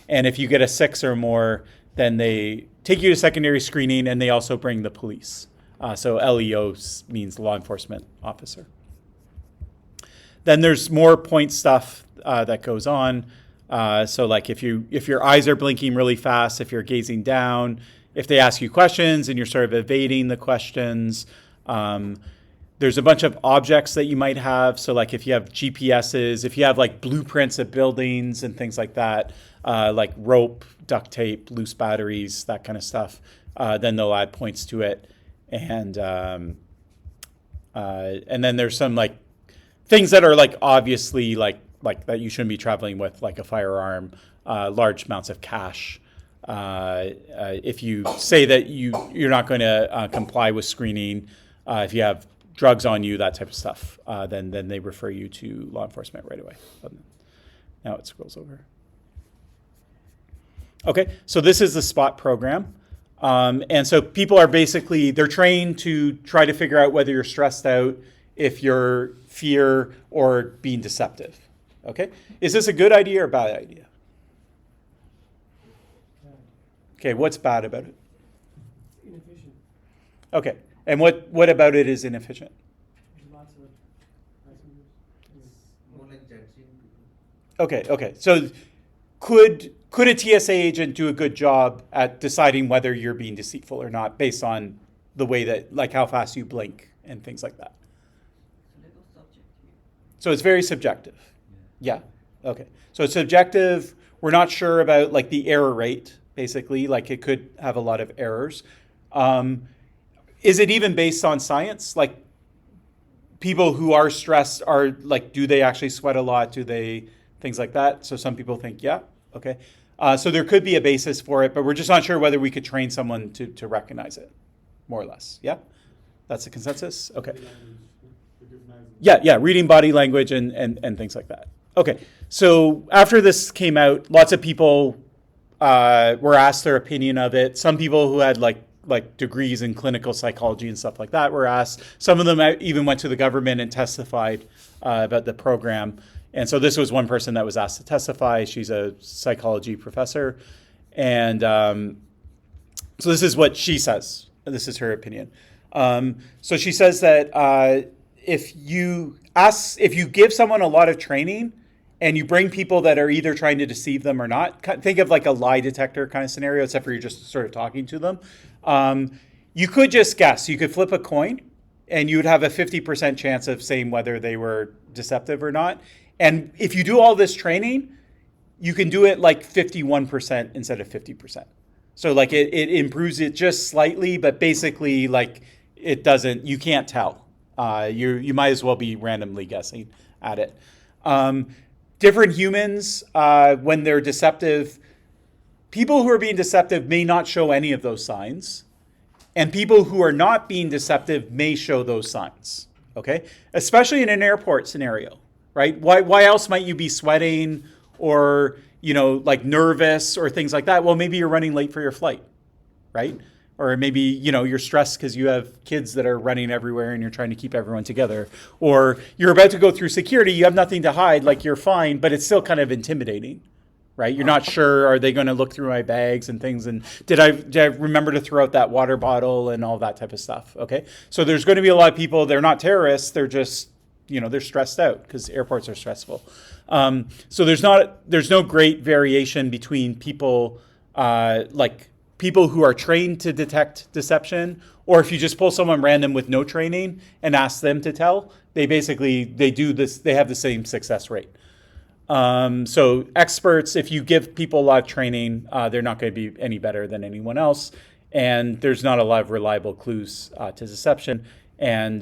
And if you get a 6 or more, then they take you to secondary screening, and they also bring the police. So LEO means law enforcement officer. Then there's more point stuff that goes on. So like if your eyes are blinking really fast, if you're gazing down, if they ask you questions and you're sort of evading the questions, there's a bunch of objects that you might have. So like if you have GPSs, if you have like blueprints of buildings and things like that, like rope, duct tape, loose batteries, that kind of stuff, then they'll add points to it. And then there's some like things that are like obviously like that you shouldn't be traveling with, like a firearm, large amounts of cash. If you say that you're not going to comply with screening, if you have drugs on you, that type of stuff, then they refer you to law enforcement right away. Now it scrolls over. Okay, so this is the SPOT program. And so people are basically, they're trained to try to figure out whether you're stressed out, if you're fear, or being deceptive. Okay, is this a good idea or a bad idea? Okay, what's bad about it? Inefficient. Okay, and what about it is inefficient? There's lots of passengers. More like judging people. Okay, so could a TSA agent do a good job at deciding whether you're being deceitful or not based on the way that, like how fast you blink and things like that? It's a little subjective. So it's very subjective. Yeah. Okay. So it's subjective. We're not sure about like the error rate, basically. Like it could have a lot of errors. Is it even based on science? Like people who are stressed are like, do they actually sweat a lot? Do they things like that? So some people think, yeah. Okay. So there could be a basis for it, but we're just not sure whether we could train someone to recognize it, more or less. Yeah. That's the consensus. Okay. Yeah, reading body language and things like that. Okay, so after this came out, lots of people were asked their opinion of it. Some people who had like degrees in clinical psychology and stuff like that were asked. Some of them even went to the government and testified about the program. And so this was one person that was asked to testify. She's a psychology professor. And so this is what she says. This is her opinion. So she says that if you give someone a lot of training and you bring people that are either trying to deceive them or not, think of like a lie detector kind of scenario, except for you're just sort of talking to them. You could just guess. You could flip a coin and you would have a 50% chance of saying whether they were deceptive or not. And if you do all this training, you can do it like 51% instead of 50%. So like it improves it just slightly, but basically like it doesn't, you can't tell. You might as well be randomly guessing at it. Different humans, when they're deceptive, people who are being deceptive may not show any of those signs. And people who are not being deceptive may show those signs, okay? Especially in an airport scenario, right? Why else might you be sweating or, like nervous or things like that? Well, maybe you're running late for your flight, right? Or maybe, you're stressed because you have kids that are running everywhere and you're trying to keep everyone together. Or you're about to go through security, you have nothing to hide, like you're fine, but it's still kind of intimidating, right? You're not sure, are they going to look through my bags and things? And did I remember to throw out that water bottle and all that type of stuff, okay? So there's going to be a lot of people, they're not terrorists, they're just, they're stressed out because airports are stressful. So there's no great variation between people, like people who are trained to detect deception, or if you just pull someone random with no training and ask them to tell, they do this, they have the same success rate. So experts, if you give people a lot of training, they're not going to be any better than anyone else. And there's not a lot of reliable clues to deception. And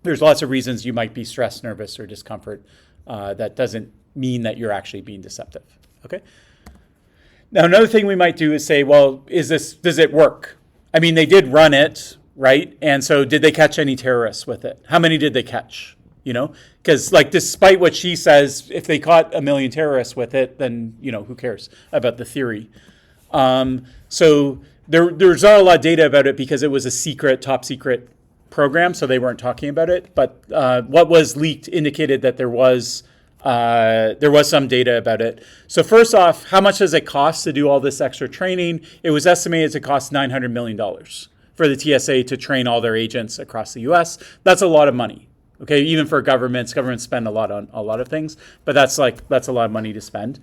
there's lots of reasons you might be stressed, nervous, or discomfort. That doesn't mean that you're actually being deceptive. Okay. Now, another thing we might do is say, well, does it work? I mean, they did run it, right? And so did they catch any terrorists with it? How many did they catch? Because like, despite what she says, if they caught 1 million terrorists with it, then, who cares about the theory? So there's not a lot of data about it because it was a secret, top secret program, so they weren't talking about it. But what was leaked indicated that there was some data about it. So first off, how much does it cost to do all this extra training? It was estimated to cost $900 million for the TSA to train all their agents across the U.S. That's a lot of money. Okay, even for governments spend a lot on a lot of things, but that's a lot of money to spend.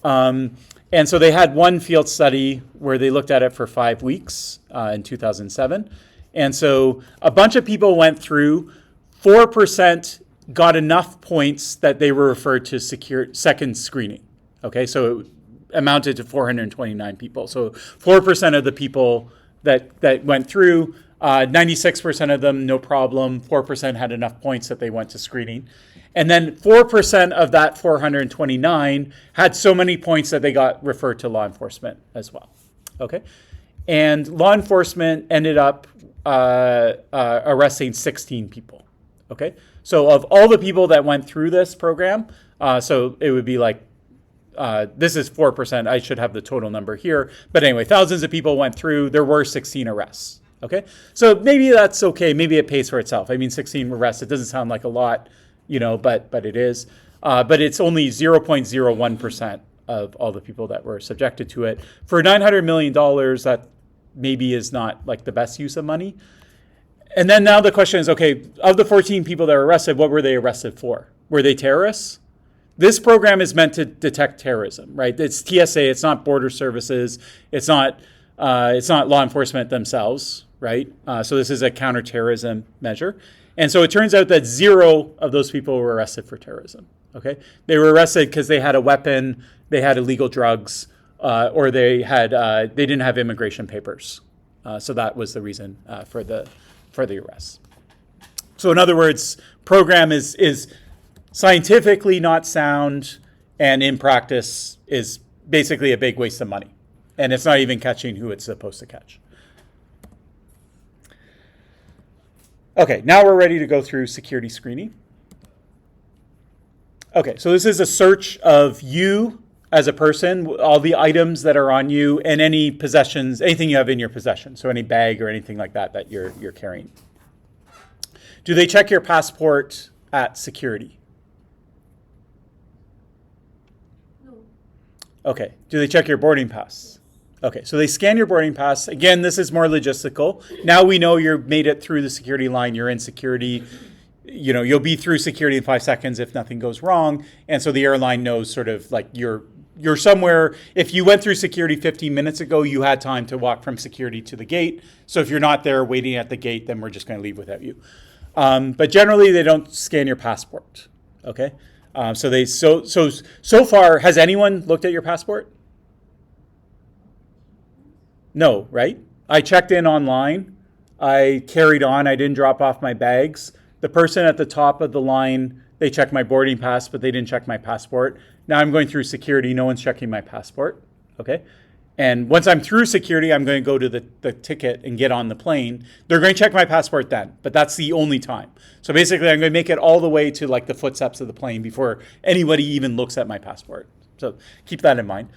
And so they had one field study where they looked at it for 5 weeks in 2007. And so a bunch of people went through. 4% got enough points that they were referred to second screening. Okay, so it amounted to 429 people. So 4% of the people that went through, 96% of them, no problem. 4% had enough points that they went to screening. And then 4% of that 429 had so many points that they got referred to law enforcement as well. Okay? And law enforcement ended up arresting 16 people. Okay? So of all the people that went through this program, so it would be like, this is 4%. I should have the total number here. But anyway, thousands of people went through. There were 16 arrests. Okay? So maybe that's okay. Maybe it pays for itself. I mean, 16 arrests, it doesn't sound like a lot, but it is. But it's only 0.01% of all the people that were subjected to it. For $900 million, that maybe is not like the best use of money. And then now the question is, okay, of the 14 people that were arrested, what were they arrested for? Were they terrorists? This program is meant to detect terrorism, right? It's TSA, it's not border services, it's not law enforcement themselves, right? So this is a counterterrorism measure. And so it turns out that 0 of those people were arrested for terrorism, okay? They were arrested because they had a weapon, they had illegal drugs, or they didn't have immigration papers. So that was the reason for the arrest. So in other words, program is scientifically not sound, and in practice is basically a big waste of money. And it's not even catching who it's supposed to catch. Okay, now we're ready to go through security screening. Okay, so this is a search of you as a person, all the items that are on you, and any possessions, anything you have in your possession. So any bag or anything like that you're carrying. Do they check your passport at security? No. Okay. Do they check your boarding pass? Okay. So they scan your boarding pass. Again, this is more logistical. Now we know you've made it through the security line. You're in security. You'll be through security in 5 seconds if nothing goes wrong. And so the airline knows sort of like you're somewhere. If you went through security 15 minutes ago, you had time to walk from security to the gate. So if you're not there waiting at the gate, then we're just going to leave without you. But generally, they don't scan your passport. Okay. So far, has anyone looked at your passport? No, right? I checked in online. I carried on. I didn't drop off my bags. The person at the top of the line, they checked my boarding pass, but they didn't check my passport. Now I'm going through security. No one's checking my passport. Okay. And once I'm through security, I'm going to go to the ticket and get on the plane. They're going to check my passport then, but that's the only time. So basically, I'm going to make it all the way to like the footsteps of the plane before anybody even looks at my passport. So keep that in mind.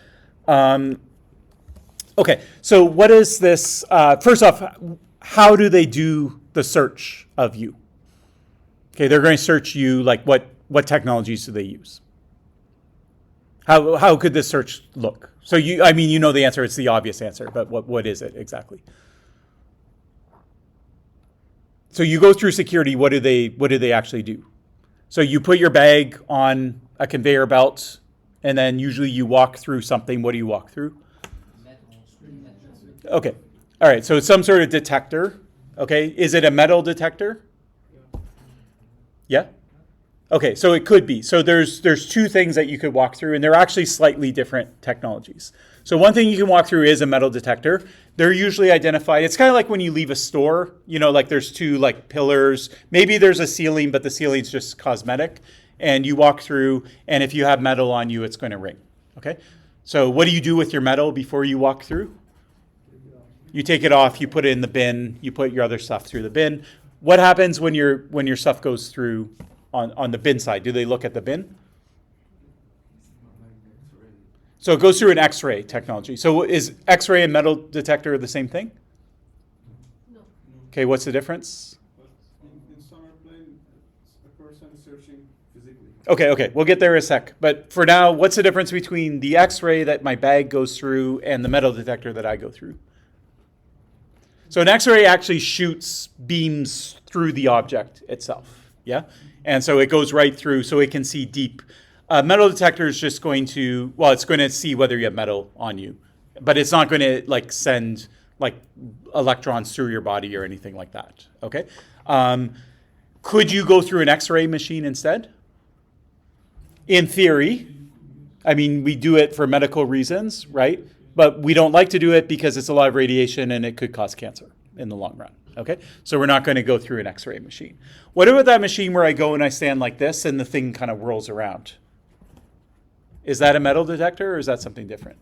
Okay, so what is this? First off, how do they do the search of you? Okay, they're going to search you, like what technologies do they use? How could this search look? So you know the answer, it's the obvious answer, but what is it exactly? So you go through security, what do they actually do? So you put your bag on a conveyor belt, and then usually you walk through something. What do you walk through? Okay. All right, so it's some sort of detector. Okay, is it a metal detector? Yeah? Okay, so it could be. So there's 2 things that you could walk through, and they're actually slightly different technologies. So one thing you can walk through is a metal detector. They're usually identified. It's kind of like when you leave a store, like there's 2 like pillars. Maybe there's a ceiling, but the ceiling's just cosmetic. And you walk through, and if you have metal on you, it's going to ring. Okay? So what do you do with your metal before you walk through? You take it off, you put it in the bin, you put your other stuff through the bin. What happens when your stuff goes through on the bin side? Do they look at the bin? So it goes through an X-ray technology. So is X-ray and metal detector the same thing? No. Okay, what's the difference? Okay, we'll get there in a sec. But for now, what's the difference between the X-ray that my bag goes through and the metal detector that I go through? So an X-ray actually shoots beams through the object itself, yeah? And so it goes right through, so it can see deep. A metal detector is just going to, well, it's going to see whether you have metal on you, but it's not going to like send like electrons through your body or anything like that, okay? Could you go through an X-ray machine instead? In theory. I mean, we do it for medical reasons, right? But we don't like to do it because it's a lot of radiation and it could cause cancer in the long run, okay? So we're not going to go through an X-ray machine. What about that machine where I go and I stand like this and the thing kind of whirls around? Is that a metal detector or is that something different?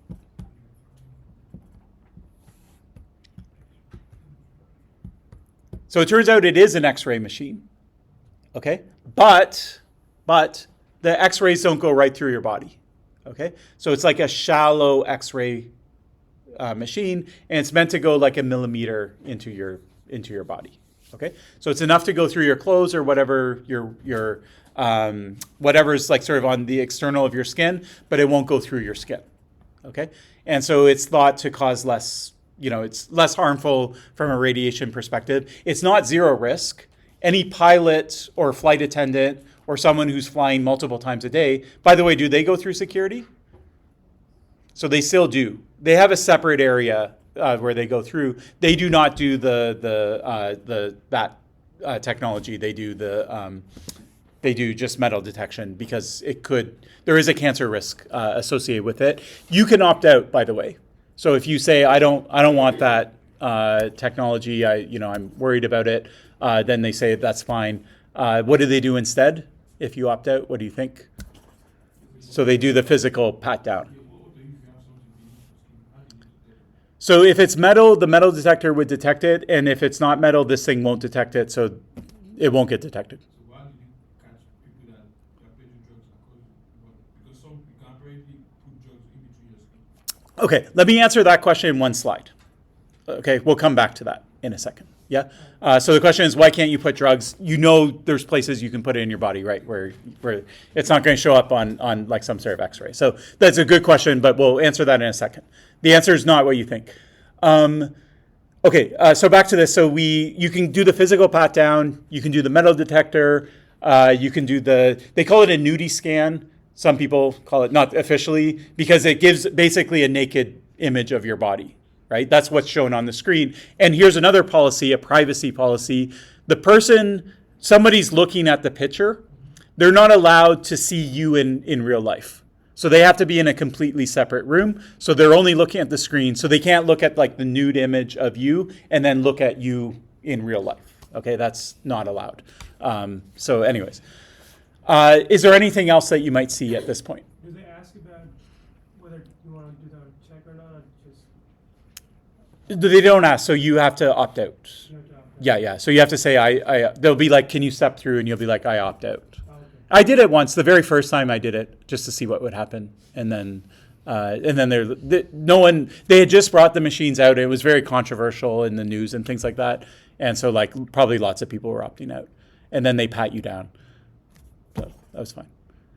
So it turns out it is an X-ray machine, okay? But the X-rays don't go right through your body, okay? So it's like a shallow X-ray machine, and it's meant to go like a millimeter into your body, okay? So it's enough to go through your clothes or whatever your whatever's like sort of on the external of your skin, but it won't go through your skin, okay? And so it's thought to cause less, it's less harmful from a radiation perspective. It's not zero risk. Any pilot or flight attendant or someone who's flying multiple times a day, by the way, do they go through security? So they still do. They have a separate area where they go through. They do not do that technology. They do just metal detection because there is a cancer risk associated with it. You can opt out, by the way. So if you say I don't want that technology, I'm worried about it, then they say that's fine. What do they do instead? If you opt out, what do you think? So they do the physical pat down. So if it's metal, the metal detector would detect it, and if it's not metal, this thing won't detect it, so it won't get detected. So why did you catch people that are taking drugs and causing because some you can apparently put drugs in between your skin? Okay, let me answer that question in one slide. Okay, we'll come back to that in a second. Yeah. So the question is, why can't you put drugs? There's places you can put it in your body, right, where it's not going to show up on like some sort of X-ray. So that's a good question, but we'll answer that in a second. The answer is not what you think. Okay. So back to this. So you can do the physical pat down. You can do the metal detector. You can do they call it a nudie scan. Some people call it not officially because it gives basically a naked image of your body. Right? That's what's shown on the screen. And here's another policy, a privacy policy. Somebody's looking at the picture, they're not allowed to see you in real life. So they have to be in a completely separate room. So they're only looking at the screen. So they can't look at like the nude image of you and then look at you in real life. Okay, that's not allowed. So anyways, is there anything else that you might see at this point? Do they ask about whether you want to do the check or not, or just They don't ask, so you have to opt out. you have to opt out? Yeah. So you have to say, they'll be like, can you step through? And you'll be like, I opt out. Oh, okay. I did it once, the very first time I did it, just to see what would happen. And then they had just brought the machines out. It was very controversial in the news and things like that. And so like probably lots of people were opting out. And then they pat you down. So that was fine.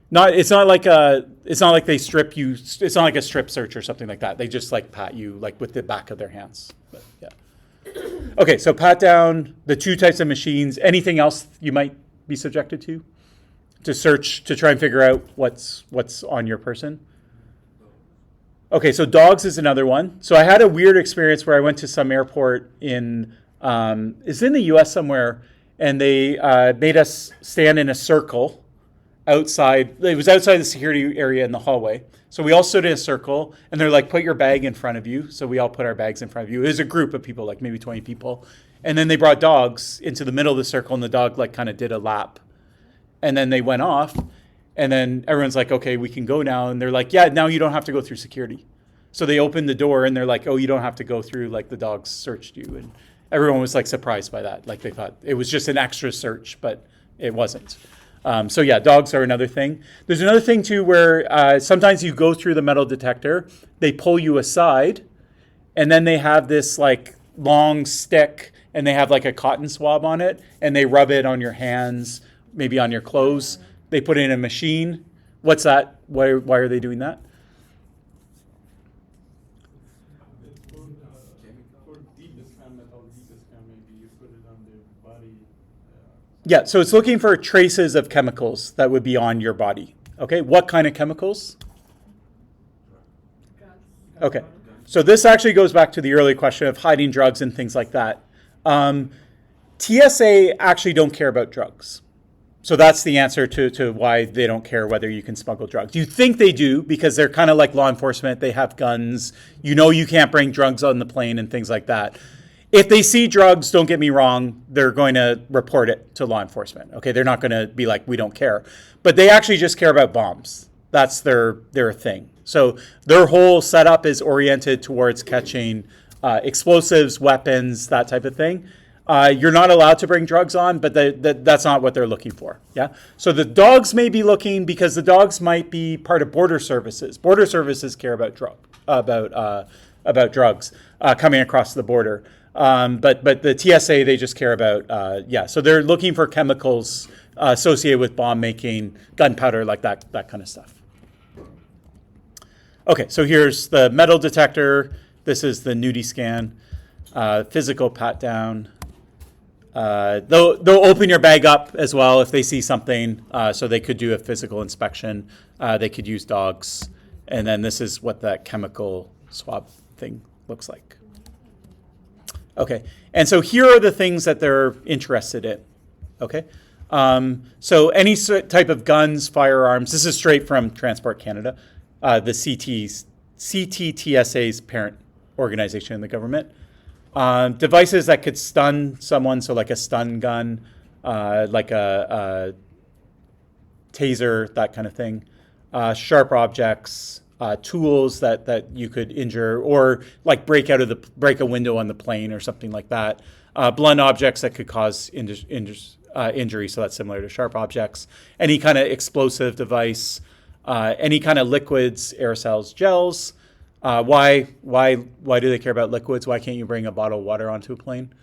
It's not like they strip you. It's not like a strip search or something like that. They just like pat you like with the back of their hands. But yeah. Okay, so pat down, the two types of machines. Anything else you might be subjected to search to try and figure out what's on your person? Okay, so dogs is another one. So I had a weird experience where I went to some airport it's in the U.S. somewhere, and they made us stand in a circle outside. It was outside the security area in the hallway. So we all stood in a circle, and they're like, put your bag in front of you. So we all put our bags in front of you. It was a group of people, like maybe 20 people. And then they brought dogs into the middle of the circle, and the dog like kind of did a lap. And then they went off, and then everyone's like, okay, we can go now. And they're like, yeah, now you don't have to go through security. So they opened the door, and they're like, oh, you don't have to go through, like the dogs searched you. And everyone was like surprised by that. Like they thought it was just an extra search, but it wasn't. So yeah, dogs are another thing. There's another thing too where sometimes you go through the metal detector, they pull you aside, and then they have this like long stick, and they have like a cotton swab on it, and they rub it on your hands, maybe on your clothes, They put it in a machine. What's that? Why are they doing that? For deep scan, metal deep scan, maybe you put it on the body. Yeah, so it's looking for traces of chemicals that would be on your body. Okay, what kind of chemicals? Okay, so this actually goes back to the earlier question of hiding drugs and things like that. TSA actually don't care about drugs. So that's the answer to why they don't care whether you can smuggle drugs. You think they do because they're kind of like law enforcement. They have guns. You know you can't bring drugs on the plane and things like that. If they see drugs, don't get me wrong, they're going to report it to law enforcement. Okay, they're not going to be like, we don't care. But they actually just care about bombs. That's their thing. So their whole setup is oriented towards catching explosives, weapons, that type of thing. You're not allowed to bring drugs on, but that's not what they're looking for. Yeah. So the dogs may be looking because the dogs might be part of border services. Border services care about drugs coming across the border. But the TSA, they just care about So they're looking for chemicals associated with bomb making, gunpowder, like that kind of stuff. Okay, so here's the metal detector. This is the nudie scan, physical pat down. They'll open your bag up as well if they see something. So they could do a physical inspection. They could use dogs. And then this is what that chemical swab thing looks like. Okay, and so here are the things that they're interested in. Okay, so any type of guns, firearms. This is straight from Transport Canada, the CTTSA's parent organization in the government. Devices that could stun someone, so like a stun gun, like a taser, that kind of thing. Sharp objects, tools that you could injure, or like break a window on the plane or something like that. Blunt objects that could cause injury, so that's similar to sharp objects. Any kind of explosive device, any kind of liquids, aerosols, gels. Why do they care about liquids? Why can't you bring a bottle of water onto a plane?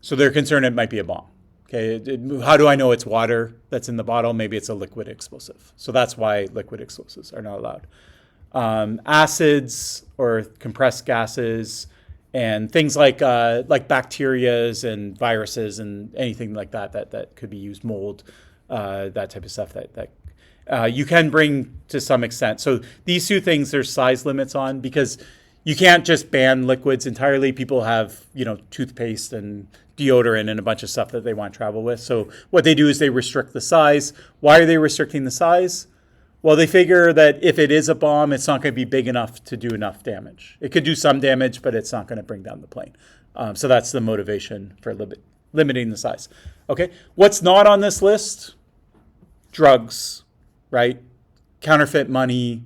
So they're concerned it might be a bomb. Okay, how do I know it's water that's in the bottle? Maybe it's a liquid explosive. So that's why liquid explosives are not allowed. Acids or compressed gases and things like bacterias and viruses and anything like that could be used, mold, that type of stuff that you can bring to some extent. So these two things, there's size limits on because you can't just ban liquids entirely. People have, toothpaste and deodorant and a bunch of stuff that they want to travel with. So what they do is they restrict the size. Why are they restricting the size? Well, they figure that if it is a bomb, it's not going to be big enough to do enough damage. It could do some damage, but it's not going to bring down the plane. So that's the motivation for limiting the size. Okay, what's not on this list? Drugs, right? Counterfeit money,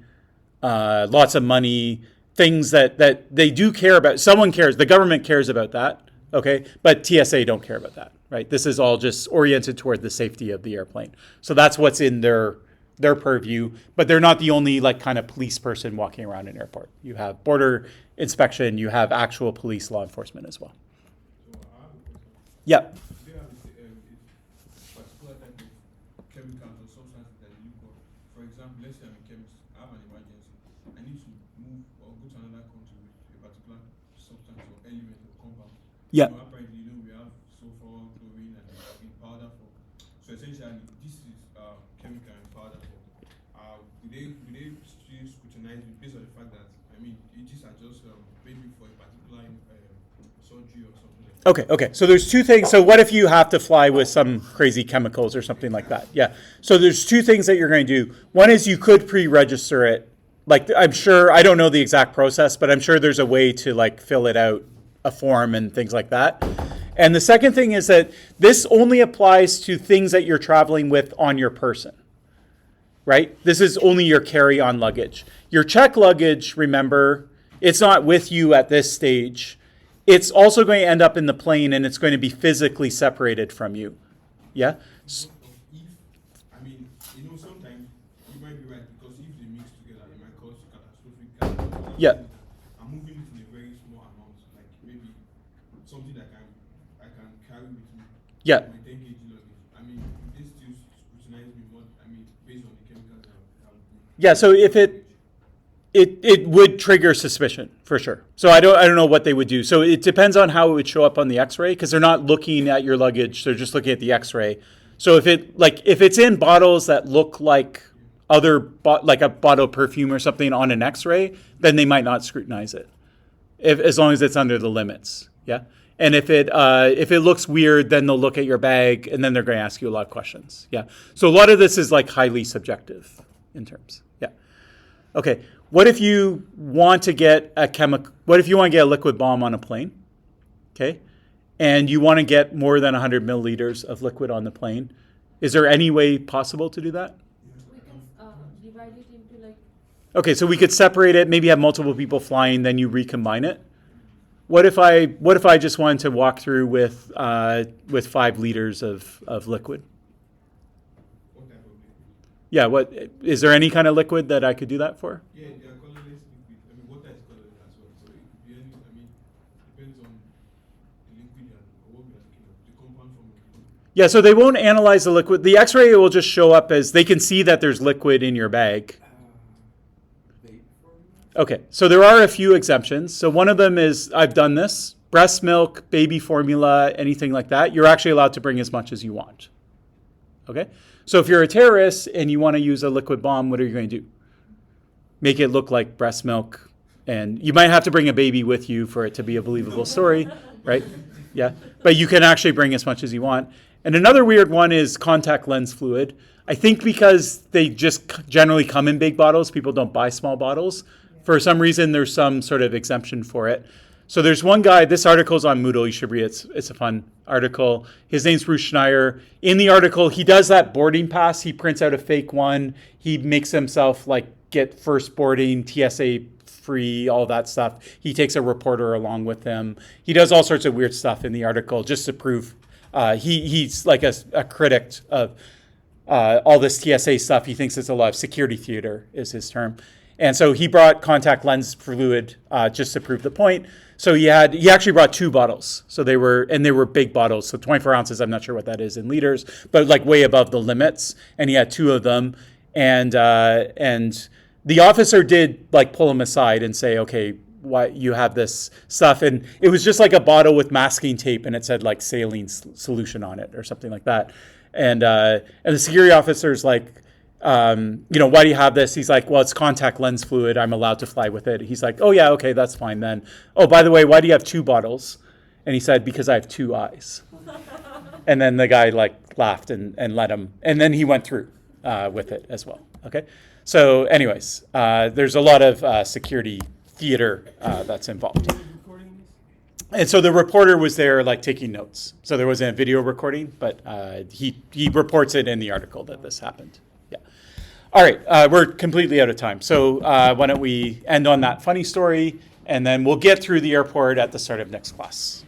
lots of money, things that they do care about. Someone cares. The government cares about that. Okay, but TSA don't care about that, right? This is all just oriented toward the safety of the airplane. So that's what's in their purview, but they're not the only kind of police person walking around an airport. You have border inspection, you have actual police law enforcement as well. So I have a question. Yeah. Do you have a particular type of chemicals or substances that you look for? For example, let's say I'm a chemist, I have an emergency. I need to move or go to another country with a particular substance or element or compound. Yeah. So apparently, we have sulfur, chlorine, and in powder form. So essentially, this is chemical in powder form. Would they still scrutinize it based on the fact that these are just maybe for a particular surgery or something like that? Okay. So there's two things. So what if you have to fly with some crazy chemicals or something like that? Yeah. So there's two things that you're going to do. One is you could pre-register it. I'm sure, I don't know the exact process, but I'm sure there's a way to fill it out, a form and things like that. And the second thing is that this only applies to things that you're traveling with on your person, right? This is only your carry-on luggage. Your check luggage, remember, it's not with you at this stage. It's also going to end up in the plane and it's going to be physically separated from you. Yeah? Sometimes you might be right because if they mix together, it might cause catastrophic. Yeah. I'm moving it in a very small amount, like maybe something that I can carry with me. Yeah. My 10 kg luggage. They still scrutinize me more, I mean, based on the chemicals that Yeah, so if it would trigger suspicion for sure. So I don't know what they would do. So it depends on how it would show up on the X-ray because they're not looking at your luggage; they're just looking at the X-ray. So if it's in bottles that look like like a bottle of perfume or something on an X-ray, then they might not scrutinize it, as long as it's under the limits. Yeah, and if it looks weird, then they'll look at your bag and then they're going to ask you a lot of questions. Yeah, so a lot of this is like highly subjective in terms. Yeah, okay. What if you want to get What if you want to get a liquid bomb on a plane? Okay, and you want to get more than 100 milliliters of liquid on the plane. Is there any way possible to do that? We can divide it into like. Okay, so we could separate it, maybe have multiple people flying, then you recombine it. What if I just wanted to walk through with 5 liters of liquid? what type of liquid? Yeah, what is there any kind of liquid that I could do that for? Yeah, they are colorless liquid. I mean, water is colorless as well. So it could be any, I mean, depends on the liquid or what we are looking at, the compound form of liquid. Yeah, so they won't analyze the liquid. The X-ray will just show up as they can see that there's liquid in your bag. Okay, so there are a few exemptions. So one of them is, I've done this, breast milk, baby formula, anything like that. You're actually allowed to bring as much as you want. Okay, so if you're a terrorist and you want to use a liquid bomb, what are you going to do? Make it look like breast milk, and you might have to bring a baby with you for it to be a believable story, right? Yeah, but you can actually bring as much as you want. And another weird one is contact lens fluid. I think because they just generally come in big bottles, people don't buy small bottles. For some reason, there's some sort of exemption for it. So there's one guy, this article's on Moodle, you should read it, it's a fun article. His name's Bruce Schneier. In the article, he does that boarding pass, he prints out a fake one, he makes himself like get first boarding, TSA free, all that stuff. He takes a reporter along with him. He does all sorts of weird stuff in the article just to prove he's like a critic of all this TSA stuff. He thinks it's a lot of security theater is his term. And so he brought contact lens fluid just to prove the point. So he actually brought 2 bottles. So they were big bottles. So 24 ounces, I'm not sure what that is in liters, but like way above the limits. And he had 2 of them. And the officer did like pull him aside and say, okay, why you have this stuff? And it was just like a bottle with masking tape and it said like saline solution on it or something like that. And the security officer's like, why do you have this? He's like, well, it's contact lens fluid. I'm allowed to fly with it. He's like, oh yeah, okay, that's fine then. Oh, by the way, why do you have 2 bottles? And he said, because I have 2 eyes. And then the guy like laughed and let him. And then he went through with it as well. Okay. So anyways, there's a lot of security theater that's involved. Recording this? And so the reporter was there like taking notes. So there wasn't a video recording, but he reports it in the article that this happened. Yeah. All right, we're completely out of time. So why don't we end on that funny story, and then we'll get through the airport at the start of next class.